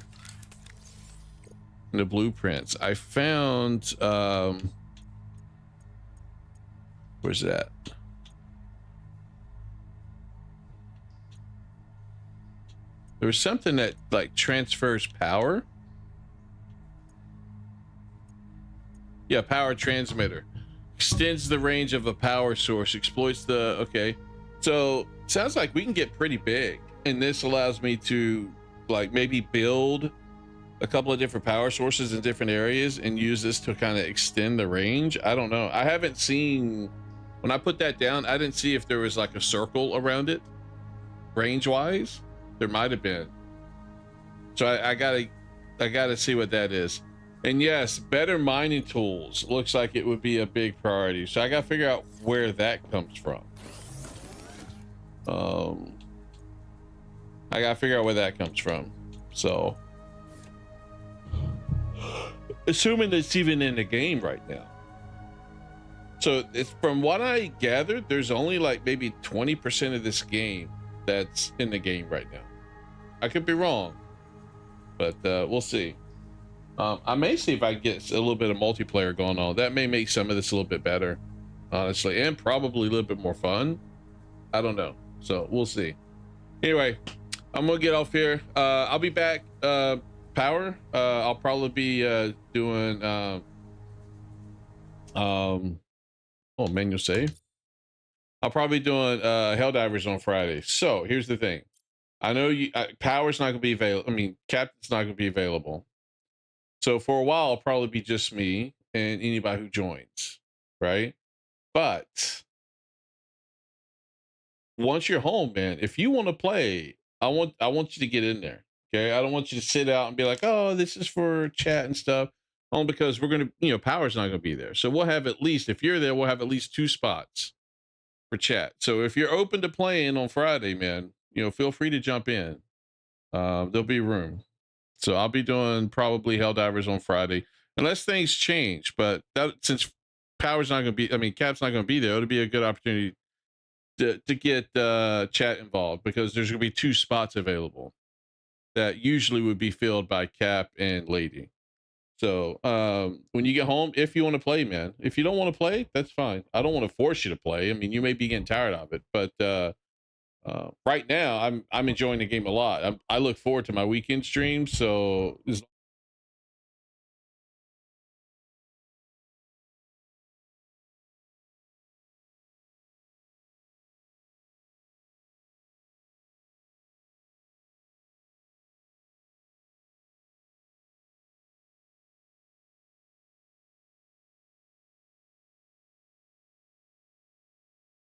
[SPEAKER 1] in the blueprints, I found where's that? There was something that like transfers power. Yeah, power transmitter. Extends the range of a power source, exploits the, okay. So sounds like we can get pretty big. And this allows me to like maybe build a couple of different power sources in different areas and use this to kind of extend the range. I don't know. I haven't seen, when I put that down, I didn't see if there was like a circle around it range wise. There might've been. So I gotta see what that is. And yes, better mining tools looks like it would be a big priority. So I gotta figure out where that comes from. I gotta figure out where that comes from. So assuming it's even in the game right now. So it's, from what I gathered, there's only like maybe 20% of this game that's in the game right now. I could be wrong, but we'll see. I may see if I can get a little bit of multiplayer going on. That may make some of this a little bit better, honestly, and probably a little bit more fun. I don't know. So we'll see. Anyway, I'm gonna get off here. I'll be back. Power. I'll probably be doing manual save. I'll probably be doing Helldivers on Friday. So here's the thing. I know you Power's not gonna be available. I mean, Captain's not gonna be available. So for a while, it'll probably be just me and anybody who joins, right? But once you're home, man, if you want to play, I want you to get in there. Okay, I don't want you to sit out and be like, oh, this is for chat and stuff. Only because we're gonna, Power's not gonna be there. So we'll have at least, if you're there, we'll have at least 2 spots for chat. So if you're open to playing on Friday, man, feel free to jump in. There'll be room. So I'll be doing probably Helldivers on Friday, unless things change. But since Power's not going to be, Cap's not going to be there, it'll be a good opportunity to get chat involved, because there's going to be 2 spots available that usually would be filled by Cap and Lady. So when you get home, if you want to play, man, if you don't want to play, that's fine. I don't want to force you to play. I mean, you may be getting tired of it, but right now I'm enjoying the game a lot. I look forward to my weekend streams. So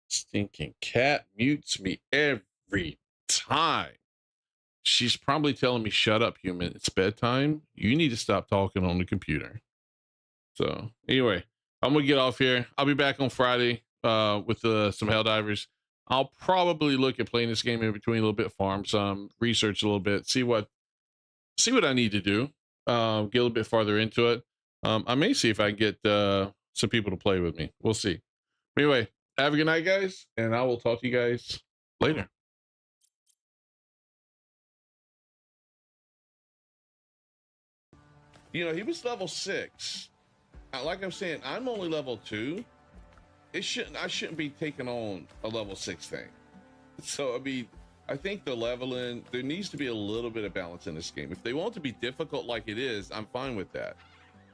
[SPEAKER 1] stinking cat mutes me every time. She's probably telling me, shut up, human. It's bedtime. You need to stop talking on the computer. So anyway, I'm going to get off here. I'll be back on Friday with some Helldivers. I'll probably look at playing this game in between a little bit, farm some, research a little bit, see what I need to do, get a little bit farther into it. I may see if I can get some people to play with me. We'll see. Anyway, have a good night, guys, and I will talk to you guys later. He was level 6. Like I'm saying, I'm only level 2. I shouldn't be taking on a level 6 thing. So, I think the leveling, there needs to be a little bit of balance in this game. If they want it to be difficult like it is, I'm fine with that.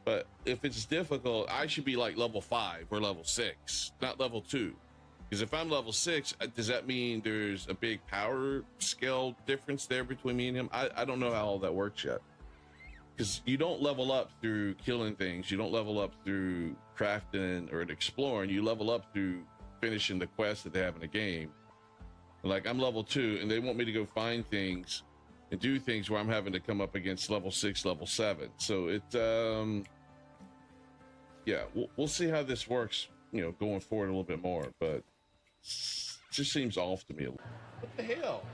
[SPEAKER 1] But if it's difficult, I should be like level 5 or level 6, not level 2. Because if I'm level 6, does that mean there's a big power scale difference there between me and him? I don't know how all that works yet. because you don't level up through killing things. You don't level up through crafting or exploring. You level up through finishing the quests that they have in the game. Like, I'm level 2, and they want me to go find things and do things where I'm having to come up against level 6, level 7. So it, yeah, we'll see how this works, you know, going forward a little bit more. But it just seems off to me a little. What the hell?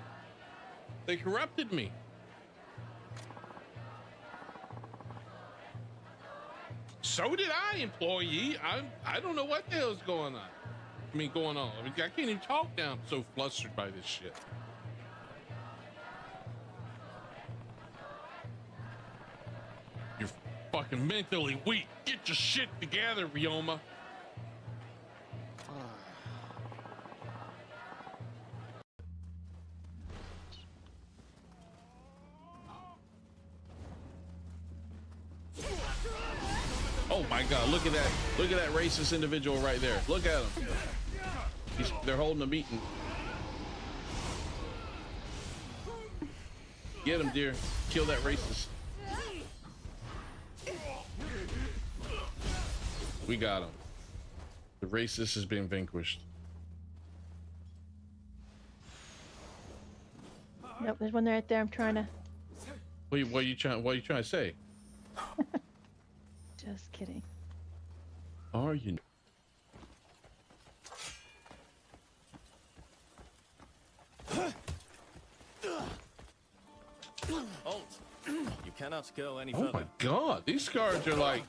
[SPEAKER 1] They corrupted me. So did I, employee. I don't know what the hell's going on. I mean, I can't even talk now. I'm so flustered by this shit. You're fucking mentally weak. Get your shit together, Ryoma. Oh my God, look at that. Look at that racist individual right there. Look at him. They're holding a meeting. Get him, dear. Kill that racist. We got him. The racist has been vanquished.
[SPEAKER 2] Nope, there's one right there. I'm trying to.
[SPEAKER 1] What are you trying to say?
[SPEAKER 2] Just kidding.
[SPEAKER 1] Are you?
[SPEAKER 3] Halt! You cannot go any
[SPEAKER 1] Oh
[SPEAKER 3] further.
[SPEAKER 1] my God, these guards are like